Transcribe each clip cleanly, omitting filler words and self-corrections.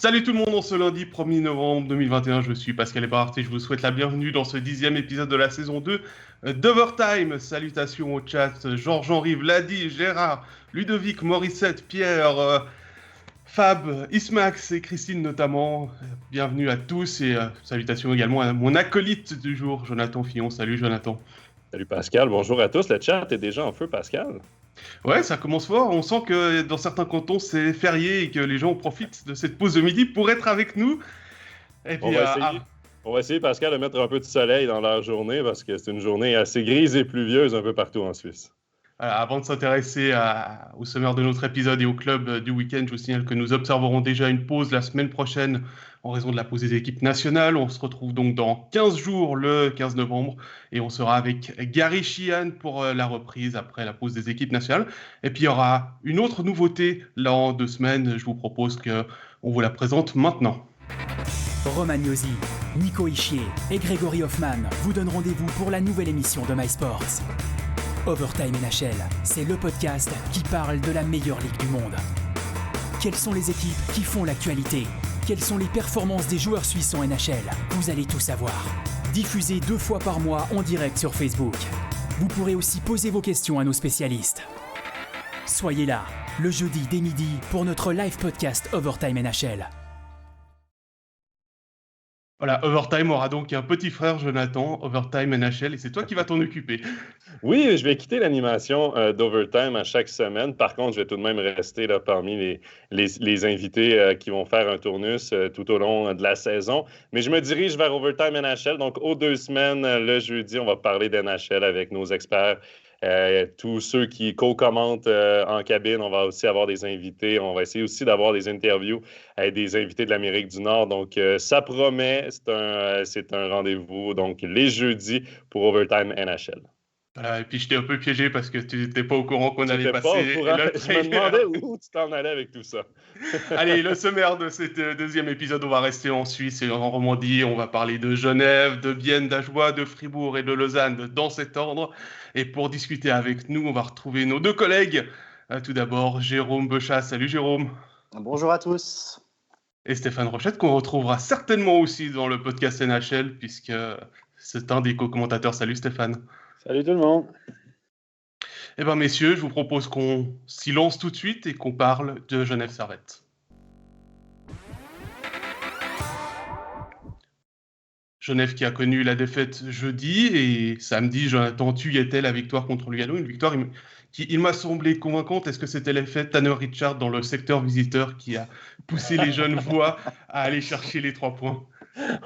Salut tout le monde, on ce lundi 1er novembre 2021, je suis Pascal Ebrard et je vous souhaite la bienvenue dans ce 10e épisode de la saison 2 d'Overtime. Salutations au chat, Georges-Henri, Vladi, Gérard, Ludovic, Morissette, Pierre, Fab, Ismax et Christine notamment. Bienvenue à tous et salutations également à mon acolyte du jour, Jonathan Fillon. Salut Jonathan. Salut Pascal, bonjour à tous. Le chat est déjà en feu, Pascal. Ouais, ça commence fort. On sent que dans certains cantons, c'est férié et que les gens profitent de cette pause de midi pour être avec nous. Et puis, on va essayer, Pascal, de mettre un peu de soleil dans leur journée parce que c'est une journée assez grise et pluvieuse un peu partout en Suisse. Avant de s'intéresser au sommaire de notre épisode et au club du week-end, je vous signale que nous observerons déjà une pause la semaine prochaine en raison de la pause des équipes nationales. On se retrouve donc dans 15 jours, le 15 novembre, et on sera avec Gary Sheehan pour la reprise après la pause des équipes nationales. Et puis il y aura une autre nouveauté là en 2 semaines. Je vous propose qu'on vous la présente maintenant. Roman Yosi, Nico Ischier et Grégory Hoffman vous donnent rendez-vous pour la nouvelle émission de MySports. Overtime NHL, c'est le podcast qui parle de la meilleure ligue du monde. Quelles sont les équipes qui font l'actualité ? Quelles sont les performances des joueurs suisses en NHL ? Vous allez tout savoir. Diffusé 2 fois par mois en direct sur Facebook. Vous pourrez aussi poser vos questions à nos spécialistes. Soyez là, le jeudi dès midi, pour notre live podcast Overtime NHL. Voilà, Overtime aura donc un petit frère, Jonathan, Overtime NHL, et c'est toi qui vas t'en occuper. Oui, je vais quitter l'animation d'Overtime à chaque semaine. Par contre, je vais tout de même rester là, parmi les invités qui vont faire un tournus tout au long de la saison. Mais je me dirige vers Overtime NHL. Donc, aux 2 semaines, le jeudi, on va parler d'NHL avec nos experts. Tous ceux qui co-commentent en cabine, on va aussi avoir des invités. On va essayer aussi d'avoir des interviews avec des invités de l'Amérique du Nord. Donc, ça promet. C'est un rendez-vous. Donc, les jeudis pour Overtime NHL. Voilà, et puis je t'ai un peu piégé parce que tu n'étais pas au courant qu'on allait passer le trailer. Je me demandais où tu t'en allais avec tout ça. Allez, le sommaire de cet 2e épisode, on va rester en Suisse et en Romandie. On va parler de Genève, de Bienne, d'Ajoie, de Fribourg et de Lausanne dans cet ordre. Et pour discuter avec nous, on va retrouver nos 2 collègues. Tout d'abord, Jérôme Bechat. Salut Jérôme. Bonjour à tous. Et Stéphane Rochette, qu'on retrouvera certainement aussi dans le podcast NHL, puisque c'est un des co-commentateurs. Salut Stéphane. Salut tout le monde. Eh bien, messieurs, je vous propose qu'on s'y lance tout de suite et qu'on parle de Genève Servette. Genève qui a connu la défaite jeudi et samedi, Jonathan, tu y étais, la victoire contre Lugano, une victoire qui il m'a semblé convaincante. Est-ce que c'était l'effet Tanner Richard dans le secteur visiteur qui a poussé les jeunes voix à aller chercher les 3 points?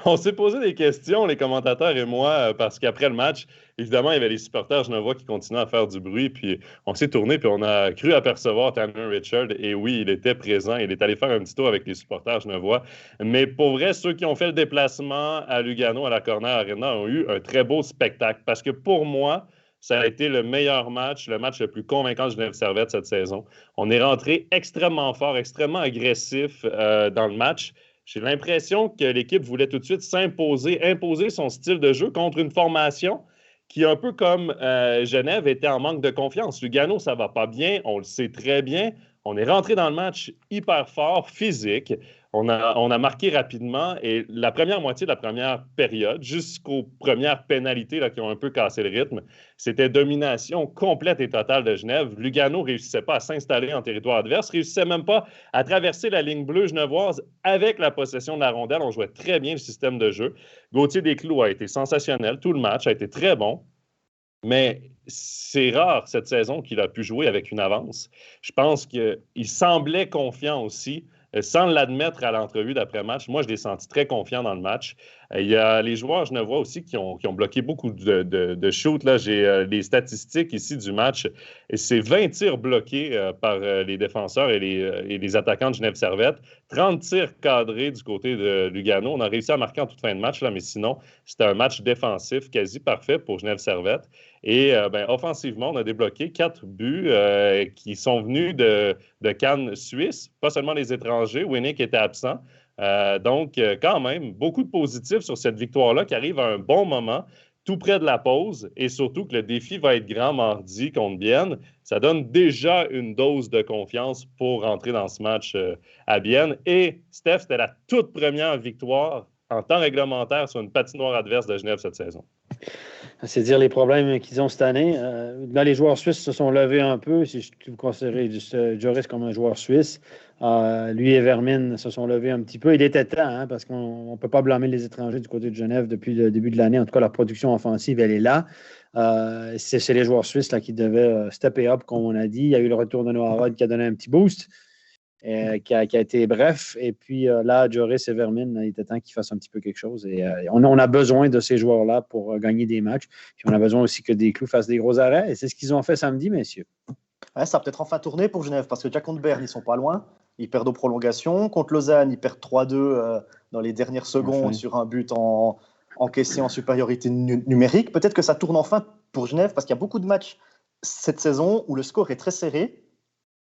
On s'est posé des questions, les commentateurs et moi, parce qu'après le match, évidemment, il y avait les supporters genevois qui continuaient à faire du bruit, puis on s'est tourné, puis on a cru apercevoir Tanner Richard, et oui, il était présent, il est allé faire un petit tour avec les supporters genevois, mais pour vrai, ceux qui ont fait le déplacement à Lugano, à la Corner Arena, ont eu un très beau spectacle, parce que pour moi, ça a été le meilleur match, le match le plus convaincant de Genève Servette cette saison. On est rentré extrêmement fort, extrêmement agressif dans le match. J'ai l'impression que l'équipe voulait tout de suite imposer son style de jeu contre une formation qui, un peu comme Genève, était en manque de confiance. Lugano, ça va pas bien, on le sait très bien. On est rentré dans le match hyper fort, physique. On a marqué rapidement et la première moitié de la première période, jusqu'aux premières pénalités là, qui ont un peu cassé le rythme, c'était domination complète et totale de Genève. Lugano ne réussissait pas à s'installer en territoire adverse, ne réussissait même pas à traverser la ligne bleue genevoise avec la possession de la rondelle. On jouait très bien le système de jeu. Gauthier Desclous a été sensationnel. Tout le match a été très bon. Mais c'est rare cette saison qu'il a pu jouer avec une avance. Je pense qu'il semblait confiant aussi, sans l'admettre à l'entrevue d'après-match. Moi, je l'ai senti très confiant dans le match. Il y a les joueurs genevois aussi qui ont bloqué beaucoup de shoots. Là, j'ai les statistiques ici du match. C'est 20 tirs bloqués par les défenseurs et les attaquants de Genève Servette. 30 tirs cadrés du côté de Lugano. On a réussi à marquer en toute fin de match, là, mais sinon, c'était un match défensif quasi parfait pour Genève Servette. Et offensivement, on a débloqué 4 buts qui sont venus de Cannes suisse, pas seulement les étrangers. Winnick était absent. Donc, quand même, beaucoup de positifs sur cette victoire-là qui arrive à un bon moment. tout près de la pause et surtout que le défi va être grand mardi contre Bienne. Ça donne déjà une dose de confiance pour rentrer dans ce match à Bienne. Et Steph, c'était la toute première victoire en temps réglementaire sur une patinoire adverse de Genève cette saison. C'est dire les problèmes qu'ils ont cette année. Là, les joueurs suisses se sont levés un peu. Si vous considérez Joris comme un joueur suisse, lui et Vermin se sont levés un petit peu. Il était temps, parce qu'on ne peut pas blâmer les étrangers du côté de Genève depuis le début de l'année. En tout cas, la production offensive, elle est là. C'est les joueurs suisses là, qui devaient stepper up, comme on a dit. Il y a eu le retour de Noah Rod qui a donné un petit boost. Qui a été bref. Et puis là, Joris et Vermin, il était temps qu'ils fassent un petit peu quelque chose. Et on a besoin de ces joueurs-là pour gagner des matchs. Puis on a besoin aussi que Desclous fassent des gros arrêts. Et c'est ce qu'ils ont fait samedi, messieurs. Ouais, ça a peut-être enfin tourné pour Genève, parce que déjà contre Berne, ils ne sont pas loin. Ils perdent aux prolongations. Contre Lausanne, ils perdent 3-2 dans les dernières secondes sur un but encaissé en supériorité numérique. Peut-être que ça tourne enfin pour Genève, parce qu'il y a beaucoup de matchs cette saison où le score est très serré.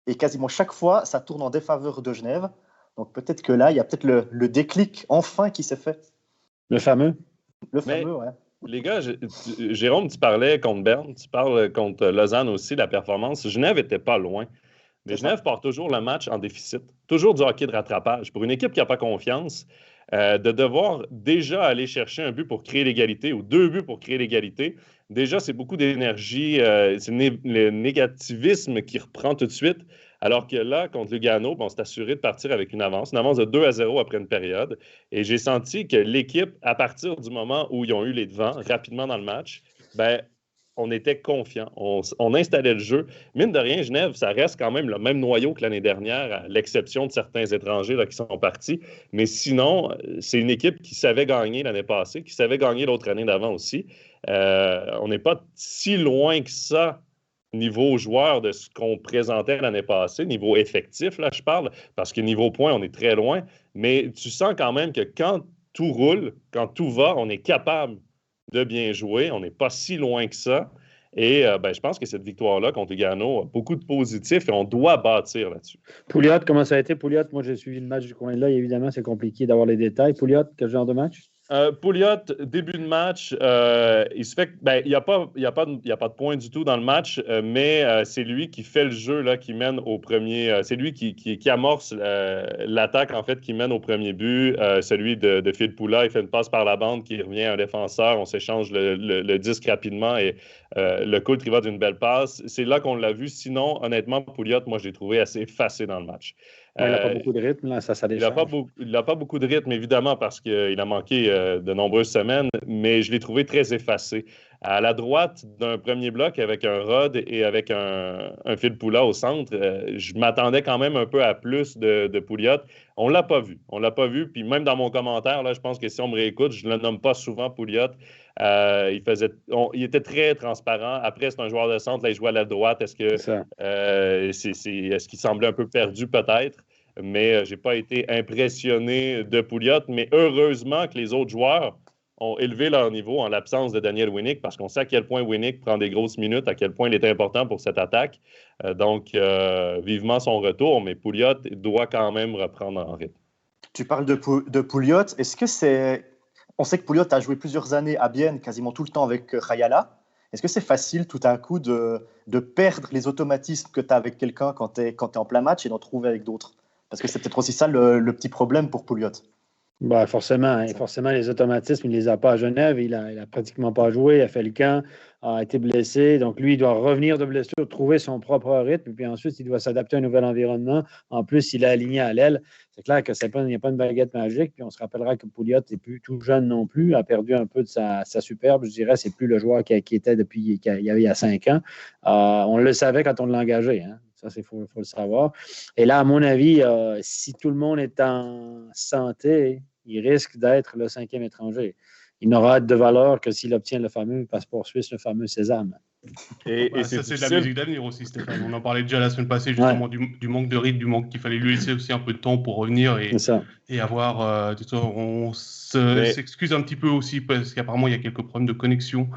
Et quasiment chaque fois, ça tourne en défaveur de Genève. Donc peut-être que là, il y a peut-être le déclic enfin qui s'est fait. Le fameux. Ouais. Les gars, Jérôme, tu parlais contre Berne, tu parles contre Lausanne aussi, la performance. Genève n'était pas loin. Mais Genève part toujours le match en déficit. Toujours du hockey de rattrapage. Pour une équipe qui n'a pas confiance, de devoir déjà aller chercher un but pour créer l'égalité ou 2 buts pour créer l'égalité, déjà, c'est beaucoup d'énergie. C'est le négativisme qui reprend tout de suite. Alors que là, contre Lugano, on s'est assuré de partir avec une avance de 2-0 après une période. Et j'ai senti que l'équipe, à partir du moment où ils ont eu les devants rapidement dans le match, on était confiants. On installait le jeu. Mine de rien, Genève, ça reste quand même le même noyau que l'année dernière, à l'exception de certains étrangers là, qui sont partis. Mais sinon, c'est une équipe qui savait gagner l'année passée, qui savait gagner l'autre année d'avant aussi. On n'est pas si loin que ça niveau joueur de ce qu'on présentait l'année passée, niveau effectif, là je parle, parce que niveau points, on est très loin. Mais tu sens quand même que quand tout roule, quand tout va, on est capable de bien jouer. On n'est pas si loin que ça. Et je pense que cette victoire-là contre Lugano a beaucoup de positifs et on doit bâtir là-dessus. Pouliot, comment ça a été? Pouliot, moi j'ai suivi le match du coin-là. Évidemment, c'est compliqué d'avoir les détails. Pouliot, quel genre de match? Pouliot, début de match, il se fait il n'y a pas de point du tout dans le match, mais c'est lui qui fait le jeu là, qui mène au premier. C'est lui qui amorce l'attaque en fait, qui mène au premier but. Celui de Phil Poula, il fait une passe par la bande qui revient à un défenseur. On s'échange le disque rapidement et le coup il va d'une belle passe. C'est là qu'on l'a vu. Sinon, honnêtement, Pouliot, moi, je l'ai trouvé assez effacé dans le match. Il n'a pas beaucoup de rythme, là, ça décharge. Il n'a pas beaucoup de rythme, évidemment, parce qu'il a manqué de nombreuses semaines, mais je l'ai trouvé très effacé. À la droite d'un premier bloc, avec un Rod et avec un Phil Poula au centre, je m'attendais quand même un peu à plus de Pouliot. On ne l'a pas vu. Puis même dans mon commentaire, là, je pense que si on me réécoute, je ne le nomme pas souvent Pouliot. Il était très transparent. Après, c'est un joueur de centre. Là, il jouait à la droite. Est-ce qu'il semblait un peu perdu peut-être? Mais je n'ai pas été impressionné de Pouliot. Mais heureusement que les autres joueurs ont élevé leur niveau en l'absence de Daniel Winnick, parce qu'on sait à quel point Winnick prend des grosses minutes, à quel point il est important pour cette attaque. Donc, vivement son retour, mais Pouliot doit quand même reprendre en rythme. Tu parles de Pouliot. Est-ce que c'est... On sait que Pouliot a joué plusieurs années à Bienne, quasiment tout le temps avec Rayala. Est-ce que c'est facile tout d'un coup de perdre les automatismes que tu as avec quelqu'un quand tu es en plein match et d'en trouver avec d'autres? Parce que c'est peut-être aussi ça le petit problème pour Pouliot. Forcément, les automatismes, il ne les a pas à Genève. Il a pratiquement pas joué. Il a fait le camp, a été blessé. Donc, lui, il doit revenir de blessure, trouver son propre rythme. Puis ensuite, il doit s'adapter à un nouvel environnement. En plus, il est aligné à l'aile. C'est clair qu'il n'y a pas une baguette magique. Puis on se rappellera que Pouliot n'est plus tout jeune non plus. A perdu un peu de sa superbe. Je dirais, c'est plus le joueur qui était depuis qu'il y a 5 ans. On le savait quand on l'a engagé, hein. Ça, il faut le savoir. Et là, à mon avis, si tout le monde est en santé, il risque d'être le 5e étranger. Il n'aura de valeur que s'il obtient le fameux passeport suisse, le fameux Sésame. Et ça, c'est de la musique d'avenir aussi, Stéphane. On en parlait déjà la semaine passée, justement, du manque de rythme, du manque qu'il fallait lui laisser aussi un peu de temps pour revenir et avoir... on s'excuse un petit peu aussi parce qu'apparemment, il y a quelques problèmes de connexion.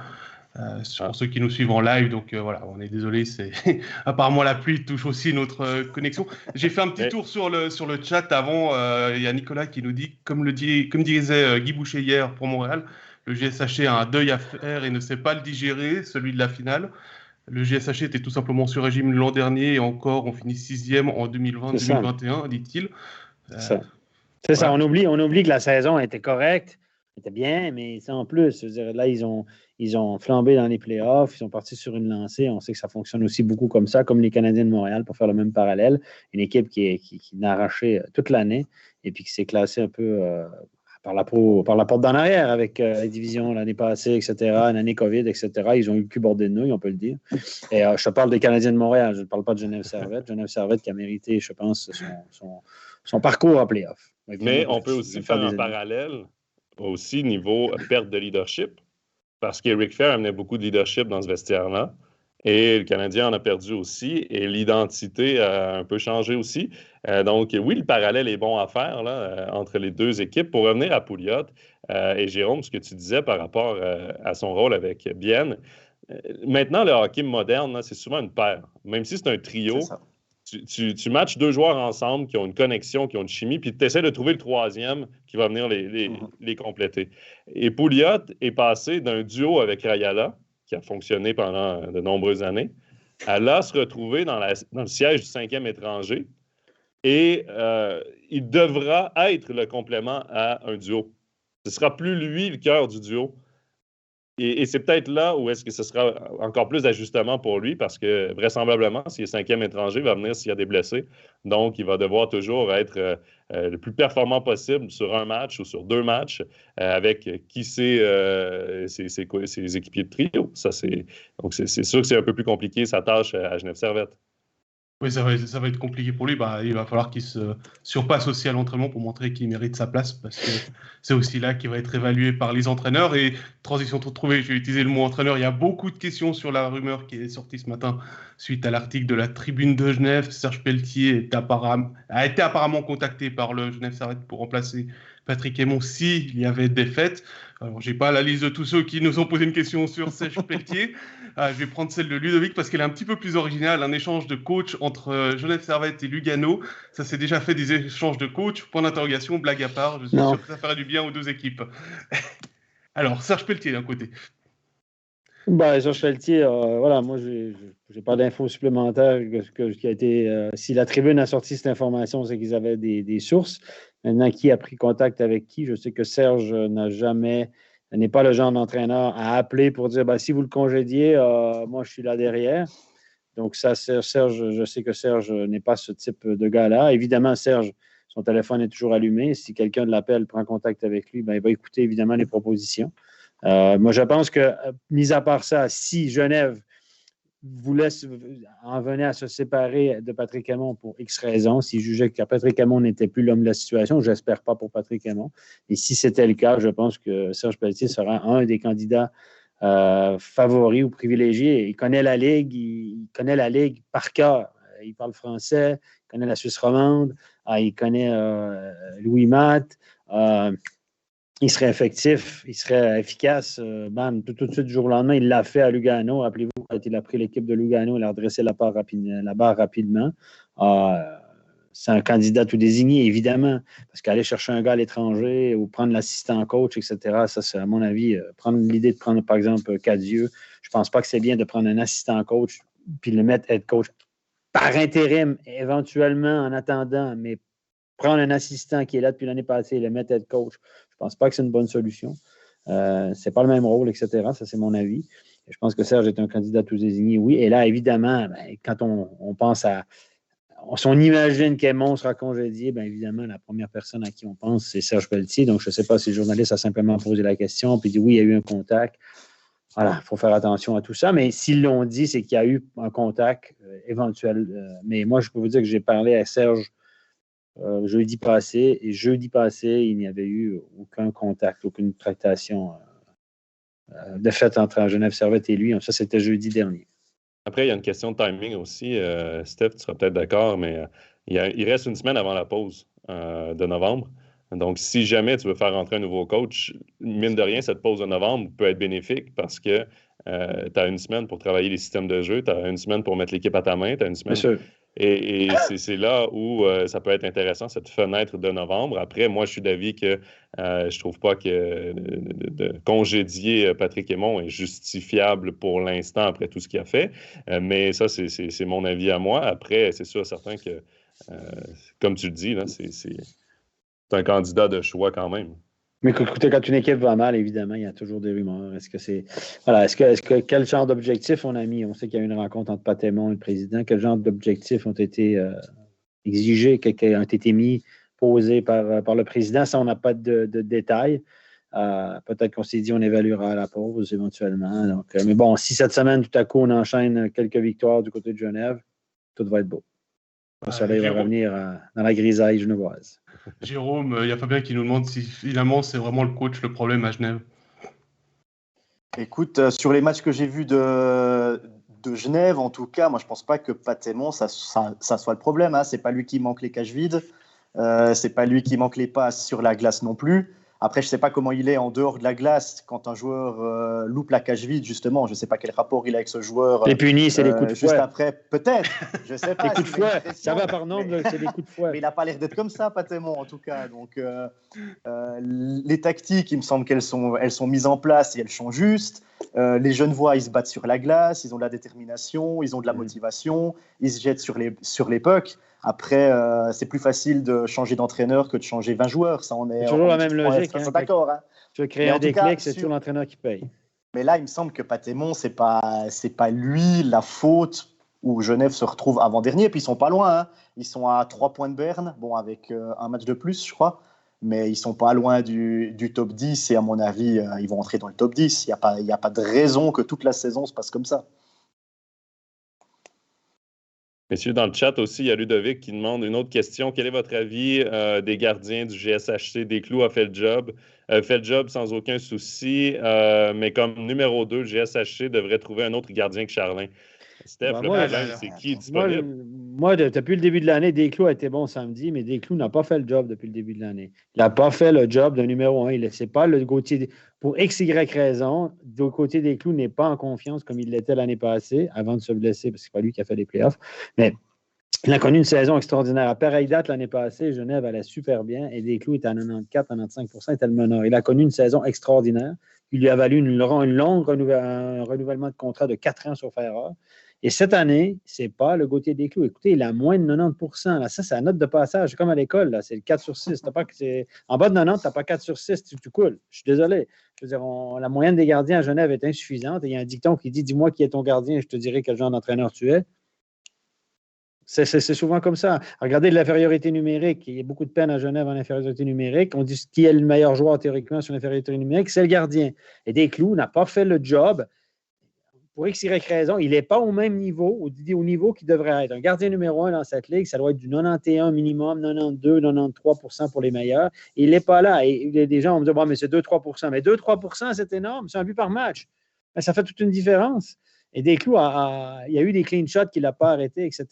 Pour ceux qui nous suivent en live, donc voilà, on est désolé, apparemment la pluie touche aussi notre connexion. J'ai fait un petit tour sur le chat avant, il y a Nicolas qui nous dit, comme disait Guy Boucher hier pour Montréal, Le GSHC a un deuil à faire et ne sait pas le digérer, celui de la finale. Le GSHC était tout simplement sur régime l'an dernier et encore, on finit 6e en 2020-2021, dit-il. C'est ça, on oublie que la saison était correcte, était bien, mais ça en plus, je veux dire, là, ils ont flambé dans les playoffs, ils sont partis sur une lancée. On sait que ça fonctionne aussi beaucoup comme ça, comme les Canadiens de Montréal, pour faire le même parallèle. Une équipe qui n'a arraché toute l'année et puis qui s'est classée un peu par la porte d'en arrière avec la division l'année passée, etc., une année COVID, etc. Ils ont eu le cul bordé de nouilles, on peut le dire. Et je te parle des Canadiens de Montréal, je ne parle pas de Genève Servette. Genève Servette qui a mérité, je pense, son parcours en playoff. Mais on peut aussi faire un parallèle aussi niveau perte de leadership, parce qu'Éric Fehr amenait beaucoup de leadership dans ce vestiaire-là, et le Canadien en a perdu aussi, et l'identité a un peu changé aussi. Donc oui, le parallèle est bon à faire là, entre les deux équipes. Pour revenir à Pouliot, et Jérôme, ce que tu disais par rapport à son rôle avec Bienne, maintenant le hockey moderne, là, c'est souvent une paire. Même si c'est un trio, tu matches deux joueurs ensemble qui ont une connexion, qui ont une chimie, puis tu essaies de trouver le troisième qui va venir les compléter. Et Pouliot est passé d'un duo avec Rayala, qui a fonctionné pendant de nombreuses années, à là se retrouver dans le siège du 5e étranger. Et il devra être le complément à un duo. Ce ne sera plus lui le cœur du duo. Et c'est peut-être là où est-ce que ce sera encore plus d'ajustement pour lui, parce que vraisemblablement, s'il est 5e étranger, il va venir s'il y a des blessés. Donc, il va devoir toujours être le plus performant possible sur un match ou sur deux matchs avec qui c'est ses équipiers de trio. Donc, c'est sûr que c'est un peu plus compliqué sa tâche à Genève Servette. Oui, ça va être compliqué pour lui. Il va falloir qu'il se surpasse aussi à l'entraînement pour montrer qu'il mérite sa place, parce que c'est aussi là qu'il va être évalué par les entraîneurs. Et transition tout trouvée, je vais utiliser le mot entraîneur. Il y a beaucoup de questions sur la rumeur qui est sortie ce matin suite à l'article de la Tribune de Genève. Serge Pelletier a été apparemment contacté par le Genève Servette pour remplacer Patrick Aymon s'il y avait défaite. Alors, je n'ai pas la liste de tous ceux qui nous ont posé une question sur Serge Pelletier. Je vais prendre celle de Ludovic parce qu'elle est un petit peu plus originale. Un échange de coach entre Genève Servette et Lugano. Ça s'est déjà fait des échanges de coach. Point d'interrogation, blague à part. Je suis sûr que ça ferait du bien aux deux équipes. Alors, Serge Pelletier d'un côté. Serge Pelletier, voilà, moi, je n'ai pas d'infos supplémentaires qui a été. Si la Tribune a sorti cette information, c'est qu'ils avaient des sources. Maintenant, qui a pris contact avec qui? Je sais que Serge n'est pas le genre d'entraîneur à appeler pour dire si vous le congédiez, moi, je suis là derrière. Donc, ça, Serge, je sais que Serge n'est pas ce type de gars-là. Évidemment, Serge, son téléphone est toujours allumé. Si quelqu'un de l'appel prend contact avec lui, il va écouter évidemment les propositions. Moi, je pense que, mis à part ça, si Genève en venait à se séparer de Patrick Aymon pour X raisons, s'il jugeait que Patrick Aymon n'était plus l'homme de la situation, je n'espère pas pour Patrick Aymon. Et si c'était le cas, je pense que Serge Pelletier sera un des candidats favoris ou privilégiés. Il connaît la Ligue par cœur. Il parle français, il connaît la Suisse romande, il connaît Louis Matt. Il serait effectif, il serait efficace. Tout de suite, du jour au lendemain, il l'a fait à Lugano. Rappelez-vous, quand il a pris l'équipe de Lugano, il a redressé la barre rapidement. C'est un candidat tout désigné, évidemment, parce qu'aller chercher un gars à l'étranger ou prendre l'assistant coach, etc., ça, c'est à mon avis, prendre l'idée de prendre, par exemple, Cadieux. Je ne pense pas que c'est bien de prendre un assistant coach puis le mettre head coach par intérim, éventuellement, en attendant, mais prendre un assistant qui est là depuis l'année passée et le mettre head coach, je ne pense pas que c'est une bonne solution. C'est pas le même rôle, etc. Ça, c'est mon avis. Et je pense que Serge est un candidat tout désigné, oui. Et là, évidemment, quand on pense à... On imagine qu'Aymon sera congédié, évidemment, la première personne à qui on pense, c'est Serge Pelletier. Donc, je ne sais pas si le journaliste a simplement posé la question puis dit oui, il y a eu un contact. Voilà, il faut faire attention à tout ça. Mais s'ils l'ont dit, c'est qu'il y a eu un contact éventuel. Mais moi, je peux vous dire que j'ai parlé à Serge jeudi passé, et jeudi passé, il n'y avait eu aucun contact, aucune tractation de fait entre Genève Servette et lui. Ça, c'était jeudi dernier. Après, il y a une question de timing aussi. Steph, tu seras peut-être d'accord, mais il reste une semaine avant la pause de novembre. Donc, si jamais tu veux faire rentrer un nouveau coach, mine de rien, cette pause de novembre peut être bénéfique parce que tu as une semaine pour travailler les systèmes de jeu, tu as une semaine pour mettre l'équipe à ta main, tu as une semaine. Et c'est là où ça peut être intéressant, cette fenêtre de novembre. Après, moi, je suis d'avis que je trouve pas que de congédier Patrick Aymon est justifiable pour l'instant après tout ce qu'il a fait. Mais ça, c'est mon avis à moi. Après, c'est sûr certain que, comme tu le dis, là, c'est un candidat de choix quand même. Mais écoutez, quand une équipe va mal, évidemment, il y a toujours des rumeurs. Quel genre d'objectifs on a mis? On sait qu'il y a eu une rencontre entre Pat Aymon et le président. Quel genre d'objectifs ont été exigés, ont été mis, posés par le président? Ça, on n'a pas de détails. Peut-être qu'on s'est dit on évaluera à la pause éventuellement. Donc, mais bon, si cette semaine, tout à coup, on enchaîne quelques victoires du côté de Genève, tout va être beau. Le soleil va revenir dans la grisaille genevoise. Jérôme, il y a Fabien qui nous demande si finalement c'est vraiment le coach le problème à Genève. Écoute, sur les matchs que j'ai vus de Genève, en tout cas, moi je pense pas que Pat Aymon, ça soit le problème. Hein. C'est pas lui qui manque les cages vides, c'est pas lui qui manque les passes sur la glace non plus. Après, je ne sais pas comment il est en dehors de la glace quand un joueur loupe la cage vide, justement. Je ne sais pas quel rapport il a avec ce joueur. Les punis, c'est les coups de fouet. Juste après, peut-être. Je ne sais pas. Les coups de fouet, ça va par nombre, c'est des coups de fouet. Mais il n'a pas l'air d'être comme ça, Pat Aymon, en tout cas. Donc, les tactiques, il me semble qu'elles sont mises en place et elles sont justes. Les Genevois, ils se battent sur la glace, ils ont de la détermination, ils ont de la motivation, ils se jettent sur les pucks. Après, c'est plus facile de changer d'entraîneur que de changer 20 joueurs. Ça, on est toujours la même logique. Hein, d'accord. Hein. Tu veux créer un déclic, c'est toujours l'entraîneur qui paye. Mais là, il me semble que Pat Aymon, c'est pas lui la faute où Genève se retrouve avant-dernier. Puis ils sont pas loin. Hein. Ils sont à 3 points de Berne, bon, avec un match de plus, je crois. Mais ils sont pas loin du top 10. Et à mon avis, ils vont entrer dans le top 10. Il n'y a pas de raison que toute la saison se passe comme ça. Messieurs, dans le chat aussi, il y a Ludovic qui demande une autre question. Quel est votre avis des gardiens du GSHC? Descloux a fait le job sans aucun souci, mais comme numéro 2, le GSHC devrait trouver un autre gardien que Charlin. Steph, le problème, c'est qui est disponible? Moi, depuis le début de l'année, Descloux a été bon samedi, mais Descloux n'a pas fait le job depuis le début de l'année. Il n'a pas fait le job de numéro 1. C'est pas le Gauthier. Pour X, Y raison, du côté Descloux n'est pas en confiance comme il l'était l'année passée, avant de se blesser, parce que c'est pas lui qui a fait les playoffs. Mais il a connu une saison extraordinaire. À pareille date, l'année passée, Genève allait super bien et Descloux était à 94-95%, était le meneur. Il a connu une saison extraordinaire. Il lui a valu un renouvellement de contrat de 4 ans sur Ferrer. Et cette année, ce n'est pas le Gauthier Descloux. Écoutez, il a moins de 90%. Là, ça, c'est la note de passage. C'est comme à l'école. Là, c'est le 4 sur 6. En bas de 90, tu n'as pas 4 sur 6. Tu coules. Je suis désolé. Je veux dire, la moyenne des gardiens à Genève est insuffisante. Et il y a un dicton qui dit « Dis-moi qui est ton gardien et je te dirai quel genre d'entraîneur tu es ». C'est souvent comme ça. Regardez l'infériorité numérique. Il y a beaucoup de peine à Genève en infériorité numérique. On dit qui est le meilleur joueur théoriquement sur l'infériorité numérique, c'est le gardien. Et Descloux n'a pas fait le job. Pour X, Y raison, il n'est pas au même niveau, au niveau qu'il devrait être. Un gardien numéro 1 dans cette ligue, ça doit être du 91 minimum, 92, 93% pour les meilleurs. Et il n'est pas là. Et des gens vont me dire, bon, mais c'est 2-3%. Mais 2-3%, c'est énorme. C'est un but par match. Mais ça fait toute une différence. Et Descloux, il y a eu des clean shots qu'il n'a pas arrêtés, etc.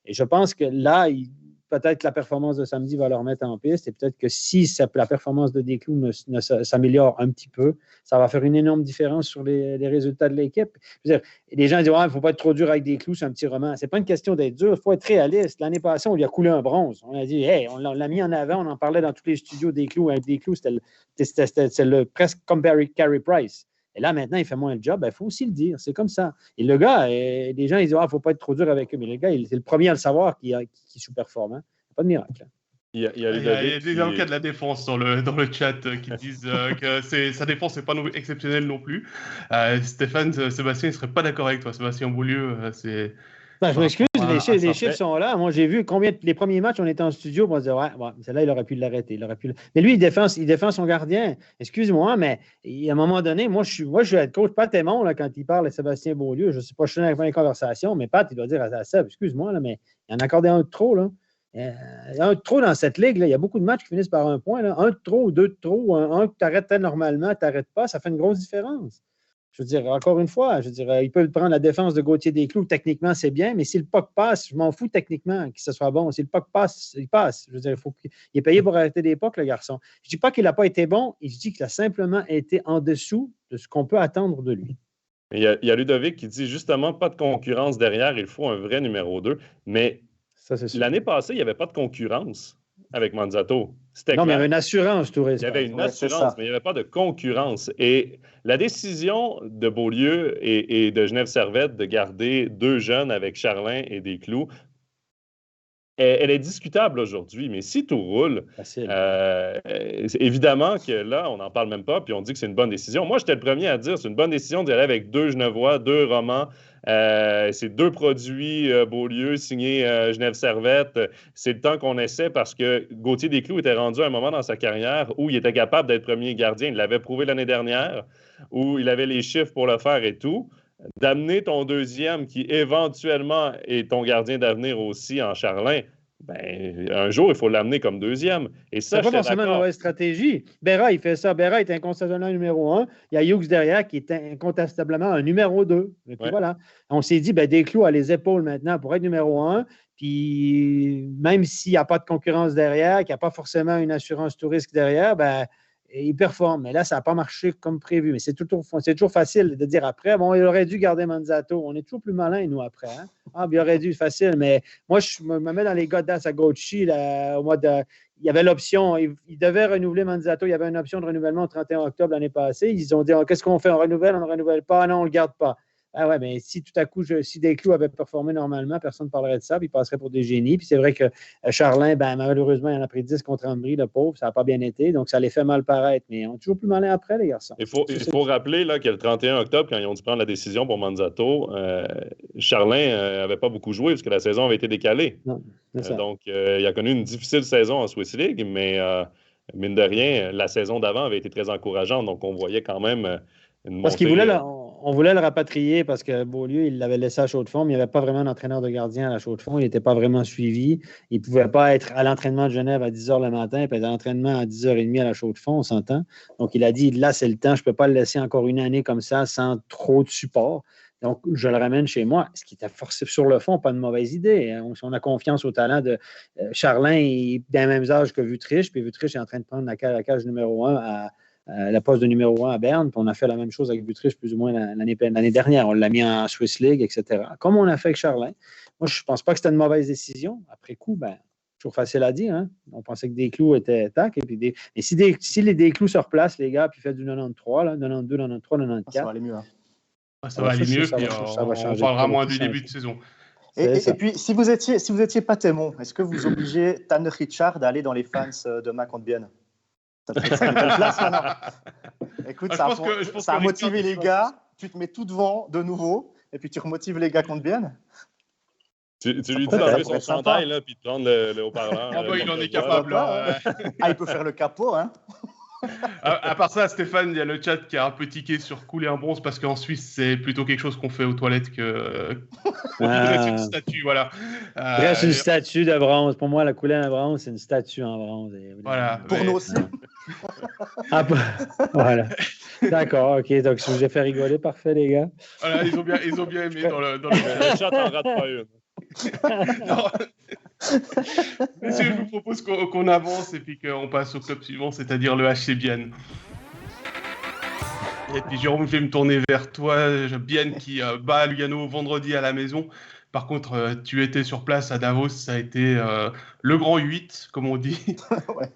Et je pense que là, peut-être que la performance de samedi va le remettre en piste. Et peut-être que si la performance de Descloux ne s'améliore un petit peu, ça va faire une énorme différence sur les résultats de l'équipe. Je veux dire, les gens disent il ne faut pas être trop dur avec Descloux, c'est un petit roman. Ce n'est pas une question d'être dur, il faut être réaliste. L'année passée, on lui a coulé un bronze. On a dit, hey, on l'a mis en avant, on en parlait dans tous les studios Descloux. Avec Descloux, c'était presque comme Carey Price. Et là, maintenant, il fait moins le job. Il faut aussi le dire. C'est comme ça. Et le gars, les gens, ils disent il ne faut pas être trop dur avec eux. Mais le gars, c'est le premier à le savoir qui sous-performe. Hein. Pas de miracle. Il y a des avocats de la défense dans le chat qui disent que sa défense n'est pas exceptionnelle non plus. Stéphane, Sébastien, il ne serait pas d'accord avec toi. Sébastien Beaulieu, c'est... je m'excuse, les chiffres sont là. Moi, j'ai vu les premiers matchs, on était en studio, on se disait, ouais, celle-là, il aurait pu l'arrêter. Mais lui, il défend son gardien. Excuse-moi, mais à un moment donné, moi, je vais être coach Pat Aymon, là, quand il parle à Sébastien Beaulieu. Je ne sais pas, je suis dans les conversations, mais Pat, il doit dire à Seb, excuse-moi, là, mais il en a accordé un de trop, là. Il y a un de trop dans cette ligue. Là. Il y a beaucoup de matchs qui finissent par un point. Là. Un de trop ou deux de trop. Un que tu arrêtes normalement, tu n'arrêtes pas, ça fait une grosse différence. Je veux dire, encore une fois, il peut prendre la défense de Gauthier Descloux. Techniquement, c'est bien, mais si le puck passe, je m'en fous techniquement que ce soit bon. Si le puck passe, il passe. Je veux dire, il est payé pour arrêter des pucks, le garçon. Je ne dis pas qu'il n'a pas été bon, je dis qu'il a simplement été en dessous de ce qu'on peut attendre de lui. Il y a Ludovic qui dit justement pas de concurrence derrière, il faut un vrai numéro 2, mais Ça, c'est sûr. L'année passée, il n'y avait pas de concurrence avec Manzato. Non, mais il y avait une assurance, Touré. Il y avait une assurance, mais il n'y avait pas de concurrence. Et la décision de Beaulieu et de Genève Servette de garder 2 jeunes avec Charlin et Desclous, elle est discutable aujourd'hui, mais si tout roule, évidemment que là, on n'en parle même pas, puis on dit que c'est une bonne décision. Moi, j'étais le premier à dire que c'est une bonne décision d'y aller avec 2 Genevois, 2 Romans. C'est 2 produits Beaulieu signés Genève Servette. C'est le temps qu'on essaie parce que Gauthier Desclous était rendu à un moment dans sa carrière où il était capable d'être premier gardien. Il l'avait prouvé l'année dernière, où il avait les chiffres pour le faire et tout. D'amener ton deuxième qui éventuellement est ton gardien d'avenir aussi en Charlin, ben, un jour, il faut l'amener comme deuxième. Et ça, c'est pas forcément une mauvaise stratégie. Berra, il fait ça. Berra est incontestablement un numéro 1. Il y a Hughes derrière qui est incontestablement un numéro 2. Et puis voilà. On s'est dit, Desclous a les épaules maintenant pour être numéro 1. Puis même s'il n'y a pas de concurrence derrière, qu'il n'y a pas forcément une assurance tout risque derrière, ben, il performe. Mais là, ça n'a pas marché comme prévu. Mais c'est toujours facile de dire après, bon, il aurait dû garder Manzato. On est toujours plus malin, nous, après. Hein? Ah, il aurait dû, facile. Mais moi, je me mets dans les gars d'Asagauchi, au mois de... Il y avait l'option, il devait renouveler Manzato. Il y avait une option de renouvellement le 31 octobre l'année passée. Ils ont dit, qu'est-ce qu'on fait? On renouvelle, on ne renouvelle pas? Non, on ne le garde pas. Ah ouais, mais si tout à coup, si Desclous avait performé normalement, personne ne parlerait de ça, puis il passerait pour des génies. Puis c'est vrai que Charlin, ben, malheureusement, il en a pris 10 contre Ambry, le pauvre, ça n'a pas bien été, donc ça les fait mal paraître. Mais on est toujours plus malin après, les garçons. Il faut rappeler là, que le 31 octobre, quand ils ont dû prendre la décision pour Manzato, Charlin n'avait pas beaucoup joué parce que la saison avait été décalée. Non, donc, il a connu une difficile saison en Swiss League, mais mine de rien, la saison d'avant avait été très encourageante, donc on voyait quand même une montée. Parce qu'il voulait on voulait le rapatrier parce que Beaulieu, il l'avait laissé à Chaux-de-Fonds, mais il n'y avait pas vraiment d'entraîneur de gardien à la Chaux-de-Fonds. Il n'était pas vraiment suivi. Il ne pouvait pas être à l'entraînement de Genève à 10 h le matin puis à l'entraînement à 10 h 30 à la Chaux-de-Fonds, on s'entend. Donc, il a dit, là, c'est le temps. Je ne peux pas le laisser encore une année comme ça sans trop de support. Donc, je le ramène chez moi, ce qui était forcé sur le fond, pas une mauvaise idée. On a confiance au talent de Charlin, il est d'un même âge que Vutriche, puis Vutriche est en train de prendre la cage numéro 1 à la poste de numéro 1 à Berne, puis on a fait la même chose avec Vutriche plus ou moins l'année dernière. On l'a mis en Swiss League, etc. Comme on a fait avec Charlin. Moi, je ne pense pas que c'était une mauvaise décision. Après coup, ben, toujours facile à dire. Hein? On pensait que Desclous était tac. Et si les Desclous se replacent, les gars, puis fait du 93, là, 92, 93, 94. Ça va aller mieux. Hein. Ça va aller mieux, puis on parlera moins du début de saison. Et puis, si vous étiez Patémon, est-ce que vous obligez Tanner Richard d'aller dans les fans demain contre Bienne? Ça te fait une belle place maintenant. Écoute, ça a motivé les gars. Tu te mets tout devant de nouveau, et puis tu remotives les gars contre Bienne. Tu lui dis d'enlever son chandail, là, puis de prendre le haut-parleur. Ah bah, il en est capable. Il peut faire le capot, hein. À part ça, Stéphane, il y a le chat qui a un peu tiqué sur couler un bronze parce qu'en Suisse, c'est plutôt quelque chose qu'on fait aux toilettes que reste une statue. Voilà. Reste une statue de bronze. Pour moi, la couler en bronze, c'est une statue en bronze. Voilà. Pour nous aussi. Voilà. D'accord, ok. Donc, si j'ai fait rigoler, parfait, les gars. Voilà, ils ont bien aimé dans le chat en rate pas une. Monsieur, je vous propose qu'on avance et puis qu'on passe au club suivant, c'est-à-dire le HC Bienne. Et puis Jérôme, je vais me tourner vers toi. Bienne qui bat Lugano vendredi à la maison. Par contre, tu étais sur place à Davos, ça a été le grand 8, comme on dit. Ouais.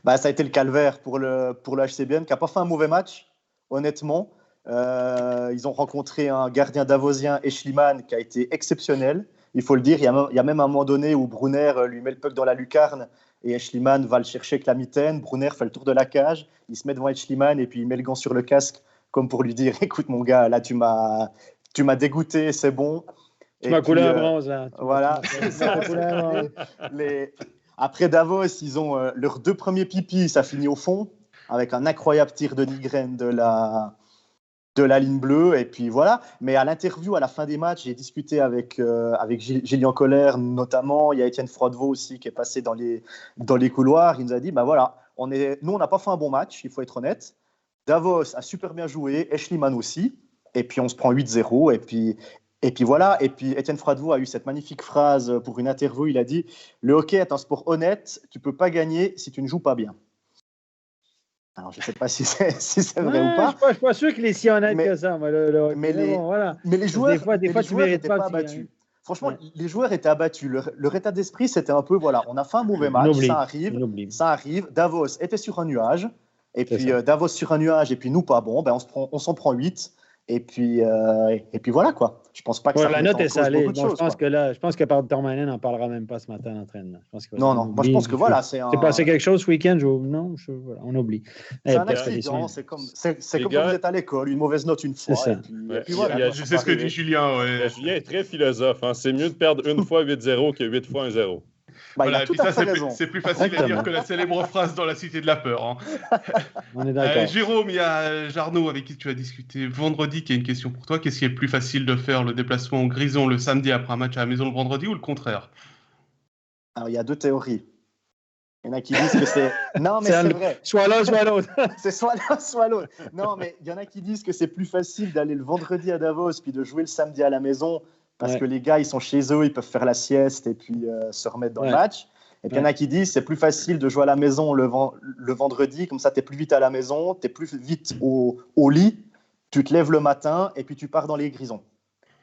Bah, ça a été le calvaire pour le HC Bienne, qui n'a pas fait un mauvais match, honnêtement. Ils ont rencontré un gardien davosien, Eschliman, qui a été exceptionnel. Il faut le dire, il y a même un moment donné où Brunner lui met le puck dans la lucarne et Eschliman va le chercher avec la mitaine. Brunner fait le tour de la cage, il se met devant Eschliman et puis il met le gant sur le casque comme pour lui dire « Écoute mon gars, là tu m'as dégoûté, c'est bon. » Tu m'as coulé un bronze. Là. Voilà. Après Davos, ils ont leurs 2 premiers pipis, ça finit au fond avec un incroyable tir de Nygren de la ligne bleue, et puis voilà. Mais à l'interview, à la fin des matchs, j'ai discuté avec Julien Colère notamment. Il y a Étienne Froidevaux aussi qui est passé dans les couloirs. Il nous a dit, bah voilà, nous on n'a pas fait un bon match, il faut être honnête. Davos a super bien joué, Eschliman aussi, et puis on se prend 8-0, et puis voilà. Et puis Étienne Froidevaux a eu cette magnifique phrase pour une interview. Il a dit, le hockey est un sport honnête, tu peux pas gagner si tu ne joues pas bien. Alors, je ne sais pas si c'est vrai ou pas. Je ne suis pas sûr qu'il est si honnête que ça. Moi, mais les joueurs, des fois tu ne mérites pas battus. Franchement, les joueurs étaient abattus. Leur état d'esprit, c'était un peu, voilà, on a fait un mauvais match, ça arrive. Davos était sur un nuage, et puis Davos sur un nuage, et puis nous pas bon, ben on s'en prend 8. Et puis voilà, quoi. Je pense pas que ça la note est salée. Je pense que Tormanen n'en parlera même pas ce matin à l'entraînement. Non. Moi, je pense que voilà, c'est un... C'est passé quelque chose ce week-end? Non, on oublie. C'est un accident. C'est comme quand vous êtes à l'école, une mauvaise note une fois. C'est ça. Et puis voilà. Je sais ce que dit Julien. Ouais. Julien est très philosophe. Hein. C'est mieux de perdre une fois 8-0 que 8 fois 1-0. Voilà, et puis ça, c'est plus facile à dire que la célèbre phrase dans La Cité de la Peur. Hein. On est d'accord. Jérôme, il y a Jarno avec qui tu as discuté vendredi qui a une question pour toi. Qu'est-ce qui est le plus facile de faire, le déplacement au Grison le samedi après un match à la maison le vendredi ou le contraire? Alors, il y a 2 théories. Il y en a qui disent que c'est... Non, mais c'est vrai. Soit l'un, soit l'autre. C'est soit l'un, soit l'autre. Non, mais il y en a qui disent que c'est plus facile d'aller le vendredi à Davos puis de jouer le samedi à la maison parce que les gars, ils sont chez eux, ils peuvent faire la sieste et puis se remettre dans le match. Et puis il y en a qui disent que c'est plus facile de jouer à la maison le vendredi, comme ça, tu es plus vite à la maison, tu es plus vite au lit, tu te lèves le matin et puis tu pars dans les Grisons.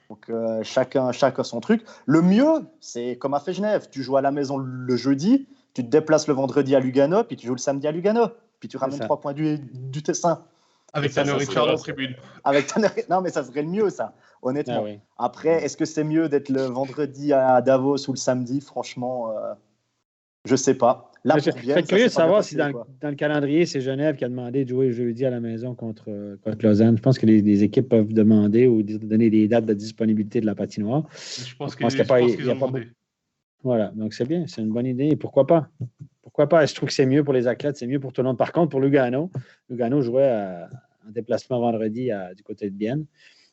Donc chacun son truc. Le mieux, c'est comme a fait Genève. Tu joues à la maison le jeudi, tu te déplaces le vendredi à Lugano, puis tu joues le samedi à Lugano. Puis tu ramènes 3 points du Tessin. Avec Tanner Richard en tribune. Non, mais ça serait le mieux, ça, honnêtement. Ah, oui. Après, est-ce que c'est mieux d'être le vendredi à Davos ou le samedi? Franchement, je ne sais pas. Là, je suis curieux de savoir si dans le calendrier, c'est Genève qui a demandé de jouer jeudi à la maison contre Lausanne. Je pense que les équipes peuvent demander ou donner des dates de disponibilité de la patinoire. Je pense qu'ils ont demandé. Voilà, donc c'est bien, c'est une bonne idée. Et pourquoi pas? Pourquoi pas? Je trouve que c'est mieux pour les athlètes, c'est mieux pour tout le monde. Par contre, pour Lugano jouait en déplacement vendredi du côté de Bienne.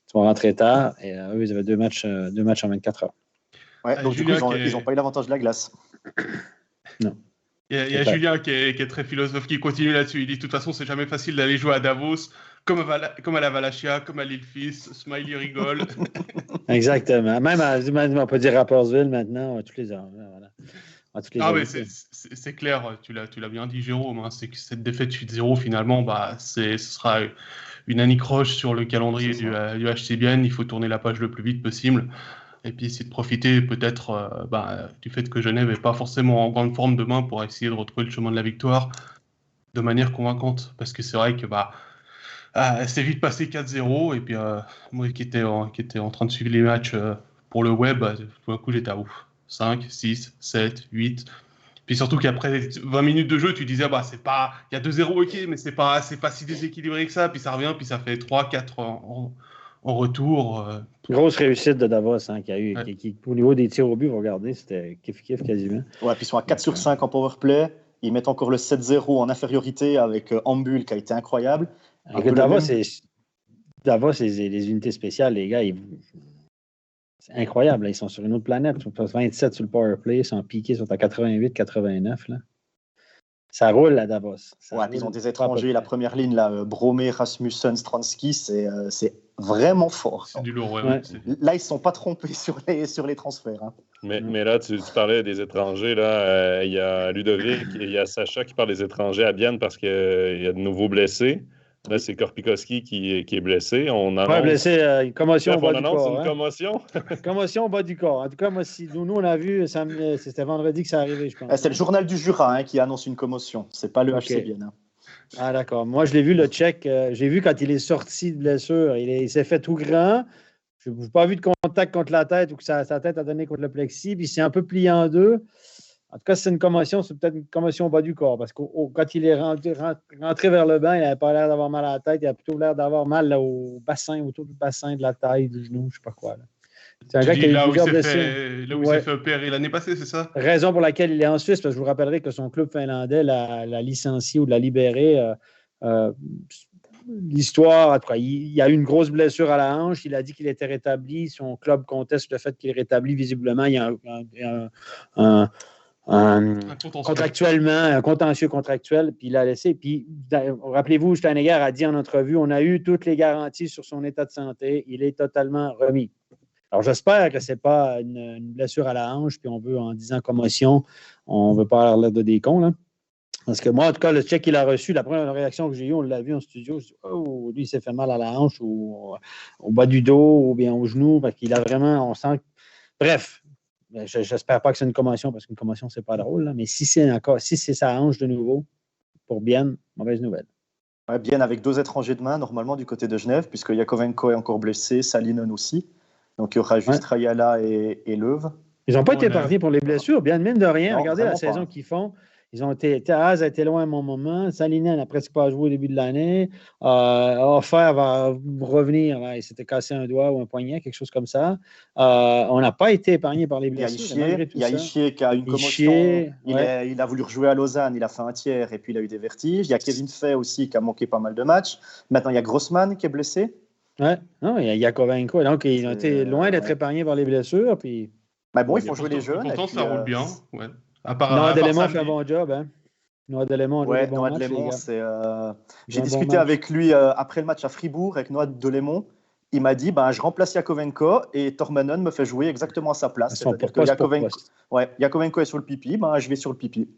Ils vont rentrer tard et eux, ils avaient deux matchs en 24 heures. Ouais, donc du coup, ils n'ont pas eu l'avantage de la glace. Non. Il y a Julien qui est très philosophe, qui continue là-dessus. Il dit de toute façon, c'est jamais facile d'aller jouer à Davos, comme à la Valachia, comme à l'Île-Fils. Smiley rigole. Exactement. Même on peut dire à Rapperswil maintenant, toutes les heures. Voilà. Mais c'est clair, tu l'as bien dit, Jérôme. Hein, c'est que cette défaite 8-0, finalement, ce sera une anicroche sur le calendrier du HC Bienne. Il faut tourner la page le plus vite possible. Et puis essayer de profiter peut-être du fait que Genève n'est pas forcément en grande forme demain pour essayer de retrouver le chemin de la victoire de manière convaincante. Parce que c'est vrai que c'est vite passé 4-0. Et puis moi qui étais en train de suivre les matchs pour le web, tout d'un coup j'étais à 5, 6, 7, 8. Puis surtout qu'après 20 minutes de jeu, tu disais c'est pas, il y a 2-0 ok, mais c'est pas si déséquilibré que ça. Puis ça revient, puis ça fait 3, 4 en retour. Grosse réussite de Davos qui a eu, qui, au niveau des tirs au but, vous regardez, c'était kiff-kiff quasiment. Ouais, puis ils sont à 4 sur 5 en powerplay. Ils mettent encore le 7-0 en infériorité avec Ambul qui a été incroyable. Davos, c'est les unités spéciales, les gars, c'est incroyable. Là. Ils sont sur une autre planète. Ils sont 27 sur le powerplay, ils sont piqués, ils sont à 88, 89. Là. Ça roule à Davos. Ils ont des étrangers. La première ligne, là, Bromé, Rasmussen, Stransky, c'est vraiment fort. C'est du lourd, ouais. Là, ils ne se sont pas trompés sur les transferts. Hein. Mais là, tu parlais des étrangers. Là, il y a Ludovic et il y a Sacha qui parlent des étrangers à Bienne parce qu'il y a de nouveaux blessés. Là, c'est Korpikoski qui est blessé. On annonce... blessé, commotion au bas du corps. Une commotion. Commotion au bas du corps. En tout cas, moi, nous on a vu, c'était vendredi que ça arrivait, je pense. C'est le journal du Jura qui annonce une commotion. C'est pas le HC Bienne. Hein. Ah, d'accord. Moi, je l'ai vu, le Tchèque. J'ai vu quand il est sorti de blessure. Il s'est fait tout grand. Je n'ai pas vu de contact contre la tête ou que sa tête a donné contre le plexi. Puis il s'est un peu plié en deux. En tout cas, c'est une commotion, c'est peut-être une commotion au bas du corps. Parce que quand il est rentré vers le banc, il n'avait pas l'air d'avoir mal à la tête. Il a plutôt l'air d'avoir mal là, au bassin, autour du bassin, de la taille, du genou, je ne sais pas quoi. Là. C'est un gars qui a eu plusieurs blessures. Là où il s'est fait opérer l'année passée, c'est ça? Raison pour laquelle il est en Suisse, parce que je vous rappellerai que son club finlandais l'a licencié ou l'a libéré. L'histoire, en tout cas, il y a eu une grosse blessure à la hanche. Il a dit qu'il était rétabli. Son club conteste le fait qu'il est rétabli. Visiblement, il y a un contentieux contractuel, puis il l'a laissé. Puis, rappelez-vous, Steinegger a dit en entrevue, on a eu toutes les garanties sur son état de santé, il est totalement remis. Alors, j'espère que ce n'est pas une blessure à la hanche, puis on veut, en disant commotion, on ne veut pas avoir l'air de des cons, là. Parce que moi, en tout cas, le check qu'il a reçu, la première réaction que j'ai eue, on l'a vu en studio, je dis, oh, lui, il s'est fait mal à la hanche, ou au bas du dos, ou bien au genou, parce qu'il a vraiment, on sent Bref, j'espère pas que c'est une commotion, parce qu'une commotion, c'est pas drôle, là, mais si c'est sa hanche de nouveau, pour Bien, mauvaise nouvelle. Ouais, Bien avec 2 étrangers de main, normalement, du côté de Genève, puisque Yakovenko est encore blessé, Salinen aussi. Donc, il y aura juste Rayala et Löw. Ils n'ont pas été épargnés pour les blessures. Bien, mine de rien, Non, regardez la saison pas. qu'ils font. Ils ont été. Taaz a été loin à un moment. Salinen n'a presque pas joué au début de l'année. Offer va revenir. Là, il s'était cassé un doigt ou un poignet, quelque chose comme ça. On n'a pas été épargnés par les blessures. Il y a Ischier qui a une commotion. Il a voulu rejouer à Lausanne. Il a fait un tiers et puis il a eu des vertiges. Il y a Kevin Fay aussi qui a manqué pas mal de matchs. Maintenant, il y a Grossman qui est blessé. Oui, il y a Yakovenko. Donc, ils ont été loin d'être épargnés par les blessures. Puis... Mais bon, il faut jouer les jeunes. Pourtant, ça roule bien. Ouais. Noah Delémont fait un bon job. Hein? Noah Delémont a joué Noah Delémont, j'ai discuté avec lui après le match à Fribourg, avec Noah Delémont. Il m'a dit je remplace Yakovenko et Tormanen me fait jouer exactement à sa place. C'est-à-dire que Yakovenko est sur le pipi, je vais sur le pipi.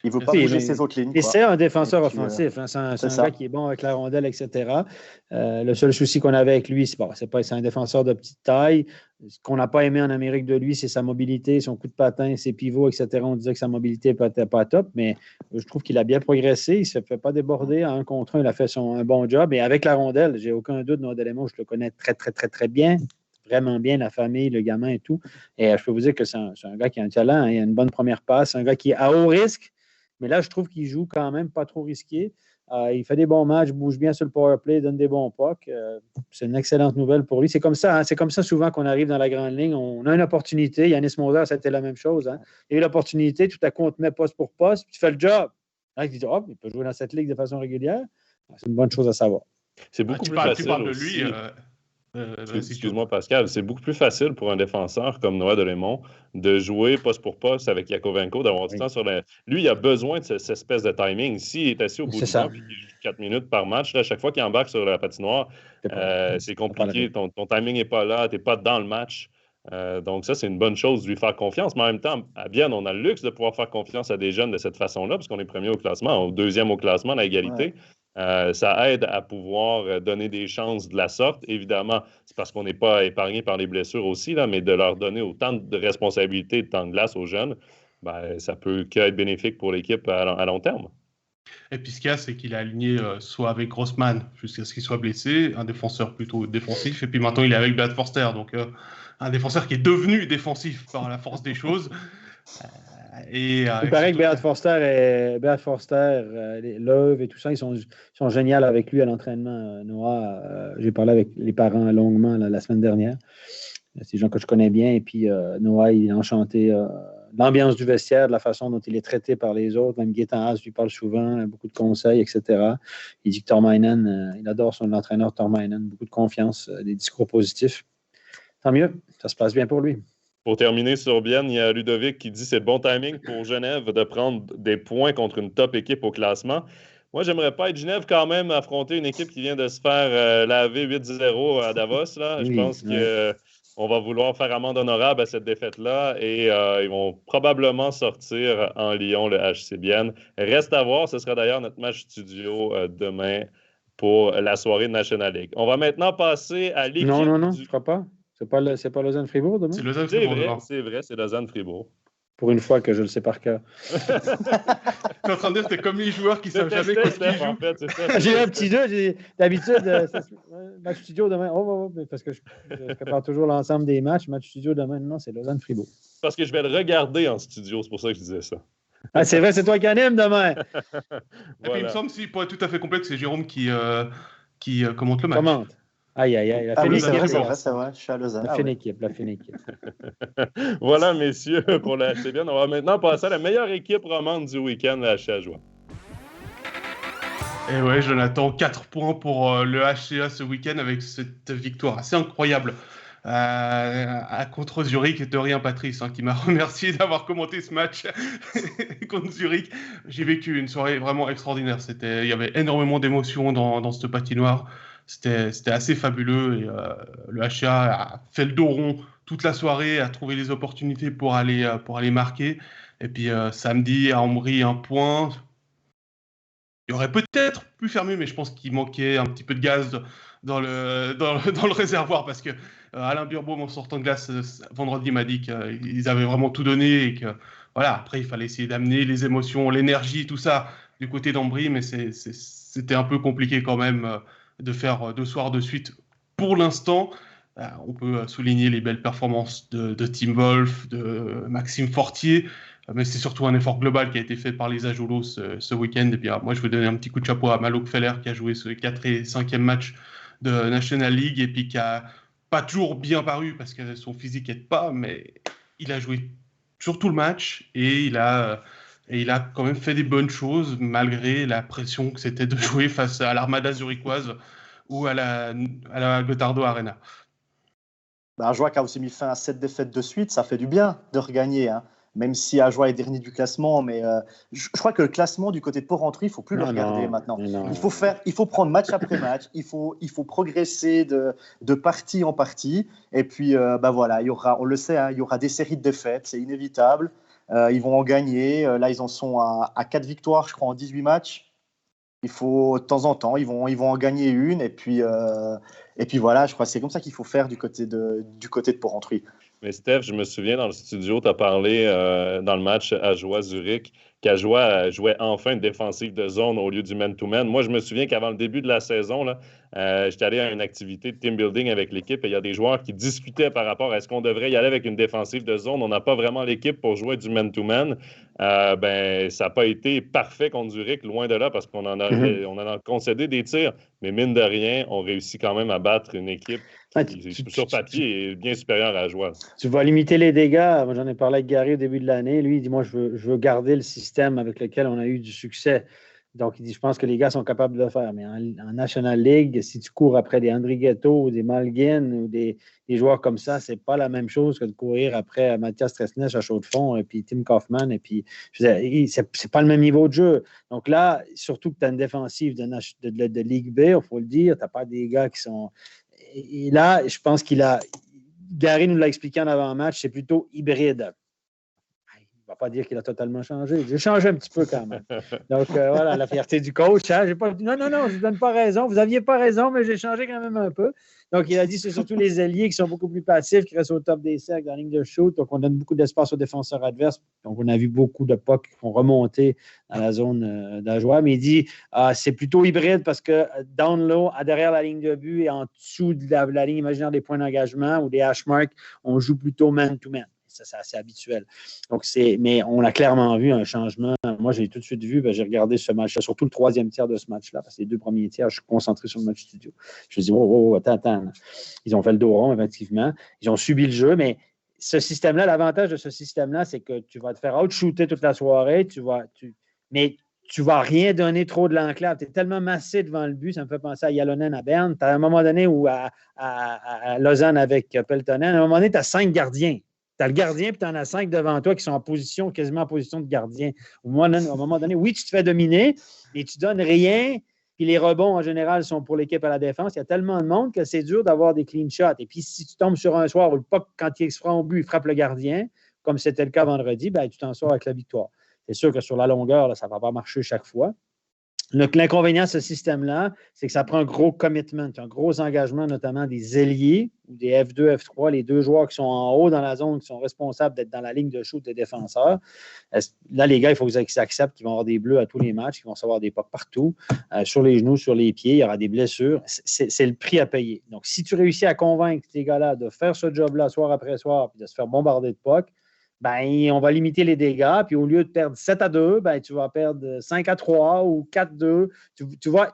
Il ne veut pas bouger ses autres lignes. Et c'est un défenseur offensif. C'est un gars qui est bon avec la rondelle, etc. Le seul souci qu'on avait avec lui, c'est un défenseur de petite taille. Ce qu'on n'a pas aimé en Amérique de lui, c'est sa mobilité, son coup de patin, ses pivots, etc. On disait que sa mobilité n'était pas top, mais je trouve qu'il a bien progressé. Il ne se fait pas déborder à 1 contre 1. Il a fait un bon job. Et avec la rondelle, j'ai aucun doute, Noah Delémont, je le connais très, très, très, très bien. Vraiment bien, la famille, le gamin et tout. Et je peux vous dire que c'est un gars qui a un talent. Hein. Il a une bonne première passe. Un gars qui est à haut risque. Mais là, je trouve qu'il joue quand même pas trop risqué. Il fait des bons matchs, bouge bien sur le power play, donne des bons pucks. C'est une excellente nouvelle pour lui. C'est comme ça, hein? C'est comme ça souvent qu'on arrive dans la grande ligne. On a une opportunité. Yannis Moser, c'était la même chose. Hein? Il y a eu l'opportunité, tout à coup, on te met poste pour poste, puis tu fais le job. Là, tu dis, il peut jouer dans cette ligue de façon régulière. C'est une bonne chose à savoir. C'est beaucoup plus facile. Tu parles aussi. De lui. Excuse-moi, Pascal. C'est beaucoup plus facile pour un défenseur comme Noah Delémont de jouer poste pour poste avec Yakovenko, d'avoir du temps sur la... Lui, il a besoin de cette espèce de timing. S'il est assis au bout du banc et qu'il joue 4 minutes par match, là, à chaque fois qu'il embarque sur la patinoire, c'est compliqué. Ton timing n'est pas là, tu n'es pas dans le match. Donc ça, c'est une bonne chose de lui faire confiance. Mais en même temps, à Bien, on a le luxe de pouvoir faire confiance à des jeunes de cette façon-là, parce qu'on est premier au classement, au 2e au classement, à l'égalité. Ça aide à pouvoir donner des chances de la sorte. Évidemment, c'est parce qu'on n'est pas épargné par les blessures aussi, là, mais de leur donner autant de responsabilités et de temps de glace aux jeunes, ça peut qu'être bénéfique pour l'équipe à long terme. Et puis ce qu'il y a, c'est qu'il a aligné soit avec Grossman jusqu'à ce qu'il soit blessé, un défenseur plutôt défensif, et puis maintenant il est avec Beat Forster, donc un défenseur qui est devenu défensif par la force des choses. Il paraît que Beat Forster, Löw et tout ça, ils sont géniaux avec lui à l'entraînement. Noah, j'ai parlé avec les parents longuement la semaine dernière. C'est des gens que je connais bien. Et puis, Noah, il est enchanté de l'ambiance du vestiaire, de la façon dont il est traité par les autres. Même Gaétan Haas lui parle souvent, beaucoup de conseils, etc. Il dit que Tormainen, il adore son entraîneur Tormainen, beaucoup de confiance, des discours positifs. Tant mieux, ça se passe bien pour lui. Pour terminer sur Bien, il y a Ludovic qui dit que c'est le bon timing pour Genève de prendre des points contre une top équipe au classement. Moi, j'aimerais pas être Genève quand même affronter une équipe qui vient de se faire laver 8-0 à Davos. Là. Je pense qu'on va vouloir faire amende honorable à cette défaite-là et ils vont probablement sortir en Lyon le HC Bien. Reste à voir, ce sera d'ailleurs notre match studio demain pour la soirée de National League. On va maintenant passer à l'équipe. Non, je ne crois pas. C'est pas Lausanne-Fribourg demain? C'est Lausanne-Fribourg. C'est vrai, c'est Lausanne-Fribourg. Pour une fois que je le sais par cœur. Tu es en train de dire que t'es comme les joueurs qui ne savent jamais quoi ils jouent. En fait, j'ai un petit doute. D'habitude, match studio demain. Parce que je prépare toujours l'ensemble des matchs. Match studio demain, non, c'est Lausanne-Fribourg. Parce que je vais le regarder en studio, c'est pour ça que je disais ça. C'est vrai, c'est toi qui anime demain. Voilà. Et puis, il me semble, pour être tout à fait complet, que c'est Jérôme qui commente le match. Commente. Aïe. La fine équipe. C'est vrai, je suis à Lausanne. La fine équipe. Voilà, messieurs, pour la HC Bien. On va maintenant passer à la meilleure équipe romande du week-end, la HC Ajoie. Et ouais, Jonathan, 4 points pour le HCA ce week-end avec cette victoire assez incroyable contre Zurich. Et de rien, Patrice, qui m'a remercié d'avoir commenté ce match contre Zurich. J'ai vécu une soirée vraiment extraordinaire. Il y avait énormément d'émotions dans cette patinoire. C'était assez fabuleux et le HCA a fait le dos rond toute la soirée, a trouvé les opportunités pour aller marquer. Et puis samedi, à Ambry, 1 point. Il aurait peut-être pu faire mieux, mais je pense qu'il manquait un petit peu de gaz dans le réservoir parce que Alain Birbaum, en sortant de glace vendredi, m'a dit qu'ils avaient vraiment tout donné et que, voilà, après, il fallait essayer d'amener les émotions, l'énergie, tout ça du côté d'Ambry, mais c'était un peu compliqué quand même de faire 2 soirs de suite pour l'instant. On peut souligner les belles performances de Tim Wolf, de Maxime Fortier, mais c'est surtout un effort global qui a été fait par les Ajolos ce week-end. Et puis, moi, je veux donner un petit coup de chapeau à Malok Feller qui a joué ce 4 et 5e match de National League et puis qui a pas toujours bien paru parce que son physique n'aide pas, mais il a joué sur tout le match et il a quand même fait des bonnes choses malgré la pression que c'était de jouer face à l'Armada zurichoise ou à la Gotardo Arena. Ajoie qui a aussi mis fin à 7 défaites de suite, ça fait du bien de regagner, hein. Même si Ajoie est dernier du classement, mais je crois que le classement du côté de Port-Rentruy, il ne faut plus le regarder maintenant. Il faut prendre match après match, il faut progresser de partie en partie, et puis voilà, il y aura, on le sait, hein, il y aura des séries de défaites, c'est inévitable, ils vont en gagner, là ils en sont à 4 victoires, je crois, en 18 matchs. Il faut, de temps en temps, ils vont en gagner une, et puis voilà, je crois que c'est comme ça qu'il faut faire du côté de Port-Rentruy. Mais Steph, je me souviens dans le studio, tu as parlé dans le match Ajoie-Zurich qu'Ajoie jouait enfin une défensive de zone au lieu du man-to-man. Moi, je me souviens qu'avant le début de la saison, j'étais allé à une activité de team building avec l'équipe et il y a des joueurs qui discutaient par rapport à est-ce qu'on devrait y aller avec une défensive de zone. On n'a pas vraiment l'équipe pour jouer du man-to-man. Ça n'a pas été parfait contre Zurich, loin de là, parce qu'on en a concédé des tirs. Mais mine de rien, on réussit quand même à battre une équipe qui, sur papier, est bien supérieure à Ajoie. Tu vas limiter les dégâts. Moi, j'en ai parlé avec Gary au début de l'année. Lui, il dit, moi, je veux garder le système avec lequel on a eu du succès. Donc, il dit, je pense que les gars sont capables de le faire. Mais en National League, si tu cours après des Andrighetto ou des Malgin ou des joueurs comme ça, c'est pas la même chose que de courir après Mathias Tresnes à Chaux-de-Fonds et puis Tim Kaufman. Et puis, c'est pas le même niveau de jeu. Donc là, surtout que tu as une défensive de Ligue B, il faut le dire, tu n'as pas des gars qui sont... Et là, je pense Gary nous l'a expliqué en avant-match, c'est plutôt hybride. Il ne va pas dire qu'il a totalement changé. J'ai changé un petit peu quand même. Donc, voilà, la fierté du coach. Hein, non, je ne vous donne pas raison. Vous n'aviez pas raison, mais j'ai changé quand même un peu. Donc, il a dit que c'est surtout les ailiers qui sont beaucoup plus passifs, qui restent au top des cercles dans la ligne de shoot. Donc, on donne beaucoup d'espace aux défenseurs adverses. Donc, on a vu beaucoup de pucks qui ont remonté dans la zone d'Ajoie. Mais il dit c'est plutôt hybride parce que down low, derrière la ligne de but et en dessous de la ligne imaginaire des points d'engagement ou des hash marks, on joue plutôt man-to-man. Ça, c'est assez habituel. Donc, mais on a clairement vu un changement. Moi, j'ai tout de suite vu, j'ai regardé ce match-là, surtout le 3e tiers de ce match-là, parce que les 2 premiers tiers, je suis concentré sur le match studio. Je me dis, attends. Ils ont fait le dos rond, effectivement. Ils ont subi le jeu, mais ce système-là, l'avantage de ce système-là, c'est que tu vas te faire out-shooter toute la soirée, mais tu ne vas rien donner trop de l'enclave. Tu es tellement massé devant le but, ça me fait penser à Yalonen à Berne. Tu as un moment donné ou à Lausanne avec Peltonen, à un moment donné, tu as 5 gardiens. Tu as le gardien, puis tu en as 5 devant toi qui sont quasiment en position de gardien. Au moment donné, oui, tu te fais dominer, mais tu ne donnes rien, puis les rebonds, en général, sont pour l'équipe à la défense. Il y a tellement de monde que c'est dur d'avoir des clean shots. Et puis, si tu tombes sur un soir où le puck, quand il se prend au but, il frappe le gardien, comme c'était le cas vendredi, tu t'en sors avec la victoire. C'est sûr que sur la longueur, là, ça ne va pas marcher chaque fois. L'inconvénient de ce système-là, c'est que ça prend un gros commitment, un gros engagement, notamment des ailiers ou des F2, F3, les 2 joueurs qui sont en haut dans la zone, qui sont responsables d'être dans la ligne de shoot des défenseurs. Là, les gars, il faut qu'ils acceptent qu'ils vont avoir des bleus à tous les matchs, qu'ils vont recevoir des pucks partout, sur les genoux, sur les pieds, il y aura des blessures. C'est le prix à payer. Donc, si tu réussis à convaincre ces gars-là de faire ce job-là soir après soir et de se faire bombarder de pucks, on va limiter les dégâts, puis au lieu de perdre 7-2, tu vas perdre 5-3 ou 4-2.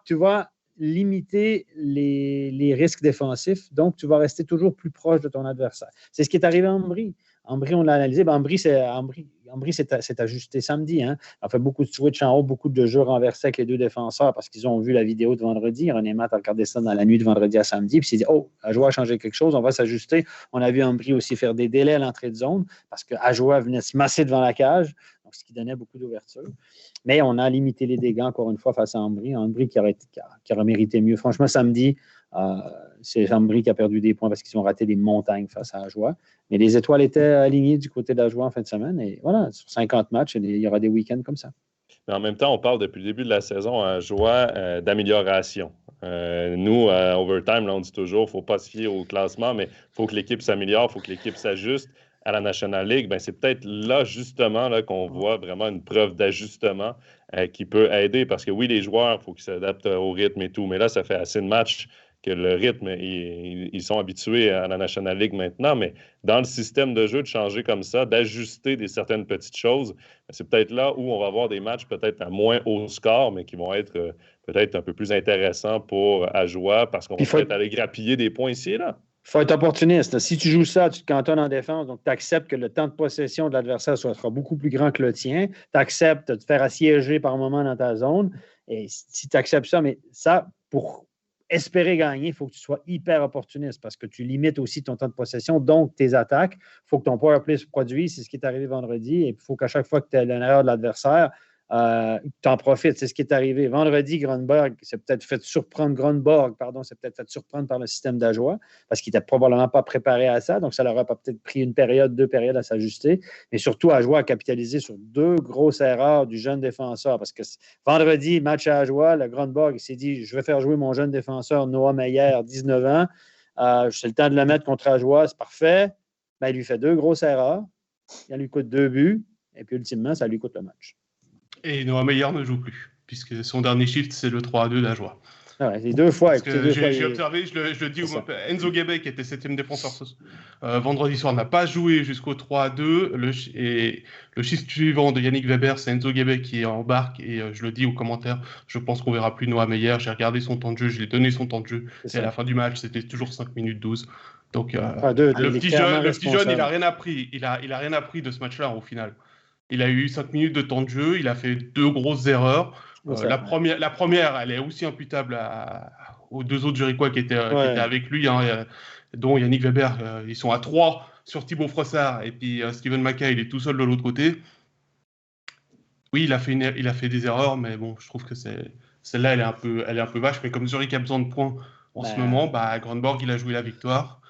Tu vas limiter les risques défensifs, donc tu vas rester toujours plus proche de ton adversaire. C'est ce qui est arrivé à Ambry. Ambry, on l'a analysé. Ambry s'est ajusté samedi. Hein. On a fait beaucoup de switch en haut, beaucoup de jeux renversés avec les 2 défenseurs parce qu'ils ont vu la vidéo de vendredi. René Matt a regardé ça dans la nuit de vendredi à samedi. Puis il s'est dit, Ajoie a changé quelque chose, on va s'ajuster. On a vu Ambry aussi faire des délais à l'entrée de zone parce qu'Ajoie venait se masser devant la cage, donc ce qui donnait beaucoup d'ouverture. Mais on a limité les dégâts encore une fois face à Ambry. Ambry qui aurait mérité mieux. Franchement, samedi, c'est Ambry qui a perdu des points parce qu'ils ont raté des montagnes face à Ajoie. Mais les étoiles étaient alignées du côté d'Ajoie en fin de semaine. Et voilà, sur 50 matchs, il y aura des week-ends comme ça. Mais en même temps, on parle depuis le début de la saison à Ajoie d'amélioration. Nous, à Overtime, là, on dit toujours, il ne faut pas se fier au classement, mais il faut que l'équipe s'améliore, il faut que l'équipe s'ajuste. À la National League, ben, c'est peut-être là, justement, là, qu'on voit vraiment une preuve d'ajustement qui peut aider. Parce que oui, les joueurs, il faut qu'ils s'adaptent au rythme et tout, mais là, ça fait assez de matchs que le rythme, ils sont habitués à la National League maintenant, mais dans le système de jeu, de changer comme ça, d'ajuster certaines petites choses, c'est peut-être là où on va avoir des matchs peut-être à moins haut score, mais qui vont être peut-être un peu plus intéressants pour Ajoie, parce qu'on va peut-être aller grappiller des points ici et là. Il faut être opportuniste. Si tu joues ça, tu te cantonnes en défense, donc tu acceptes que le temps de possession de l'adversaire sera beaucoup plus grand que le tien. Tu acceptes de te faire assiéger par moment dans ta zone. Et si tu acceptes ça, mais ça, pour espérer gagner, il faut que tu sois hyper opportuniste parce que tu limites aussi ton temps de possession, donc tes attaques. Il faut que ton power play se produise. C'est ce qui est arrivé vendredi. Et il faut qu'à chaque fois que tu as une erreur de l'adversaire, tu en profites. C'est ce qui est arrivé. Vendredi, Grönborg s'est peut-être fait surprendre par le système d'Ajoie parce qu'il n'était probablement pas préparé à ça. Donc, ça leur a peut-être pris une période, 2 périodes à s'ajuster. Mais surtout, Ajoie a capitalisé sur 2 grosses erreurs du jeune défenseur parce que vendredi, match à Ajoie, le Grönborg s'est dit « Je vais faire jouer mon jeune défenseur Noah Meyer, 19 ans. C'est le temps de le mettre contre Ajoie, c'est parfait. » Ben, il lui fait 2 grosses erreurs. Il lui coûte 2 buts. Et puis, ultimement, ça lui coûte le match. Et Noah Meyer ne joue plus, puisque son dernier shift, c'est le 3-2 d'Ajoie. Ouais, c'est 2 fois. J'ai observé, je le dis, Enzo Gabay, qui était 7e défenseur vendredi soir, n'a pas joué jusqu'au 3-2. Et le shift suivant de Yannick Weber, c'est Enzo Gabay qui embarque. Et je le dis aux commentaires, je pense qu'on ne verra plus Noah Meyer. J'ai regardé son temps de jeu, je lui ai donné son temps de jeu. Et à la fin du match, c'était toujours 5 minutes 12. Donc, le petit jeune, il n'a rien appris. Il a rien appris de ce match-là, au final. Il a eu 5 minutes de temps de jeu, il a fait 2 grosses erreurs. La première, elle est aussi imputable aux 2 autres Zurichois qui étaient avec lui, dont Yannick Weber. Ils sont à 3 sur Thibaut Frossard, et puis Steven Mackay, il est tout seul de l'autre côté. Oui, il a fait des erreurs, mais bon, je trouve que celle-là, elle est un peu vache. Mais comme Zurich a besoin de points en ce moment, Grönborg, il a joué la victoire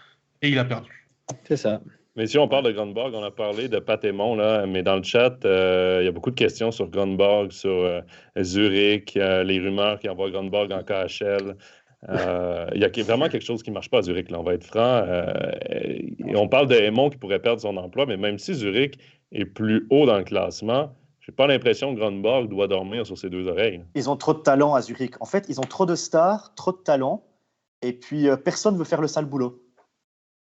et il a perdu. C'est ça. Mais si on parle de Grönborg, on a parlé de Pat Aymon, là, mais dans le chat, il y a beaucoup de questions sur Grönborg, sur Zurich, les rumeurs qui envoient Grönborg en KHL. Il y a vraiment quelque chose qui ne marche pas à Zurich, là, on va être franc. Et on parle de Aymon qui pourrait perdre son emploi, mais même si Zurich est plus haut dans le classement, je n'ai pas l'impression que Grönborg doit dormir sur ses 2 oreilles. Ils ont trop de talent à Zurich. En fait, ils ont trop de stars, trop de talent, et puis personne ne veut faire le sale boulot.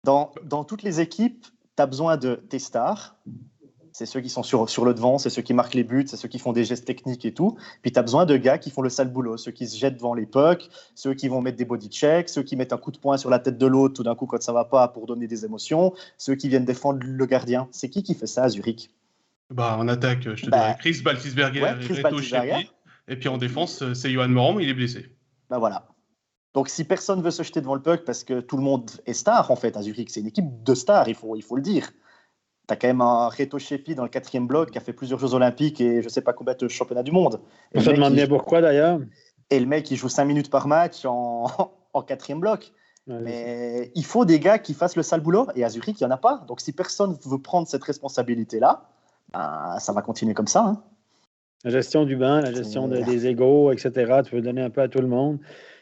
Dans toutes les équipes, tu as besoin de tes stars, c'est ceux qui sont sur le devant, c'est ceux qui marquent les buts, c'est ceux qui font des gestes techniques et tout. Puis tu as besoin de gars qui font le sale boulot, ceux qui se jettent devant les pucks, ceux qui vont mettre des body checks, ceux qui mettent un coup de poing sur la tête de l'autre tout d'un coup quand ça va pas pour donner des émotions, ceux qui viennent défendre le gardien. C'est qui fait ça à Zurich? En attaque, je te dirais Chris Baltisberger et Reto Sheppy. Et puis en défense, c'est Johan Moran, mais il est blessé. Voilà. Donc, si personne veut se jeter devant le puck parce que tout le monde est star, en fait, à Zurich, c'est une équipe de stars, il faut le dire. Tu as quand même un Reto Sheppy dans le 4e bloc qui a fait plusieurs Jeux Olympiques et je ne sais pas combien de championnats du monde. On se demande bien pourquoi, d'ailleurs. Et le mec, il joue 5 minutes par match en 4e bloc. Ouais, mais il faut des gars qui fassent le sale boulot. Et à Zurich, il n'y en a pas. Donc, si personne veut prendre cette responsabilité-là, ça va continuer comme ça. Hein. La gestion du banc, la gestion des égos, etc. Tu veux donner un peu à tout le monde.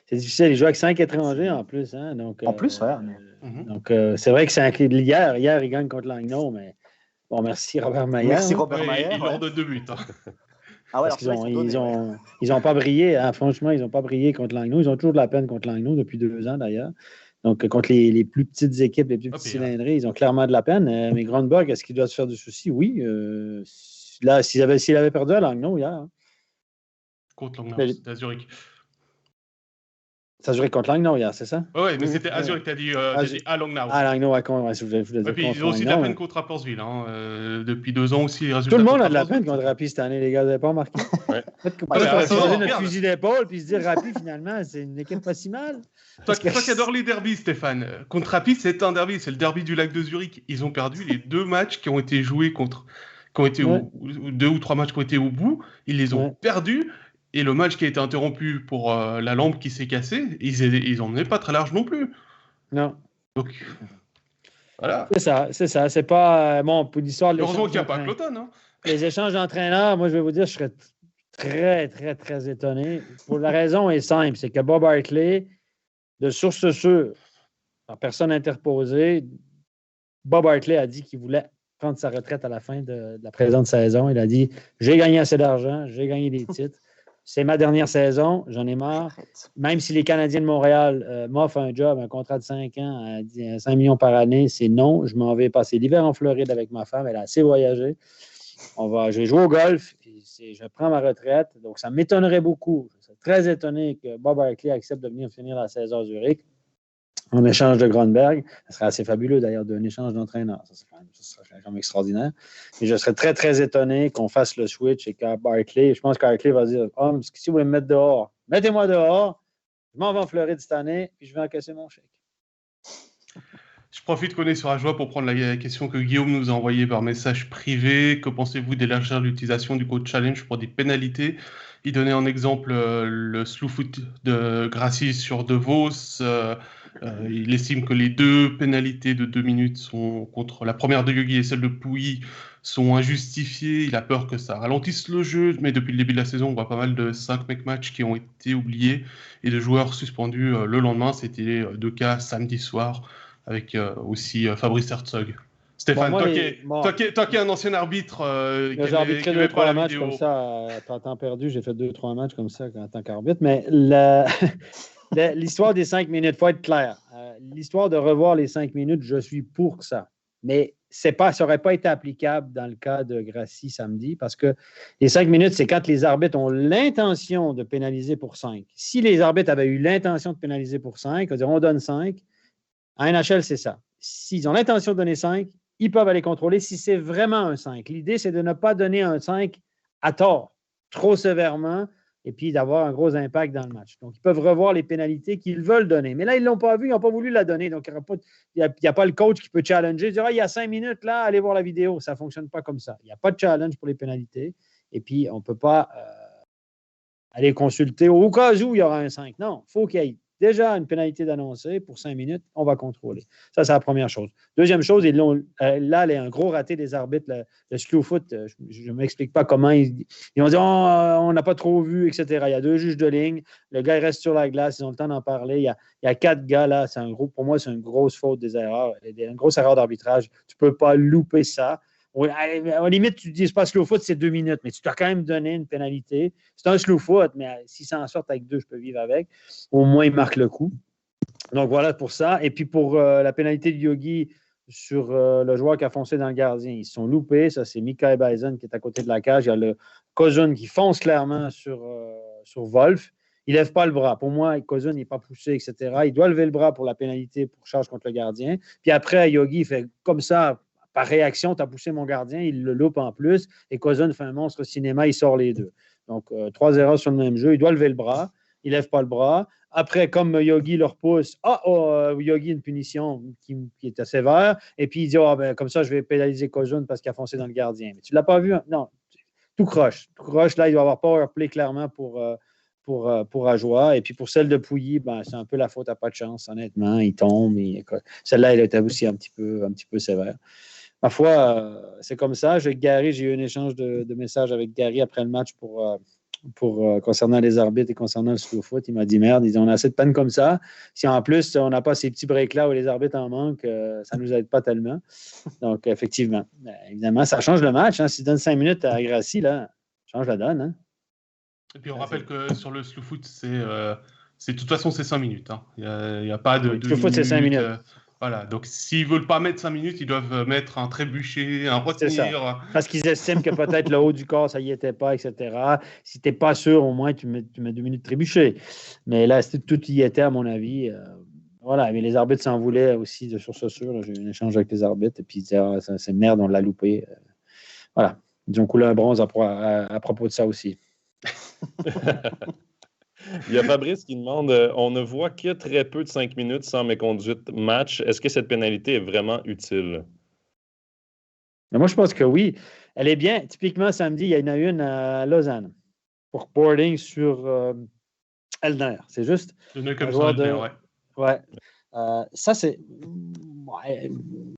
C'est difficile. Ils jouent avec 5 étrangers en plus. Hein? Donc, en plus, ouais. Donc, c'est vrai que c'est un clé de hier. Hier, ils gagnent contre Langnau, mais bon, merci Robert Mayer. Merci Robert Mayer. Il leur donne 2 buts. Hein. Parce qu'ils n'ont pas brillé. Hein? Franchement, ils n'ont pas brillé contre Langnau. Ils ont toujours de la peine contre Langnau depuis 2 ans, d'ailleurs. Donc, contre les plus petites équipes, les plus petits cylindrés, ils ont clairement de la peine. Mais Grönborg, est-ce qu'il doit se faire du souci? Oui. Là, s'il avait perdu à Langnau hier. Hein? Contre Langnau, c'était à Zurich. Ça a joué contre Langnau hier, c'est ça? Oui, mais c'était à Zurich, tu as dit à Langnau. À Langnau, je voulais dire. Et puis, ils ont aussi de la peine contre Rapperswil. Depuis 2 ans aussi, les résultats. Tout le monde a de la peine contre Rappi cette année, les gars, vous n'avez pas remarqué? Peut-être qu'on peut changer notre fusil d'épaule puis se dire Rappi, finalement, c'est une équipe pas si mal. Toi qui adores les derbys, Stéphane, contre Rappi, c'est un derby, c'est le derby du lac de Zurich. Ils ont perdu les 2 matchs qui ont été joués contre. Qui ont été 2 ou 3 matchs qui ont été au bout. Ils les ont perdus. Et le match qui a été interrompu pour la lampe qui s'est cassée, ils n'en menaient pas très large non plus. Non. Donc, voilà. C'est ça. C'est pas... pour l'histoire... Heureusement qu'il n'y a pas Cloton. Hein. Les échanges d'entraîneurs, moi, je vais vous dire, je serais très, très, très étonné. La raison est simple, c'est que Bob Hartley, de source sûre, par personne interposée, Bob Hartley a dit qu'il voulait prendre sa retraite à la fin de la présente saison. Il a dit « J'ai gagné assez d'argent, j'ai gagné des titres. C'est ma dernière saison, j'en ai marre. Même si les Canadiens de Montréal m'offrent un job, un contrat de 5 ans à 5 millions par année, c'est non. Je m'en vais passer l'hiver en Floride avec ma femme. Elle a assez voyagé. Je vais jouer au golf. Je prends ma retraite. Donc, ça m'étonnerait beaucoup. Je serais très étonné que Bob Hartley accepte de venir finir la saison à Zurich en échange de Grönberg. Ça serait assez fabuleux, d'ailleurs, d'un échange d'entraîneur. Ça serait quand même extraordinaire. Mais je serais très, très étonné qu'on fasse le switch et qu'à Barclay, je pense qu'Hartley va dire « si vous voulez me mettre dehors, mettez-moi dehors. Je m'en vais en Floride cette année, puis je vais encaisser mon chèque. » Je profite qu'on est sur Ajoie pour prendre la question que Guillaume nous a envoyée par message privé. Que pensez-vous d'élargir l'utilisation du code challenge pour des pénalités? Il donnait en exemple le slow foot de Grassi sur De Vos. Il estime que les 2 pénalités de 2 minutes sont contre la première de Yogi et celle de Pouilly sont injustifiées. Il a peur que ça ralentisse le jeu, mais depuis le début de la saison, on voit pas mal de 5 matchs qui ont été oubliés et de joueurs suspendus le lendemain. C'était 2 cas samedi soir avec aussi Fabrice Herzog. Stéphane, toi qui es un ancien arbitre, j'ai arbitré 2-3 matchs comme ça à temps perdu. J'ai fait 2-3 matchs comme ça en tant qu'arbitre. Mais l'histoire des 5 minutes, il faut être clair. L'histoire de revoir les 5 minutes, je suis pour ça. Mais ça n'aurait pas été applicable dans le cas de Grassi samedi parce que les 5 minutes, c'est quand les arbitres ont l'intention de pénaliser pour 5. Si les arbitres avaient eu l'intention de pénaliser pour 5, on donne 5. À NHL, c'est ça. S'ils ont l'intention de donner 5, ils peuvent aller contrôler si c'est vraiment un 5. L'idée, c'est de ne pas donner un 5 à tort, trop sévèrement, et puis d'avoir un gros impact dans le match. Donc, ils peuvent revoir les pénalités qu'ils veulent donner. Mais là, ils ne l'ont pas vu, ils n'ont pas voulu la donner. Donc, il n'y a pas le coach qui peut challenger, dire « il y a 5 minutes, là, allez voir la vidéo. » Ça ne fonctionne pas comme ça. Il n'y a pas de challenge pour les pénalités. Et puis, on ne peut pas aller consulter au cas où il y aura un 5. Non, il faut qu'il y ait déjà une pénalité d'annoncer pour 5 minutes, on va contrôler. Ça, c'est la première chose. Deuxième chose, là, il y a un gros raté des arbitres. Le slow foot, je ne m'explique pas comment. Ils ont dit on n'a pas trop vu, etc. Il y a 2 juges de ligne. Le gars, il reste sur la glace. Ils ont le temps d'en parler. Il y a 4 gars là. Pour moi, c'est une grosse faute des erreurs. Une grosse erreur d'arbitrage. Tu ne peux pas louper ça. À la limite, tu dis c'est pas slow foot, c'est 2 minutes, mais tu dois quand même donner une pénalité. C'est un slow foot, mais s'ils s'en sortent avec 2, je peux vivre avec. Au moins, ils marquent le coup. Donc voilà pour ça. Et puis pour la pénalité de Yogi sur le joueur qui a foncé dans le gardien, ils se sont loupés. Ça, c'est Mikael Bison qui est à côté de la cage. Il y a le Kozun qui fonce clairement sur Wolf. Il ne lève pas le bras. Pour moi, Kozun n'est pas poussé, etc. Il doit lever le bras pour la pénalité pour charge contre le gardien. Puis après, Yogi il fait comme ça. Par réaction, tu as poussé mon gardien, il le loupe en plus, et Kozun fait un monstre cinéma, il sort les 2. Donc, 3 erreurs sur le même jeu. Il doit lever le bras, il ne lève pas le bras. Après, comme Yogi le repousse, Yogi, une punition qui était sévère, et puis il dit, comme ça, je vais pénaliser Kozun parce qu'il a foncé dans le gardien. Mais tu ne l'as pas vu? Non, tout croche. Tout croche, là, il doit avoir power play clairement pour Ajoie. Et puis pour celle de Pouilly, c'est un peu la faute à pas de chance, honnêtement. Il tombe. Celle-là, elle était aussi un petit peu sévère. Ma foi, c'est comme ça. J'ai eu un échange de messages avec Gary après le match pour concernant les arbitres et concernant le slow foot. Il m'a dit merde, on a assez de peine comme ça. Si en plus, on n'a pas ces petits breaks-là où les arbitres en manquent, ça ne nous aide pas tellement. Donc, effectivement, évidemment, ça change le match. Hein. Si tu donnes 5 minutes à Grassi, là, ça change la donne. Hein. Et puis, on rappelle que sur le slow foot, de toute façon, c'est 5 minutes. Hein. Il n'y a pas de. Le slow foot, c'est 5 minutes. Voilà, donc s'ils ne veulent pas mettre 5 minutes, ils doivent mettre un trébuchet, un retenir. Parce qu'ils estiment que peut-être le haut du corps, ça n'y était pas, etc. Si tu n'es pas sûr, au moins, tu mets 2 minutes trébuchet. Mais là, tout y était, à mon avis. Voilà, mais les arbitres s'en voulaient aussi de source sûre. J'ai eu un échange avec les arbitres et puis ils disaient c'est merde, on l'a loupé. Voilà, ils ont coulé un bronze à propos de ça aussi. Il y a Fabrice qui demande on ne voit que très peu de 5 minutes sans méconduite match. Est-ce que cette pénalité est vraiment utile? Mais moi, je pense que oui. Elle est bien. Typiquement, samedi, il y en a une à Lausanne pour boarding sur Elner. C'est juste. Un joueur de... Ouais. Ça, c'est.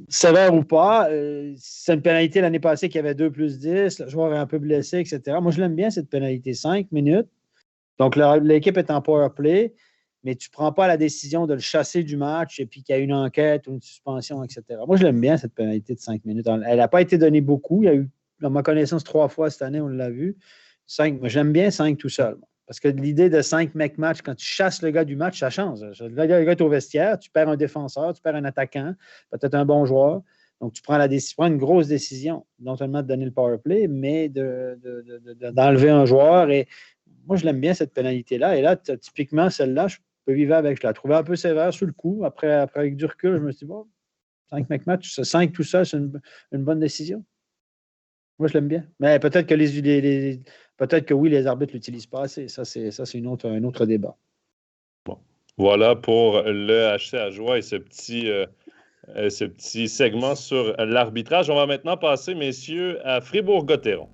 sévère ou pas, c'est une pénalité l'année passée qui avait 2+10, le joueur est un peu blessé, etc. Moi, je l'aime bien, cette pénalité, 5 minutes. Donc, l'équipe est en power play, mais tu ne prends pas la décision de le chasser du match et puis qu'il y a une enquête ou une suspension, etc. Moi, je l'aime bien, cette pénalité de 5 minutes. Elle n'a pas été donnée beaucoup. Il y a eu, dans ma connaissance, 3 fois cette année, on l'a vu. 5, moi, j'aime bien 5 tout seul. Parce que l'idée de 5 mecs match, quand tu chasses le gars du match, ça change. Le gars est au vestiaire, tu perds un défenseur, tu perds un attaquant, peut-être un bon joueur. Donc, tu prends une grosse décision, non seulement de donner le power play, mais d'enlever un joueur. Et moi, je l'aime bien, cette pénalité-là. Et là, typiquement, celle-là, je peux vivre avec. Je la trouvais un peu sévère sur le coup. Après, avec du recul, je me suis dit, bon, 5 mecs match, 5 tout seul, c'est une bonne décision. Moi, je l'aime bien. Mais peut-être que peut-être que oui, les arbitres ne l'utilisent pas assez. Ça, c'est un autre débat. Bon. Voilà pour le HC Ajoie et ce petit segment sur l'arbitrage. On va maintenant passer, messieurs, à Fribourg-Gotteron.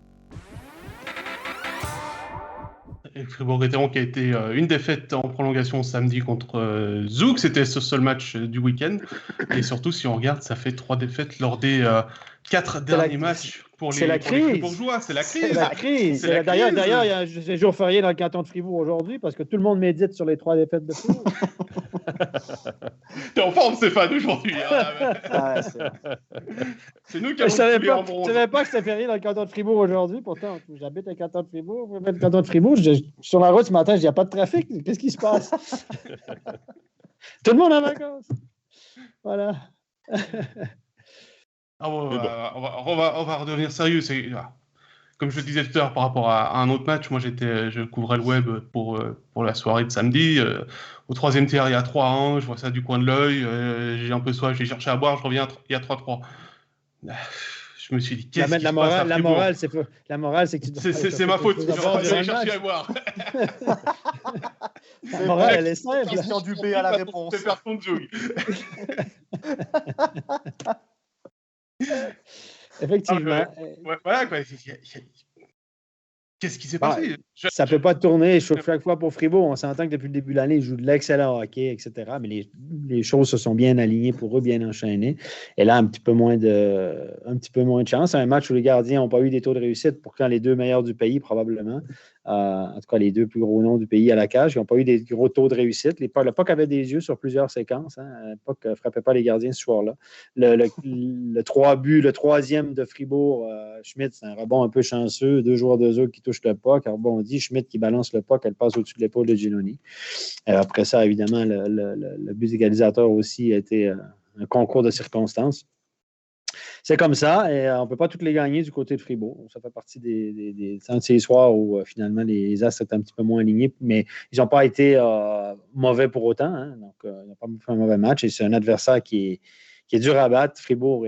Fribourg-Gotteron qui a été une défaite en prolongation samedi contre Zoug. C'était ce seul match du week-end. Et surtout, si on regarde, ça fait 3 défaites lors des 4 derniers matchs pour les Fribourgeois. C'est la crise. C'est la crise. D'ailleurs, il y a un jour férié dans le canton de Fribourg aujourd'hui parce que tout le monde médite sur les 3 défaites de Fribourg. T'es en forme, Stéphane, aujourd'hui. Hein. C'est nous qui avons Je ne savais pas que c'était férié dans le canton de Fribourg aujourd'hui. Pourtant, j'habite dans le canton de Fribourg. Je vais le canton de Fribourg. Sur la route ce matin, il n'y a pas de trafic. Qu'est-ce qui se passe? Tout le monde en vacances. Voilà. On va redevenir sérieux. Comme je le disais tout à l'heure par rapport à un autre match, moi je couvrais le web pour la soirée de samedi. Au 3e tiers, il y a 3-1, je vois ça du coin de l'œil. J'ai un peu soif, j'ai cherché à boire, je reviens, il y a 3-3. Je me suis dit, qu'est-ce qui se passe à Fribourg ? La morale, c'est que tu dois... C'est ma faute, j'ai cherché à boire. La morale, elle est simple. Christian Dubé à la réponse. C'est faire contre Zoug. Effectivement. Voilà, quoi. Qu'est-ce qui s'est passé? Ça ne peut pas tourner chaque fois pour Fribourg. On s'entend que depuis le début de l'année, ils jouent de l'excellent hockey, etc. Mais les choses se sont bien alignées pour eux, bien enchaînées. Et là, un petit peu moins de chance. Un match où les gardiens n'ont pas eu des taux de réussite, pourtant les 2 meilleurs du pays, probablement. En tout cas, les 2 plus gros noms du pays à la cage, ils n'ont pas eu des gros taux de réussite. Le POC avait des yeux sur plusieurs séquences. Le POC ne frappait pas les gardiens ce soir-là. Le 3 buts, le 3e de Fribourg, Schmidt, c'est un rebond un peu chanceux. 2 joueurs de Zoug qui touchent le POC. Rebondit, Schmidt qui balance le POC, elle passe au-dessus de l'épaule de Giannoni. Après ça, évidemment, le but égalisateur aussi a été un concours de circonstances. C'est comme ça, et on ne peut pas toutes les gagner du côté de Fribourg. Ça fait partie de ces soirs où finalement les As étaient un petit peu moins alignés, mais ils n'ont pas été mauvais pour autant. Hein. Donc, ils n'ont pas fait un mauvais match, et c'est un adversaire qui est dur à battre. Fribourg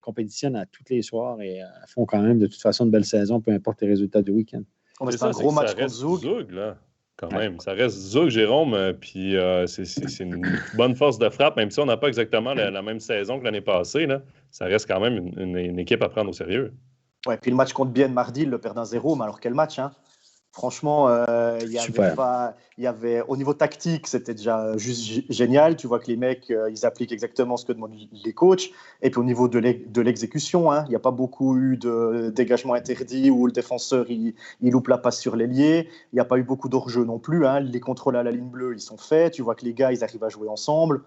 compétitionne à tous les soirs et font quand même de toute façon une belle saison, peu importe les résultats du week-end. C'est un gros match contre Zoug, là. Quand même, ça reste Zoug, Jérôme, puis c'est une bonne force de frappe, même si on n'a pas exactement la même saison que l'année passée, là, ça reste quand même une équipe à prendre au sérieux. Ouais, puis le match contre Bienne mardi, il le perd d'1-0, mais alors quel match, hein? Franchement, il y avait au niveau tactique, c'était déjà juste génial. Tu vois que les mecs, ils appliquent exactement ce que demandent les coachs. Et puis au niveau de l'exécution, hein, il n'y a pas beaucoup eu de dégagement interdit où le défenseur il loupe la passe sur l'ailier. Il n'y a pas eu beaucoup d'hors-jeu non plus. Hein. Les contrôles à la ligne bleue, ils sont faits. Tu vois que les gars, ils arrivent à jouer ensemble.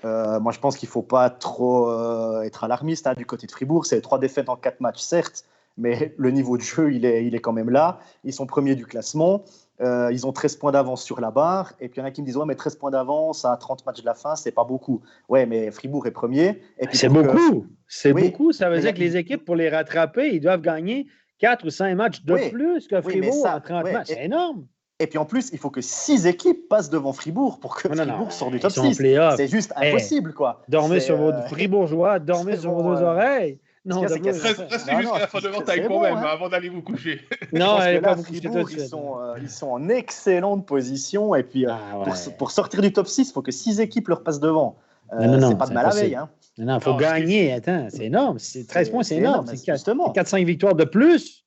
Moi, je pense qu'il ne faut pas trop être alarmiste du côté de Fribourg. C'est 3 défaites en 4 matchs, certes. Mais le niveau de jeu, il est quand même là. Ils sont premiers du classement. Ils ont 13 points d'avance sur la barre. Et puis, il y en a qui me disent, ouais, mais 13 points d'avance à 30 matchs de la fin, c'est pas beaucoup. Ouais, mais Fribourg est premier. Et puis, c'est beaucoup. C'est beaucoup. Ça veut dire que les équipes, pour les rattraper, ils doivent gagner 4 ou 5 matchs de plus que Fribourg à 30 matchs. C'est énorme. Et puis en plus, il faut que 6 équipes passent devant Fribourg pour que Fribourg sorte du top 6. C'est juste impossible, quoi. Dormez sur vos Fribourgeois, dormez sur vos 2 oreilles. Non, restez jusqu'à la fin de l'entaille quand même, avant d'aller vous coucher. Non, Fribourg, ils sont en excellente position. Et puis, pour sortir du top 6, il faut que 6 équipes leur passent devant. C'est pas de mal à veille. Hein. Non, il faut gagner. Attends, c'est énorme. 13 points, c'est énorme. C'est 4-5 victoires de plus.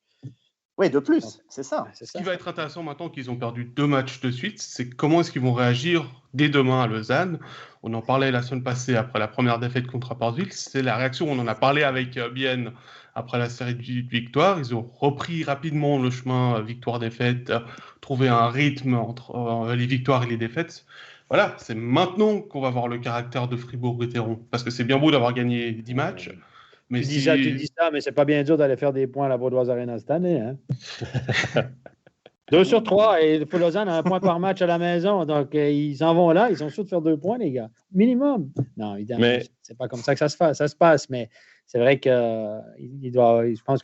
Oui, de plus, c'est ça. Ce qui va être intéressant maintenant qu'ils ont perdu 2 matchs de suite, c'est comment est-ce qu'ils vont réagir dès demain à Lausanne. On en parlait la semaine passée après la première défaite contre Rapperswil. C'est la réaction, on en a parlé avec Bienne après la série de victoires. Ils ont repris rapidement le chemin victoire-défaite, trouvé un rythme entre les victoires et les défaites. Voilà, c'est maintenant qu'on va voir le caractère de Fribourg-Gotteron. Parce que c'est bien beau d'avoir gagné 10 matchs. Mais tu dis ça, mais c'est pas bien dur d'aller faire des points à la Vaudoise Arena cette année. Hein? 2 sur 3, et Lausanne a 1 point par match à la maison. Donc, ils s'en vont là, ils sont sûrs de faire 2 points, les gars. Minimum. Non, évidemment, c'est pas comme ça que ça se passe, mais c'est vrai que je pense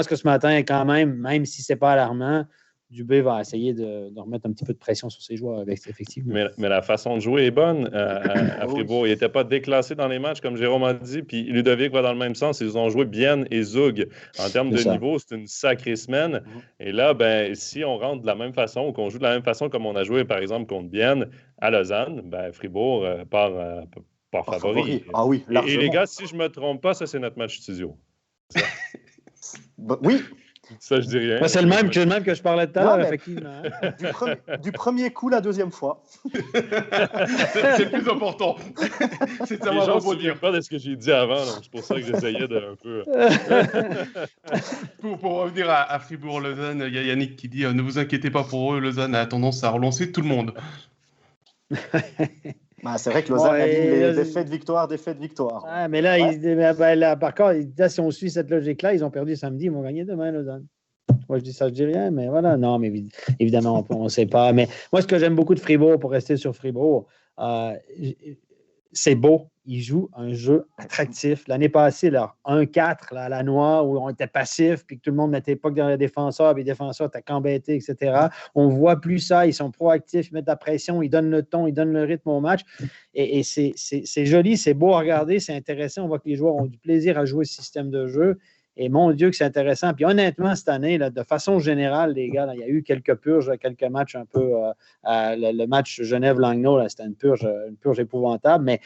que ce matin, quand même si c'est pas alarmant, Dubé va essayer de remettre un petit peu de pression sur ses joueurs, effectivement. Mais la façon de jouer est bonne à Fribourg. Il n'était pas déclassé dans les matchs, comme Jérôme a dit. Puis Ludovic va dans le même sens. Ils ont joué Bienne et Zug. En termes de niveau, c'est une sacrée semaine. Et là, si on rentre de la même façon ou qu'on joue de la même façon comme on a joué, par exemple, contre Bienne à Lausanne, Fribourg part favori. Ah oui, et les gars, si je ne me trompe pas, ça, c'est notre match studio. Oui. Ça, je dis rien. C'est le même que je parlais tout à l'heure, effectivement. Du premier coup, la deuxième fois. c'est le plus important. C'est de savoir rebondir. Pas de ce que j'ai dit avant, donc c'est pour ça que j'essayais de un peu... pour revenir à Fribourg-Lausanne, il y a Yannick qui dit ne vous inquiétez pas pour eux, Lausanne a tendance à relancer tout le monde. C'est vrai que Lausanne a dit les défaites, victoire. Ah, mais là, par contre, si on suit cette logique-là, ils ont perdu samedi, ils vont gagner demain, Lausanne. Moi, je dis ça, je dis rien, mais voilà. Non, mais évidemment, on ne sait pas. Mais moi, ce que j'aime beaucoup de Fribourg, pour rester sur Fribourg, c'est beau. Ils jouent un jeu attractif. L'année passée, là, 1-4 là, à la noire, où on était passif, puis que tout le monde n'était pas que dans les défenseurs, puis les défenseurs étaient qu'embêtés, etc. On ne voit plus ça. Ils sont proactifs, ils mettent de la pression, ils donnent le ton, ils donnent le rythme au match. Et c'est joli, c'est beau à regarder, c'est intéressant. On voit que les joueurs ont du plaisir à jouer ce système de jeu. Et mon Dieu, que c'est intéressant. Puis honnêtement, cette année, là, de façon générale, les gars, là, il y a eu quelques purges, quelques matchs un peu. Le match Genève-Langnau, c'était une purge épouvantable, mais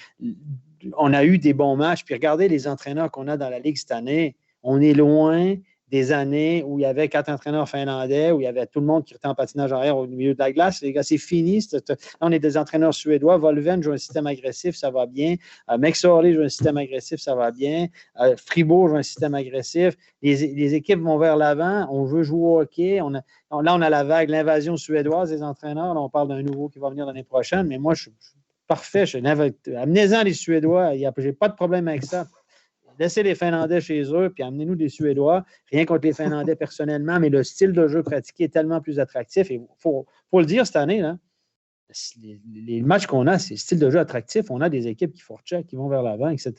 on a eu des bons matchs. Puis regardez les entraîneurs qu'on a dans la Ligue cette année. On est loin des années où il y avait 4 entraîneurs finlandais, où il y avait tout le monde qui était en patinage arrière au milieu de la glace. Les gars, c'est fini. Là, on est des entraîneurs suédois. Volven joue un système agressif, ça va bien. McSorley joue un système agressif, ça va bien. Fribourg joue un système agressif. Les équipes vont vers l'avant. On veut jouer au hockey. Là, on a la vague, l'invasion suédoise des entraîneurs. Là, on parle d'un nouveau qui va venir l'année prochaine. Mais moi, je suis parfait. Amenez-en les Suédois. Je n'ai pas de problème avec ça. Laissez les Finlandais chez eux, puis amenez-nous des Suédois. Rien contre les Finlandais personnellement, mais le style de jeu pratiqué est tellement plus attractif. Et il faut le dire cette année, là, les matchs qu'on a, c'est le style de jeu attractif. On a des équipes qui fourchent, qui vont vers l'avant, etc.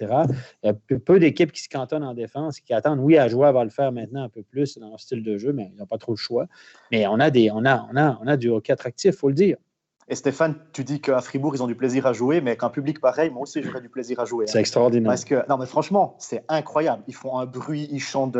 Il y a peu d'équipes qui se cantonnent en défense, qui attendent. Oui, Ajoie va le faire maintenant un peu plus dans leur style de jeu, mais ils n'ont pas trop le choix. Mais on a du hockey attractif, il faut le dire. Et Stéphane, tu dis qu'à Fribourg, ils ont du plaisir à jouer, mais qu'un public pareil, moi aussi, j'aurais du plaisir à jouer. C'est extraordinaire. Parce que, non, mais franchement, c'est incroyable. Ils font un bruit, ils chantent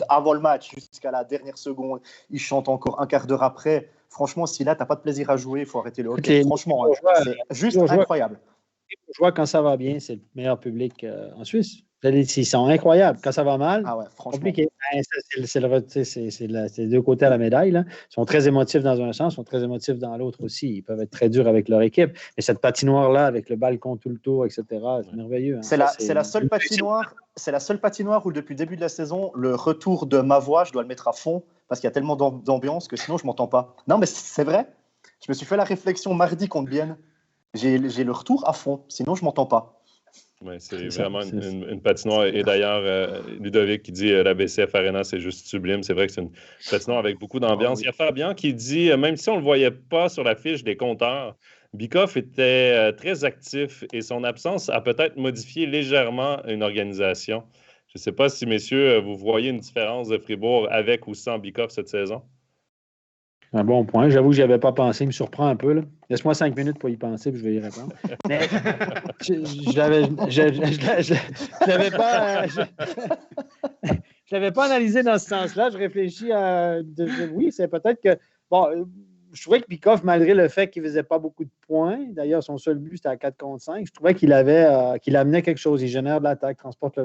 avant le match jusqu'à la dernière seconde. Ils chantent encore un quart d'heure après. Franchement, si là, tu n'as pas de plaisir à jouer, il faut arrêter le hockey. Franchement, c'est juste incroyable. Je vois quand ça va bien, c'est le meilleur public en Suisse. Ils sont incroyables. Quand ça va mal, compliqué. C'est les deux côtés à la médaille. Là. Ils sont très émotifs dans un sens, ils sont très émotifs dans l'autre aussi. Ils peuvent être très durs avec leur équipe. Mais cette patinoire-là, avec le balcon tout le tour, etc., c'est merveilleux. Hein. C'est la seule patinoire où, depuis le début de la saison, le retour de ma voix, je dois le mettre à fond parce qu'il y a tellement d'ambiance que sinon, je ne m'entends pas. Non, mais c'est vrai. Je me suis fait la réflexion mardi contre Bienne. J'ai le retour à fond, sinon, je ne m'entends pas. Oui, c'est vraiment une patinoire. Et d'ailleurs, Ludovic qui dit la BCF Arena, c'est juste sublime. C'est vrai que c'est une patinoire avec beaucoup d'ambiance. Il y a Fabien qui dit, même si on ne le voyait pas sur la fiche des compteurs, Bikoff était très actif et son absence a peut-être modifié légèrement une organisation. Je ne sais pas si, messieurs, vous voyez une différence de Fribourg avec ou sans Bikoff cette saison? Un bon point. J'avoue que je n'y avais pas pensé. Il me surprend un peu. Là. Laisse-moi 5 minutes pour y penser, puis je vais y répondre. Mais je l'avais pas analysé dans ce sens-là. Je réfléchis à... oui, c'est peut-être que... Bon, je trouvais que Bikoff, malgré le fait qu'il ne faisait pas beaucoup de points, d'ailleurs, son seul but, c'était à 4 contre 5, je trouvais qu'il amenait quelque chose. Il génère de l'attaque,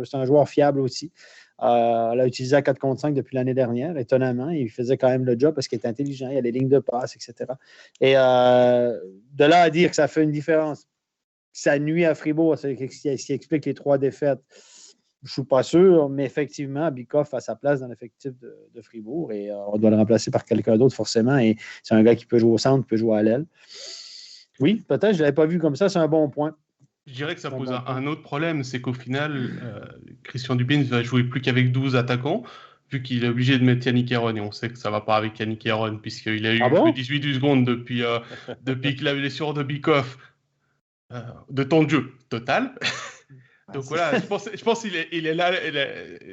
c'est un joueur fiable aussi. On l'a utilisé à 4 contre 5 depuis l'année dernière, étonnamment. Il faisait quand même le job parce qu'il était intelligent, il y a des lignes de passe, etc. Et de là à dire que ça fait une différence, que ça nuit à Fribourg, c'est ce qui explique les 3 défaites. Je ne suis pas sûr, mais effectivement, Bikoff a sa place dans l'effectif de Fribourg et on doit le remplacer par quelqu'un d'autre forcément. Et c'est un gars qui peut jouer au centre, peut jouer à l'aile. Oui, peut-être, je ne l'avais pas vu comme ça, c'est un bon point. Je dirais que ça pose un autre problème, c'est qu'au final, Christian Dubé ne va jouer plus qu'avec 12 attaquants, vu qu'il est obligé de mettre Yannick Herron, et on sait que ça ne va pas avec Yannick Herron, puisqu'il a eu plus de 18 secondes depuis qu'il a blessure de Bikoff, de temps de jeu total. Donc voilà, je pense qu'il est là,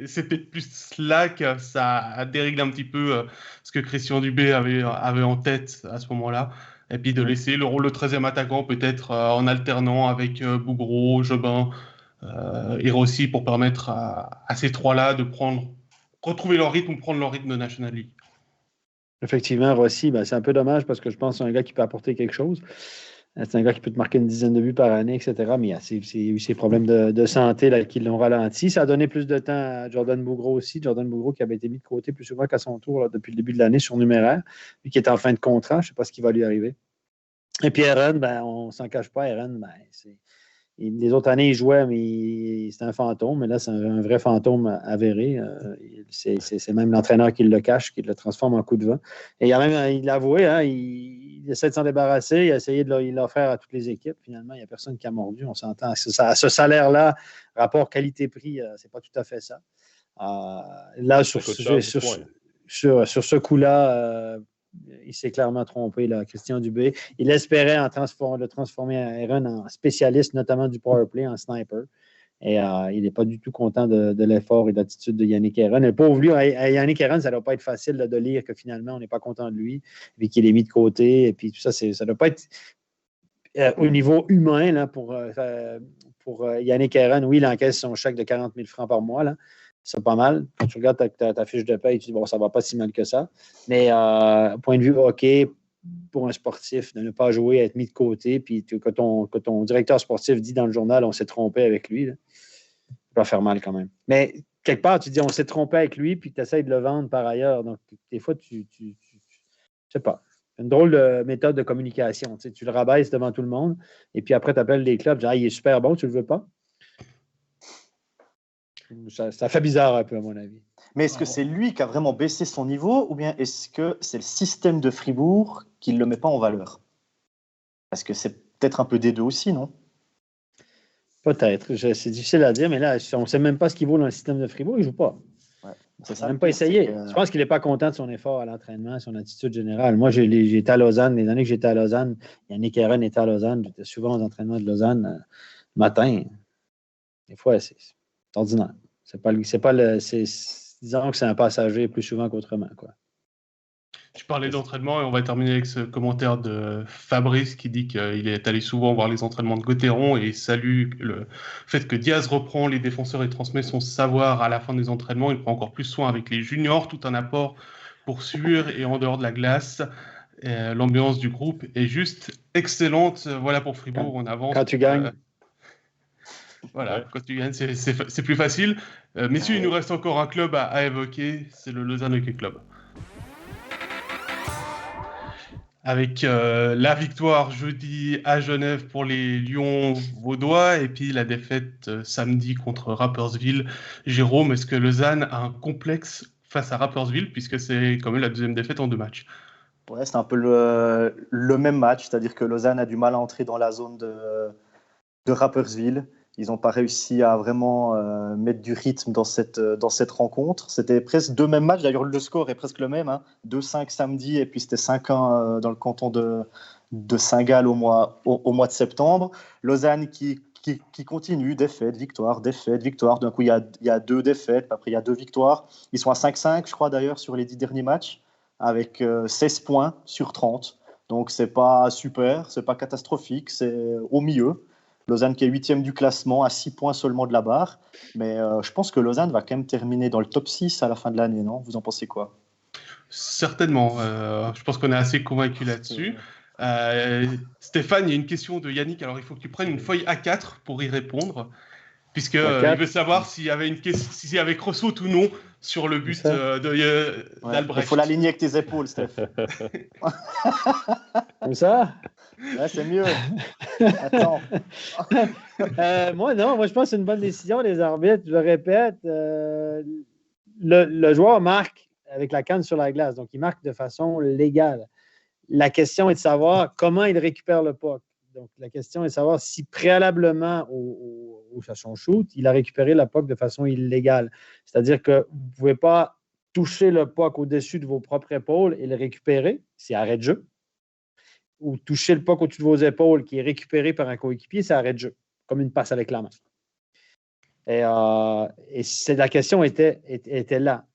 c'est peut-être plus là que ça dérégle un petit peu ce que Christian Dubé avait en tête à ce moment-là. Et puis de laisser le rôle de 13e attaquant peut-être en alternant avec Bougro, Jobin et Rossi pour permettre à ces 3-là de retrouver leur rythme ou prendre leur rythme de National League. Effectivement, Rossi, c'est un peu dommage parce que je pense que c'est un gars qui peut apporter quelque chose. C'est un gars qui peut te marquer une dizaine de buts par année, etc. Mais il y a eu ces problèmes de santé là, qui l'ont ralenti. Ça a donné plus de temps à Jordan Bougro aussi. Jordan Bougro qui avait été mis de côté plus souvent qu'à son tour là, depuis le début de l'année surnuméraire, lui qui est en fin de contrat. Je ne sais pas ce qui va lui arriver. Et puis Aaron, on ne s'en cache pas. Aaron, les autres années, il jouait, mais c'était un fantôme. Mais là, c'est un vrai fantôme avéré. C'est même l'entraîneur qui le cache, qui le transforme en coup de vent. Et il l'a avoué, hein, il essaie de s'en débarrasser. Il a essayé de l'offrir à toutes les équipes. Finalement, il n'y a personne qui a mordu. On s'entend. À ce salaire-là, rapport qualité-prix, c'est pas tout à fait ça. Là, sur ce coup-là, il s'est clairement trompé, là, Christian Dubé. Il espérait le transformer Aaron en spécialiste, notamment du powerplay, en sniper. Et il n'est pas du tout content de l'effort et de l'attitude de Yannick Aaron. Et pauvre lui, Yannick Aaron, ça ne doit pas être facile de lire que finalement, on n'est pas content de lui, et qu'il est mis de côté. Et puis tout ça, ça ne doit pas être au niveau humain là, pour Yannick Aaron. Oui, il encaisse son chèque de 40 000 francs par mois. Là. C'est pas mal. Quand tu regardes ta fiche de paie, tu dis, bon, ça va pas si mal que ça. Mais point de vue hockey, pour un sportif, de ne pas jouer, être mis de côté, puis que ton directeur sportif dit dans le journal, on s'est trompé avec lui, là, ça va faire mal quand même. Mais quelque part, tu dis, on s'est trompé avec lui, puis tu essaies de le vendre par ailleurs. Donc, des fois, je sais pas. Une drôle de méthode de communication. Tu le rabaisses devant tout le monde, et puis après, tu appelles les clubs, tu dis, il est super bon, tu le veux pas? Ça fait bizarre un peu, à mon avis. Mais est-ce que c'est lui qui a vraiment baissé son niveau ou bien est-ce que c'est le système de Fribourg qui ne le met pas en valeur? Parce que c'est peut-être un peu des deux aussi, non? Peut-être. C'est difficile à dire, mais là, on ne sait même pas ce qu'il vaut dans le système de Fribourg. Il ne joue pas. Ouais, c'est ça. Il n'a même pas essayé. Je pense qu'il n'est pas content de son effort à l'entraînement, son attitude générale. Moi, j'étais à Lausanne. Les années que j'étais à Lausanne, Yannick Aaron était à Lausanne. J'étais souvent aux entraînements de Lausanne le matin. Des fois, c'est ordinaire. Disons que c'est un passager plus souvent qu'autrement, quoi. Tu parlais d'entraînement et on va terminer avec ce commentaire de Fabrice qui dit qu'il est allé souvent voir les entraînements de Gauthieron et salue le fait que Diaz reprend les défenseurs et transmet son savoir à la fin des entraînements. Il prend encore plus soin avec les juniors, tout un apport pour sur et en dehors de la glace. L'ambiance du groupe est juste excellente. Voilà pour Fribourg, on avance. Quand tu gagnes. Voilà, quand tu gagnes, c'est plus facile. Messieurs, il nous reste encore un club à évoquer, c'est le Lausanne Hockey Club. Avec la victoire jeudi à Genève pour les Lions vaudois et puis la défaite samedi contre Rapperswil. Jérôme, est-ce que Lausanne a un complexe face à Rapperswil puisque c'est quand même la deuxième défaite en 2 matchs? Ouais, c'est un peu le même match, c'est-à-dire que Lausanne a du mal à entrer dans la zone de Rapperswil. Ils n'ont pas réussi à vraiment mettre du rythme dans cette rencontre. C'était presque 2 mêmes matchs. D'ailleurs, le score est presque le même. 2-5 samedi et puis c'était 5-1 dans le canton de Saint-Gall au mois de septembre. Lausanne qui continue, défaite, victoire. D'un coup, il y a 2 défaites. Après, il y a 2 victoires. Ils sont à 5-5, je crois, d'ailleurs, sur les 10 derniers matchs, avec 16 points sur 30. Donc, c'est pas super, c'est pas catastrophique, c'est au milieu. Lausanne qui est 8e du classement, à 6 points seulement de la barre. Mais je pense que Lausanne va quand même terminer dans le top 6 à la fin de l'année, non? Vous en pensez quoi? Certainement. Je pense qu'on est assez convaincu là-dessus. Stéphane, il y a une question de Yannick. Alors, il faut que tu prennes une feuille A4 pour y répondre, puisqu'il veut savoir s'il y avait s'il y avait cross-out ou non sur le but d'Albrecht. Il faut l'aligner avec tes épaules, Steph. Comme ça? Ouais, c'est mieux. Attends. Moi, je pense que c'est une bonne décision, les arbitres. Je le répète, le joueur marque avec la canne sur la glace, donc il marque de façon légale. La question est de savoir comment il récupère le puck. Donc, la question est de savoir si préalablement à son shoot, il a récupéré le puck de façon illégale. C'est-à-dire que vous ne pouvez pas toucher le puck au-dessus de vos propres épaules et le récupérer, c'est arrêt de jeu. Ou toucher le puck au-dessus de vos épaules qui est récupéré par un coéquipier, c'est arrêt de jeu, comme une passe avec la main. Et la question était là.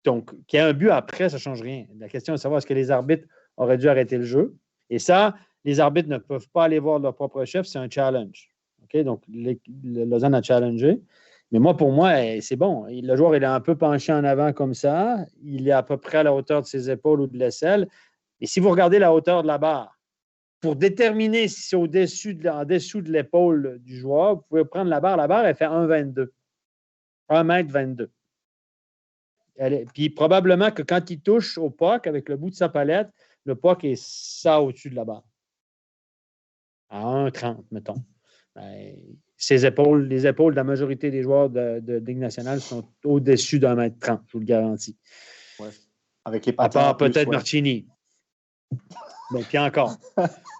Donc, qu'il y ait un but après, ça ne change rien. La question est de savoir est-ce que les arbitres auraient dû arrêter le jeu. Et ça, les arbitres ne peuvent pas aller voir leur propre chef, c'est un challenge. Okay? Donc, Lausanne a challengé. Mais pour moi, c'est bon. Le joueur, il est un peu penché en avant comme ça. Il est à peu près à la hauteur de ses épaules ou de l'aisselle. Et si vous regardez la hauteur de la barre, pour déterminer si c'est en dessous de l'épaule du joueur, vous pouvez prendre la barre. La barre, elle fait 1,22. 1,22 m. Puis probablement que quand il touche au puck avec le bout de sa palette, le puck est ça au-dessus de la barre. À 1,30, mettons. Les épaules de la majorité des joueurs de Ligue nationale sont au-dessus d'1,30 m, je vous le garantis. Ouais. Avec les à part plus, peut-être Marchini. Donc, puis encore.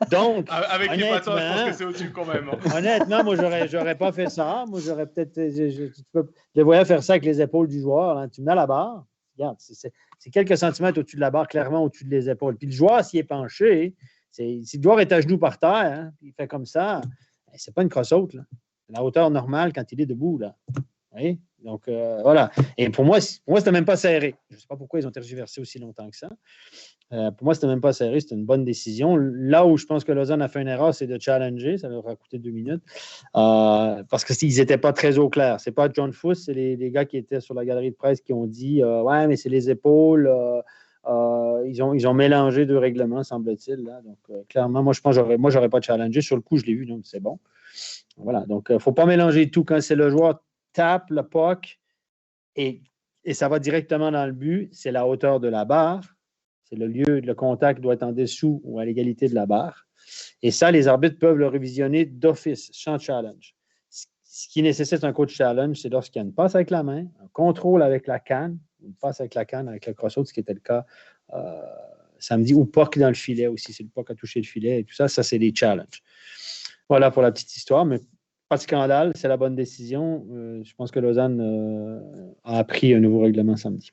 Donc, avec les patins, je pense que c'est au-dessus quand même. Honnêtement, moi, j'aurais pas fait ça. Moi, j'aurais peut-être... Je voyais faire ça avec les épaules du joueur. Hein. Tu me mets à la barre. Regarde, c'est quelques centimètres au-dessus de la barre, clairement au-dessus des épaules. Puis le joueur, s'il est penché, si le joueur est à genoux par terre, hein, puis il fait comme ça, c'est pas une cross-out. La hauteur normale quand il est debout. Là. Oui? Donc, voilà. Et pour moi, c'était même pas serré. Je ne sais pas pourquoi ils ont tergiversé aussi longtemps que ça. Pour moi, c'était même pas serré. C'était une bonne décision. Là où je pense que Lausanne a fait une erreur, c'est de challenger. Ça leur a coûté 2 minutes. Parce qu'ils n'étaient pas très au clair. C'est pas John Fuss, c'est les gars qui étaient sur la galerie de presse qui ont dit ouais, mais c'est les épaules. Ils ont mélangé 2 règlements, semble-t-il. Là. Donc, clairement, moi, je pense que j'aurais pas challengé. Sur le coup, je l'ai vu, donc c'est bon. Voilà. Donc, il ne faut pas mélanger tout. Quand c'est le joueur tape le puck et ça va directement dans le but, c'est la hauteur de la barre. C'est le contact doit être en dessous ou à l'égalité de la barre. Et ça, les arbitres peuvent le révisionner d'office, sans challenge. Ce qui nécessite un coach challenge, c'est lorsqu'il y a une passe avec la main, un contrôle avec la canne, une passe avec la canne, avec le cross-out, ce qui était le cas samedi, ou puck dans le filet aussi. C'est le puck à toucher le filet et tout ça. Ça, c'est des challenges. Voilà pour la petite histoire, mais pas de scandale, c'est la bonne décision. Je pense que Lausanne a appris un nouveau règlement samedi.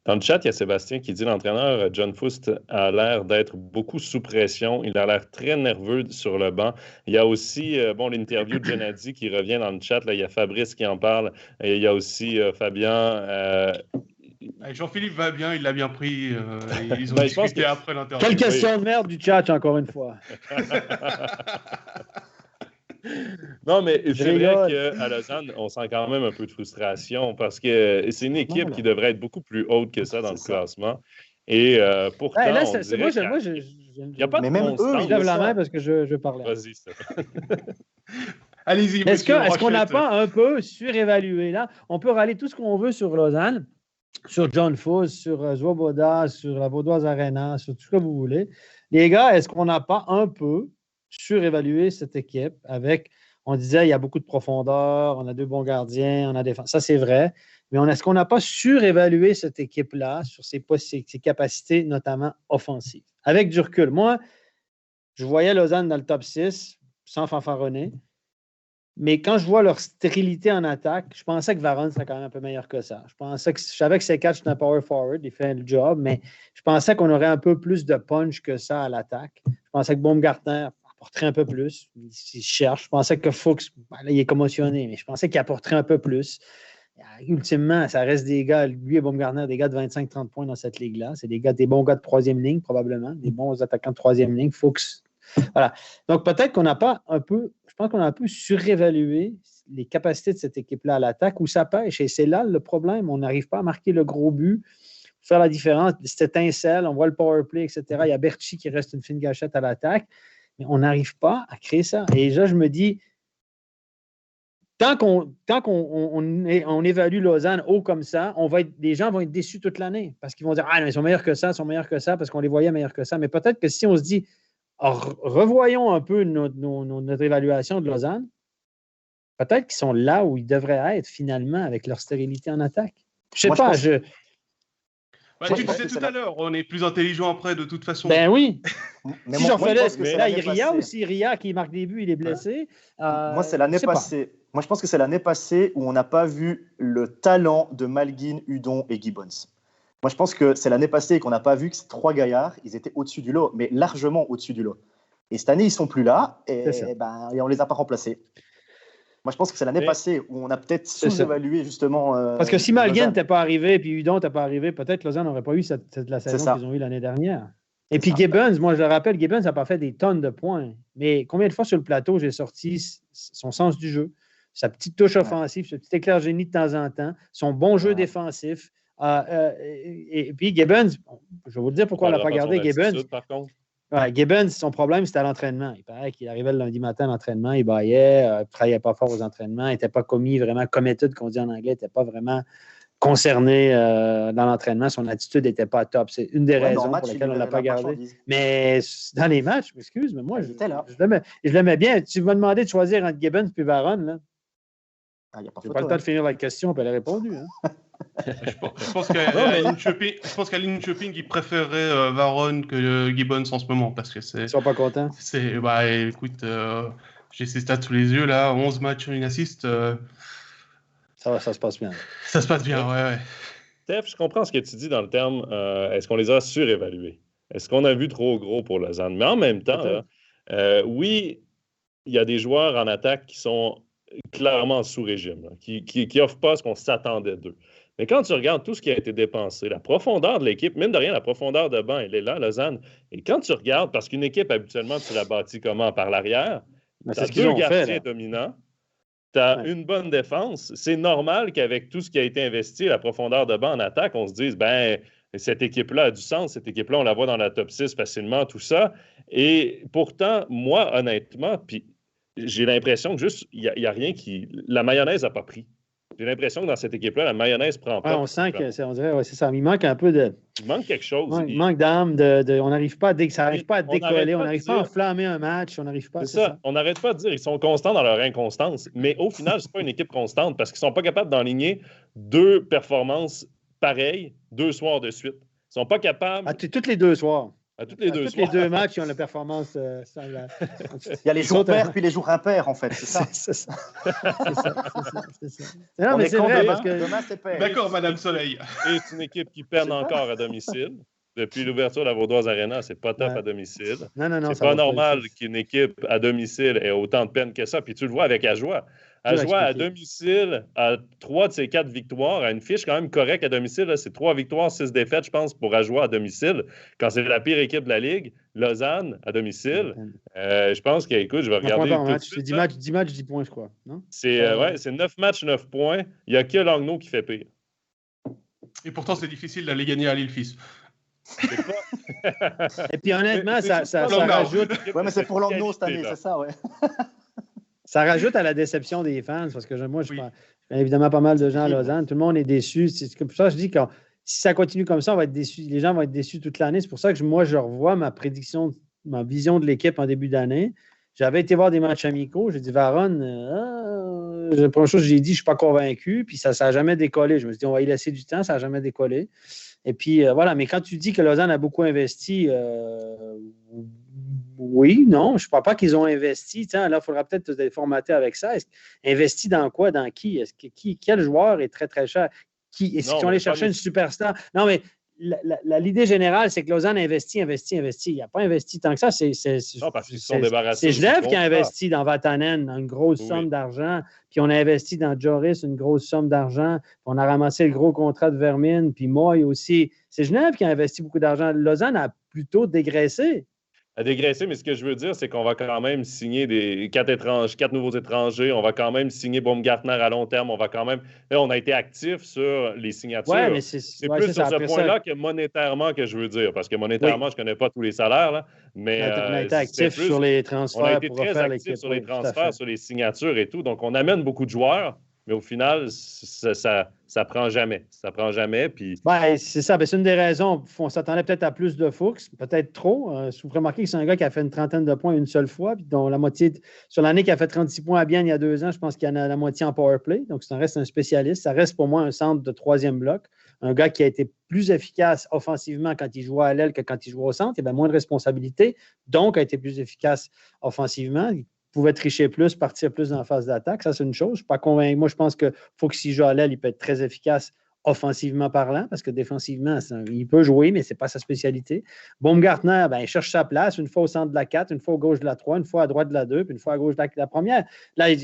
Dans le chat, il y a Sébastien qui dit l'entraîneur John Fust a l'air d'être beaucoup sous pression. Il a l'air très nerveux sur le banc. Il y a aussi l'interview de Gennady qui revient dans le chat. Là, il y a Fabrice qui en parle. Et il y a aussi Fabien. Jean-Philippe va bien, il l'a bien pris. Ils ont discuté après l'interview. Quelle question de merde du chat, encore une fois. Non, mais c'est vrai qu'à Lausanne, on sent quand même un peu de frustration parce que c'est une équipe qui devrait être beaucoup plus haute que ça dans le classement. Et pourtant, il n'y a pas de même eux, ils lèvent la main parce que je parlais. Vas-y, ça. Allez-y. Est-ce qu'on n'a pas un peu surévalué là? On peut râler tout ce qu'on veut sur Lausanne, sur John Fuss, sur Swoboda, sur la Vaudoise Arena, sur tout ce que vous voulez. Les gars, est-ce qu'on n'a pas un peu surévaluer cette équipe on disait il y a beaucoup de profondeur, on a 2 bons gardiens, on a des... Ça, c'est vrai. Mais est-ce qu'on n'a pas surévalué cette équipe-là sur ses capacités, notamment offensives? Avec du recul. Moi, je voyais Lausanne dans le top 6, sans fanfaronner. Mais quand je vois leur stérilité en attaque, je pensais que Varane serait quand même un peu meilleur que ça. Je savais que Sekatch c'est un power forward, il fait le job, mais je pensais qu'on aurait un peu plus de punch que ça à l'attaque. Je pensais que Baumgartner apporterait un peu plus. Il cherche. Je pensais que Fuchs, là, il est commotionné, mais je pensais qu'il apporterait un peu plus. Ultimement, ça reste des gars, lui et Baumgartner, des gars de 25-30 points dans cette ligue-là. C'est des bons gars de 3e ligne, probablement. Des bons attaquants de 3e ligne. Fuchs. Voilà. Donc, peut-être qu'on n'a pas un peu, je pense qu'on a un peu surévalué les capacités de cette équipe-là à l'attaque où ça pêche. Et c'est là le problème. On n'arrive pas à marquer le gros but faire la différence. Cette étincelle, on voit le power play, etc. Il y a Berchi qui reste une fine gâchette à l'attaque, mais on n'arrive pas à créer ça. Et là, je me dis, tant qu'on évalue Lausanne haut comme ça, les gens vont être déçus toute l'année parce qu'ils vont dire « Ah, non, ils sont meilleurs que ça, parce qu'on les voyait meilleurs que ça. » Mais peut-être que si on se dit « Revoyons un peu notre évaluation de Lausanne », peut-être qu'ils sont là où ils devraient être finalement avec leur stérilité en attaque. Je sais pas, tu disais tout à l'heure, on est plus intelligent après de toute façon. Ben oui. Mais si j'en fais là, Ria aussi, Ria qui marque des buts, il est blessé. Moi, c'est l'année passée. Moi, je pense que c'est l'année passée où on n'a pas vu le talent de Malguin, Hudon et Gibbons. Moi, je pense que c'est l'année passée qu'on n'a pas vu que ces 3 gaillards, ils étaient au-dessus du lot, mais largement au-dessus du lot. Et cette année, ils ne sont plus là et on ne les a pas remplacés. Moi, je pense que c'est l'année passée où on a peut-être sous-évalué justement. Parce que si Malguin n'était pas arrivé puis Hudon n'était pas arrivé, peut-être Lausanne n'aurait pas eu la saison qu'ils ont eue l'année dernière. Et puis Gibbons, moi je le rappelle, Gibbons n'a pas fait des tonnes de points. Mais combien de fois sur le plateau j'ai sorti son sens du jeu, sa petite touche offensive, ce petit éclair génie de temps en temps, son bon jeu défensif. Et puis Gibbons, je vais vous le dire pourquoi on ne l'a pas gardé, Gibbons. Par contre. Ouais, Gibbons, son problème, c'était à l'entraînement. Il paraît qu'il arrivait le lundi matin à l'entraînement, il baillait, il ne travaillait pas fort aux entraînements, il n'était pas vraiment committed, qu'on dit en anglais, il n'était pas vraiment concerné dans l'entraînement. Son attitude n'était pas top. C'est une des raisons pour lesquelles on ne l'a pas gardé. Mais dans les matchs, excuse, mais moi, je l'aimais bien. Tu m'as demandé de choisir entre Gibbons et Varon, là. Je n'ai pas le temps de finir la question, puis elle a répondu. Hein. Je pense qu'à Linköping, il préférerait Varon que Gibbons en ce moment. Parce que ils ne sont pas contents. Écoute, j'ai ses stats sous les yeux, là, 11 matchs, une assist. Ça se passe bien. Ça se passe bien, ouais. Steph, je comprends ce que tu dis dans le terme. Est-ce qu'on les a surévalués? Est-ce qu'on a vu trop gros pour Lausanne? Mais en même temps, oui, il y a des joueurs en attaque qui sont clairement sous régime, là, qui n'offrent pas ce qu'on s'attendait d'eux. Mais quand tu regardes tout ce qui a été dépensé, la profondeur de l'équipe, mine de rien, la profondeur de banc, elle est là, Lausanne. Et quand tu regardes, parce qu'une équipe, habituellement, tu la bâtis comment? Par l'arrière. Tu as 2 gardiens dominants. Tu as une bonne défense. C'est normal qu'avec tout ce qui a été investi, la profondeur de banc en attaque, on se dise, cette équipe-là a du sens, cette équipe-là, on la voit dans la top 6 facilement, tout ça. Et pourtant, moi, honnêtement, puis j'ai l'impression que juste, il n'y a rien qui... La mayonnaise n'a pas pris. J'ai l'impression que dans cette équipe-là, la mayonnaise prend pas. On sent que c'est ça. Il manque un peu de... Il manque quelque chose. Il manque d'âme. On n'arrive pas ça n'arrive pas à décoller. On n'arrive pas à enflammer un match. On n'arrive pas. C'est ça. On n'arrête pas de dire qu'ils sont constants dans leur inconstance. Mais au final, ce n'est pas une équipe constante parce qu'ils ne sont pas capables d'enligner 2 performances pareilles 2 soirs de suite. Ils ne sont pas capables... Toutes les 2 soirs. À tous les 2 soirs. Les 2 matchs, ils ont la performance. Il y a les jours pairs puis les jours impairs, en fait. C'est ça. C'est ça. Non, mais c'est vrai parce que... Demain, c'est pair. D'accord, Madame Soleil. Et c'est une équipe qui perd encore à domicile. Depuis l'ouverture de la Vaudoise Arena, c'est pas top à domicile. Non, c'est pas normal qu'une équipe à domicile ait autant de peine que ça. Puis tu le vois avec Ajoie. Ajoie à domicile, à 3 de ses 4 victoires, a une fiche quand même correcte à domicile. Là. C'est 3 victoires, 6 défaites, je pense, pour Ajoie à domicile. Quand c'est la pire équipe de la Ligue, Lausanne à domicile, je pense qu'écoute, je vais regarder. C'est 10 matchs, 10 points, je crois. Non? C'est 9 matchs, 9 points. Il n'y a que Langnau qui fait pire. Et pourtant, c'est difficile d'aller gagner à Lille-Fils. Et puis honnêtement, ça rajoute. Oui, mais c'est pour Langnau cette année, c'est ça, ouais. Ça rajoute à la déception des fans, parce que moi, je connais évidemment pas mal de gens à Lausanne. Tout le monde est déçu. C'est pour ça que je dis que si ça continue comme ça, on va être déçus. Les gens vont être déçus toute l'année. C'est pour ça que moi, je revois ma prédiction, ma vision de l'équipe en début d'année. J'avais été voir des matchs amicaux. J'ai dit, Varon, la première chose que j'ai dit, je ne suis pas convaincu. Puis ça n'a jamais décollé. Je me suis dit, on va y laisser du temps. Ça n'a jamais décollé. Et puis, voilà. Mais quand tu dis que Lausanne a beaucoup investi, oui, non, je ne crois pas qu'ils ont investi. Là, il faudra peut-être se formater avec ça. Investi dans quoi? Dans qui? Quel joueur est très, très cher? Est-ce qu'ils ont allé chercher une superstar? Non, mais l'idée générale, c'est que Lausanne investit. Il n'a pas investi tant que ça. C'est Genève qui a investi dans Vatanen une grosse somme d'argent. Puis on a investi dans Joris une grosse somme d'argent. Puis on a ramassé le gros contrat de Vermin. Puis Moy aussi. C'est Genève qui a investi beaucoup d'argent. Lausanne a plutôt dégraissé. À dégraisser, mais ce que je veux dire, c'est qu'on va quand même signer 4 nouveaux étrangers. On va quand même signer Baumgartner à long terme. On va quand même. Là, on a été actifs sur les signatures. Ouais, mais c'est plus sur ce point-là ça. que monétairement que je veux dire. Parce que monétairement, je ne connais pas tous les salaires. Là, mais on a été actifs sur les transferts. On a été très actifs sur les transferts, sur les signatures et tout. Donc, on amène beaucoup de joueurs. Mais au final, ça prend jamais. Ça prend jamais. Puis... c'est ça. C'est une des raisons. On s'attendait peut-être à plus de Fuchs, peut-être trop. Vous remarquez que c'est un gars qui a fait une trentaine de points une seule fois, puis dont la moitié, sur l'année qui a fait 36 points à Bienne il y a 2 ans, je pense qu'il y en a la moitié en power play. Donc, ça reste un spécialiste. Ça reste pour moi un centre de 3e bloc. Un gars qui a été plus efficace offensivement quand il jouait à l'aile que quand il jouait au centre. Il avait moins de responsabilités, donc a été plus efficace offensivement. Il pouvait tricher plus, partir plus dans la phase d'attaque. Ça, c'est une chose. Je ne suis pas convaincu. Moi, je pense qu'il faut que s'il joue à l'aile, il peut être très efficace offensivement parlant, parce que défensivement, il peut jouer, mais ce n'est pas sa spécialité. Baumgartner, il cherche sa place, une fois au centre de la 4, une fois au gauche de la 3, une fois à droite de la 2, puis une fois à gauche de la première. Là, il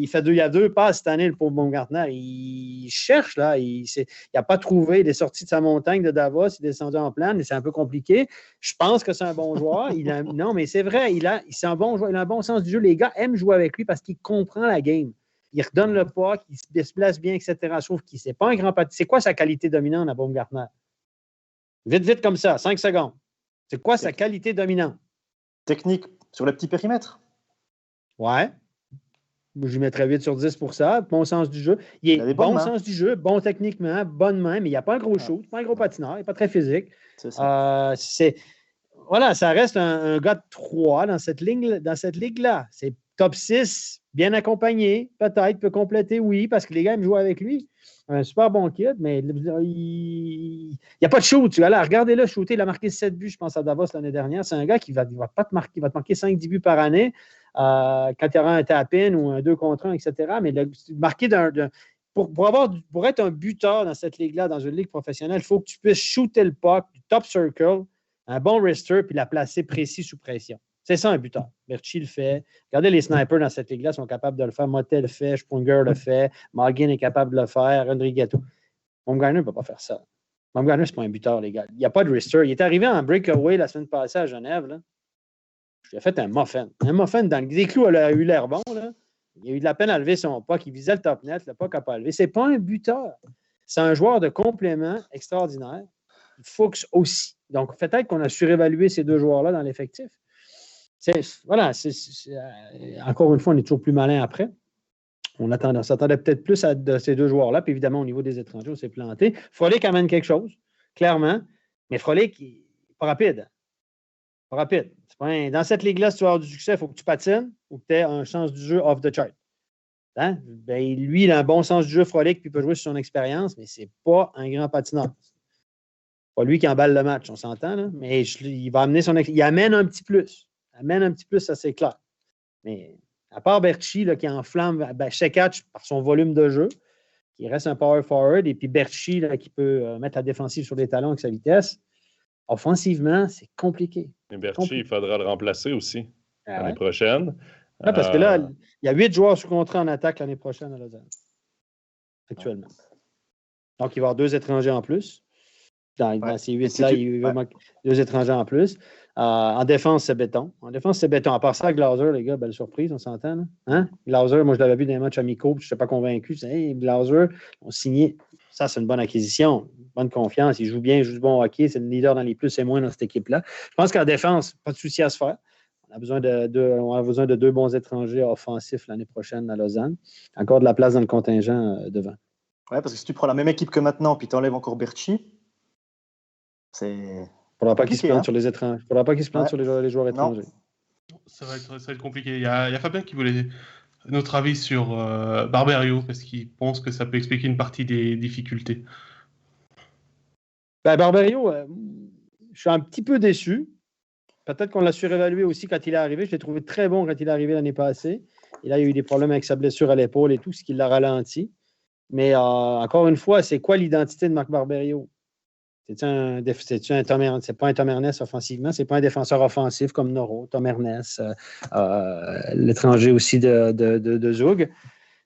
y a 2 passes cette année, le pauvre Baumgartner. Il cherche, là. Il n'a pas trouvé. Il est sorti de sa montagne de Davos, il est descendu en plane, mais c'est un peu compliqué. Je pense que c'est un bon joueur. Non, mais c'est vrai, c'est un bon joueur. Il a un bon sens du jeu. Les gars aiment jouer avec lui parce qu'il comprend la game. Il redonne le pas, il se déplace bien, etc. Sauf qu'il n'est pas un grand pâtissier. C'est quoi sa qualité dominante à Baumgartner? Vite, comme ça, 5 secondes. C'est quoi sa qualité dominante? Technique sur le petit périmètre. Ouais. Je lui mettrais 8 sur 10 pour ça. Bon sens du jeu. Il est bon sens du jeu, bon techniquement, bonne main, mais il n'y a pas un gros shoot, pas un gros patineur, il n'est pas très physique. C'est ça. Voilà, ça reste un gars de 3 dans cette ligue-là. C'est top 6. Bien accompagné, peut-être, peut compléter, oui, parce que les gars aiment jouer avec lui. Un super bon kid, mais il n'y a pas de shoot. Tu vois, là, regardez-le shooter. Il a marqué 7 buts, je pense, à Davos l'année dernière. C'est un gars qui va te marquer 5-10 buts par année quand il y aura un tap-in ou un 2 contre 1, etc. Mais marquer pour être un buteur dans cette ligue-là, dans une ligue professionnelle, il faut que tu puisses shooter le puck du top circle, un bon wrister, puis la placer précis sous pression. C'est ça un buteur. Berchi le fait. Regardez les snipers dans cette ligue-là sont capables de le faire. Motet le fait, Sprunger le fait, Malgin est capable de le faire, Rodriguetto. Baumgartner ne peut pas faire ça. Baumgartner, ce n'est pas un buteur, les gars. Il n'y a pas de wrister. Il est arrivé en breakaway la semaine passée à Genève. Là. Il a fait un muffin. Un muffin dans les clous, il a eu l'air bon. Là. Il a eu de la peine à lever son puck. Il visait le top net, le puck n'a pas levé. Ce n'est pas un buteur. C'est un joueur de complément extraordinaire. Fuchs aussi. Donc, peut-être qu'on a surévalué ces 2 joueurs-là dans l'effectif. Encore une fois, on est toujours plus malin après. On s'attendait peut-être plus à ces 2 joueurs-là. Puis évidemment, au niveau des étrangers, on s'est planté. Frolic amène quelque chose, clairement. Mais Frolic, il n'est pas rapide. Pas rapide. Dans cette ligue-là, si tu veux avoir du succès, il faut que tu patines ou que tu aies un sens du jeu off the chart. Hein? Lui, il a un bon sens du jeu, Frolic, puis il peut jouer sur son expérience, mais ce n'est pas un grand patineur. C'est pas lui qui emballe le match, on s'entend, là. Mais il va amener il amène un petit plus. Ça c'est clair. Mais à part Berchi qui enflamme Shekatch par son volume de jeu, qui reste un power forward, et puis Berchi qui peut mettre la défensive sur les talons avec sa vitesse, offensivement, c'est compliqué. Mais Berchi, il faudra le remplacer aussi l'année prochaine. Parce que là, il y a 8 joueurs sous contrat en attaque l'année prochaine à Lausanne. Actuellement. Donc, il va y avoir 2 étrangers en plus. Dans ces 8-là, il va manquer 2 étrangers en plus. En défense, c'est béton. À part ça, Glauser, les gars, belle surprise, on s'entend. Là. Hein? Glauser, moi, je l'avais vu dans les matchs amicaux, je ne suis pas convaincu. Glauser, on signé. Ça, c'est une bonne acquisition, bonne confiance. Il joue bien, il joue du bon hockey. C'est le leader dans les plus et moins dans cette équipe-là. Je pense qu'en défense, pas de souci à se faire. On a besoin de 2 bons étrangers offensifs l'annne prochaine à Lausanne. Encore de la place dans le contingent devant. Oui, parce que si tu prends la même équipe que maintenant, puis tu enlèves encore Berchi, c'est... Il ne faudra pas qu'il se plante sur les étrangers. Il ne faudra pas qu'il se plante sur les joueurs étrangers. Ça va être compliqué. Il y a Fabien qui voulait notre avis sur Barberio, parce qu'il pense que ça peut expliquer une partie des difficultés. Barberio, je suis un petit peu déçu. Peut-être qu'on l'a surévalué aussi quand il est arrivé. Je l'ai trouvé très bon quand il est arrivé l'année passée. Et là, il y a eu des problèmes avec sa blessure à l'épaule et tout, ce qui l'a ralenti. Mais encore une fois, c'est quoi l'identité de Marc Barberio? C'est pas un Tom Ernest offensivement, c'est pas un défenseur offensif comme Noro, Tom Ernest, l'étranger aussi de Zug.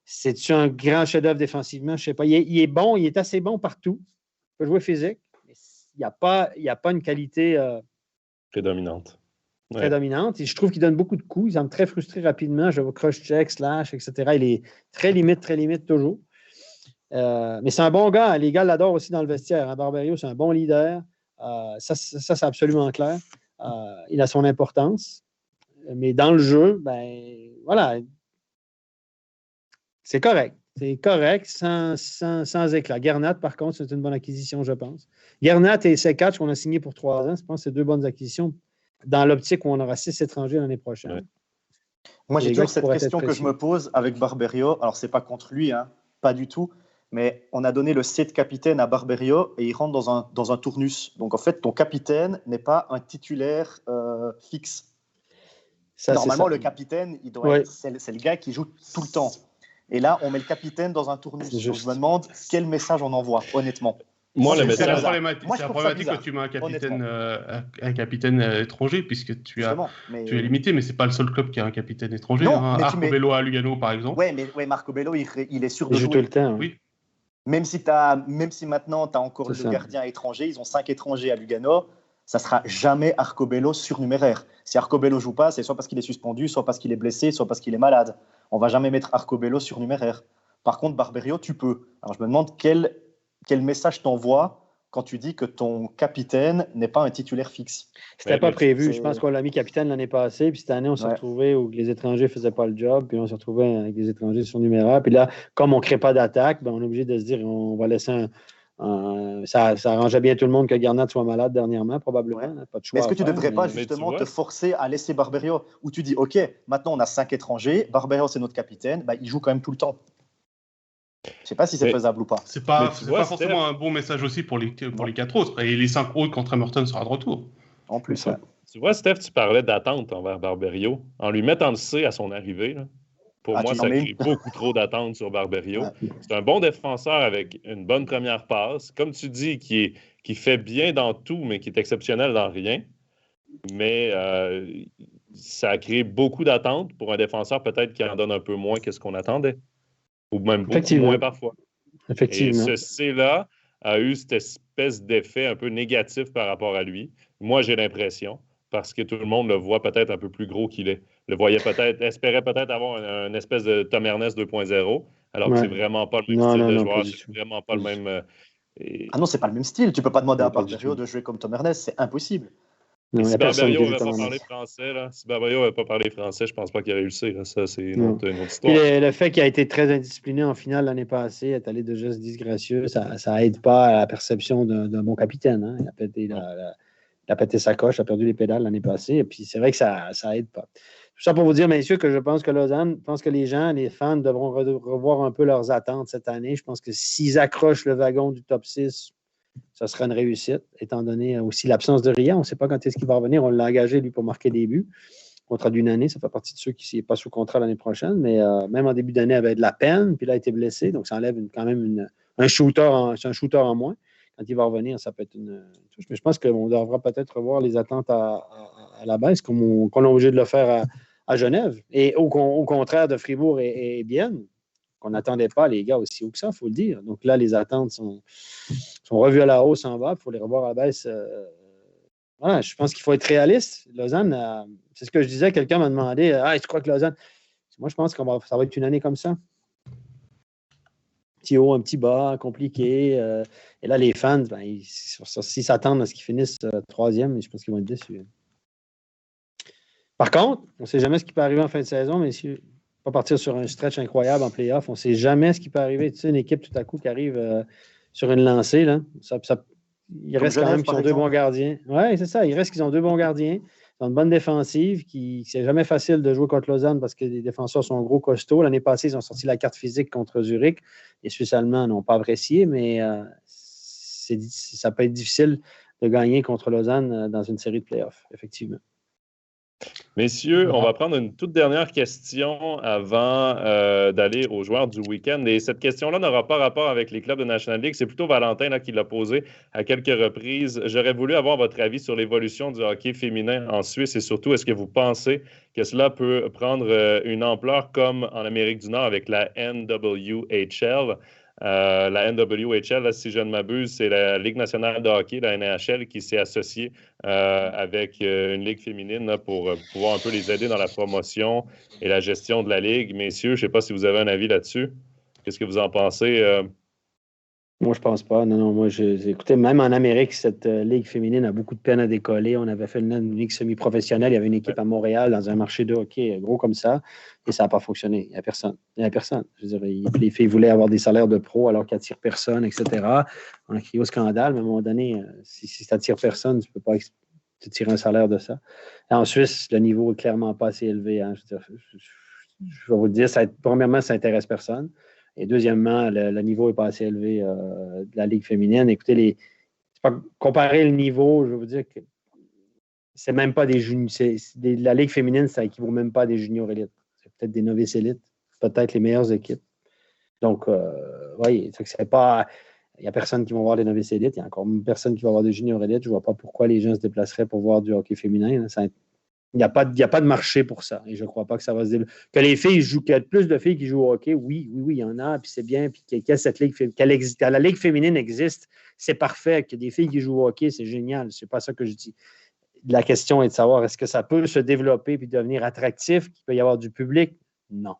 C'est-tu un grand chef-d'œuvre défensivement? Je ne sais pas. Il est bon, il est assez bon partout. Il peut jouer physique, mais il n'y a pas une qualité prédominante. très dominante. Et je trouve qu'il donne beaucoup de coups. Il semble très frustré rapidement. Je vois cross-check, slash, etc. Il est très limite toujours. Mais c'est un bon gars. Les gars l'adorent aussi dans le vestiaire. Hein. Barberio, c'est un bon leader. Ça, c'est absolument clair. Il a son importance. Mais dans le jeu, voilà. C'est correct. C'est correct, sans éclat. Gernat, par contre, c'est une bonne acquisition, je pense. Gernat et Sekac, qu'on a signé pour 3 ans, je pense que c'est 2 bonnes acquisitions dans l'optique où on aura 6 étrangers l'année prochaine. Ouais. Moi, j'ai toujours cette question que je me pose avec Barberio. Alors, c'est pas contre lui, hein, pas du tout. Mais on a donné le C de capitaine à Barberio et il rentre dans un tournus. Donc, en fait, ton capitaine n'est pas un titulaire fixe. Normalement, le capitaine, il doit être, c'est le gars qui joue tout le temps. Et là, on met le capitaine dans un tournus. Donc, je me demande quel message on envoie, honnêtement. Moi, c'est la problématique que tu mets un capitaine étranger, puisque tu es limité, mais ce n'est pas le seul club qui a un capitaine étranger. Non, Arcobello à Lugano, par exemple. Oui, mais Marco Bello, il est sûr de jouer tout le temps. Oui. Même si maintenant, tu as encore le gardien étranger, ils ont 5 étrangers à Lugano, ça ne sera jamais Arcobello surnuméraire. Si Arcobello ne joue pas, c'est soit parce qu'il est suspendu, soit parce qu'il est blessé, soit parce qu'il est malade. On ne va jamais mettre Arcobello surnuméraire. Par contre, Barberio, tu peux. Alors, je me demande quel message t'envoie quand tu dis que ton capitaine n'est pas un titulaire fixe. C'était pas prévu. Je pense qu'on l'a mis capitaine l'année passée, puis cette année, on s'est retrouvé où les étrangers ne faisaient pas le job, puis on s'est retrouvé avec des étrangers surnuméraires. Puis là, comme on ne crée pas d'attaque, on est obligé de se dire on va laisser ça arrangeait bien tout le monde que Gernat soit malade dernièrement, probablement. Pas de choix. Mais est-ce que tu ne devrais pas justement te forcer à laisser Barberio, où tu dis OK, maintenant on a 5 étrangers, Barberio c'est notre capitaine, il joue quand même tout le temps. Je ne sais pas si c'est faisable ou pas. C'est pas forcément un bon message aussi pour les 4 autres. Et les 5 autres quand Emerton sera de retour. En plus, ouais. Tu vois, Steph, tu parlais d'attente envers Barberio. En lui mettant le C à son arrivée, là, pour moi, ça crée beaucoup trop d'attente sur Barberio. Ouais. C'est un bon défenseur avec une bonne première passe. Comme tu dis, qui fait bien dans tout, mais qui est exceptionnel dans rien. Mais ça a créé beaucoup d'attente pour un défenseur peut-être qui en donne un peu moins que ce qu'on attendait. Ou même beaucoup moins parfois. Effectivement. Et ce C-là a eu cette espèce d'effet un peu négatif par rapport à lui. Moi, j'ai l'impression, parce que tout le monde le voit peut-être un peu plus gros qu'il est. Espérait peut-être avoir une espèce de Tom Ernest 2.0, alors que c'est vraiment pas le même style de joueur. C'est vraiment pas le même... Ah non, c'est pas le même style. Tu peux pas demander à Barberio de jouer comme Tom Ernest, c'est impossible. Si Barberio n'avait pas parlé français, je pense pas qu'il aurait réussi. Ça, c'est une autre histoire. Le fait qu'il a été très indiscipliné en finale l'année passée, est allé de gestes disgracieux, ça aide pas à la perception d'un bon capitaine. Hein. Il a pété sa coche, a perdu les pédales l'année passée, et puis c'est vrai que ça aide pas. Tout ça pour vous dire, messieurs, que je pense que Lausanne, les fans devront revoir un peu leurs attentes cette année. Je pense que s'ils accrochent le wagon du top 6, ça sera une réussite, étant donné aussi l'absence de Ria. On ne sait pas quand est-ce qu'il va revenir. On l'a engagé, lui, pour marquer des buts. Contrat d'une année, ça fait partie de ceux qui ne sont pas sous contrat l'année prochaine, mais même en début d'année, il avait de la peine, puis là, il a été blessé, donc ça enlève quand même un shooter en moins. Quand il va revenir, ça peut être une touche. Mais je pense qu'on devra peut-être revoir les attentes à la baisse, comme on est obligé de le faire à Genève. Et au contraire de Fribourg et Bienne, qu'on n'attendait pas, les gars, aussi haut que ça, il faut le dire. Donc là, les attentes sont revues à la hausse en bas. Il faut les revoir à la baisse. Voilà, je pense qu'il faut être réaliste. Lausanne, c'est ce que je disais. Quelqu'un m'a demandé tu crois que Lausanne. Moi, je pense que ça va être une année comme ça. Un petit haut, un petit bas, compliqué. Et là, les fans, s'ils s'attendent à ce qu'ils finissent troisième, je pense qu'ils vont être déçus. Par contre, on ne sait jamais ce qui peut arriver en fin de saison, mais si pas partir sur un stretch incroyable en play-off, on ne sait jamais ce qui peut arriver. Tu sais, une équipe tout à coup qui arrive sur une lancée, là, il reste quand même qu'ils ont 2 bons gardiens. Oui, c'est ça. Il reste qu'ils ont 2 bons gardiens. Ils ont une bonne défensive. C'est jamais facile de jouer contre Lausanne parce que les défenseurs sont gros costauds. L'année passée, ils ont sorti la carte physique contre Zurich. Les Suisses allemands n'ont pas apprécié, mais ça peut être difficile de gagner contre Lausanne dans une série de playoffs, effectivement. Messieurs, on va prendre une toute dernière question avant d'aller aux joueurs du week-end. Et cette question-là n'aura pas rapport avec les clubs de National League. C'est plutôt Valentin qui l'a posée à quelques reprises. J'aurais voulu avoir votre avis sur l'évolution du hockey féminin en Suisse et surtout, est-ce que vous pensez que cela peut prendre une ampleur comme en Amérique du Nord avec la NWHL? La NWHL, là, si je ne m'abuse, c'est la Ligue nationale de hockey, la NHL, qui s'est associée avec une ligue féminine là, pour pouvoir un peu les aider dans la promotion et la gestion de la ligue. Messieurs, je ne sais pas si vous avez un avis là-dessus. Qu'est-ce que vous en pensez? Moi, je pense pas. Non, moi, écoutez, même en Amérique, cette ligue féminine a beaucoup de peine à décoller. On avait fait une ligue semi-professionnelle. Il y avait une équipe à Montréal dans un marché de hockey gros comme ça, et ça n'a pas fonctionné. Il n'y a personne. Je veux dire, les filles voulaient avoir des salaires de pro alors qu'elles n'attirent personne, etc. On a crié au scandale, mais à un moment donné, si ça n'attire personne, tu ne peux pas te tirer un salaire de ça. Et en Suisse, le niveau n'est clairement pas assez élevé. Hein. Je vais vous le dire, premièrement, ça n'intéresse personne. Et deuxièmement, le niveau n'est pas assez élevé de la Ligue féminine. Écoutez, comparer le niveau, je veux vous dire que c'est même pas des juniors. La Ligue féminine, ça équivaut même pas à des juniors élites. C'est peut-être des novices élites, peut-être les meilleures équipes. Donc, oui, c'est pas. Il n'y a personne qui va voir les novices élites. Il y a encore personne qui va voir des juniors élites. Je ne vois pas pourquoi les gens se déplaceraient pour voir du hockey féminin. Il n'y a pas de marché pour ça. Et je ne crois pas que ça va se développer. Que les filles jouent, qu'il y a plus de filles qui jouent au hockey, oui, il y en a, puis c'est bien. Puis cette ligue, que la ligue féminine existe, c'est parfait. Que des filles qui jouent au hockey, c'est génial. C'est pas ça que je dis. La question est de savoir, est-ce que ça peut se développer puis devenir attractif, qu'il peut y avoir du public? Non.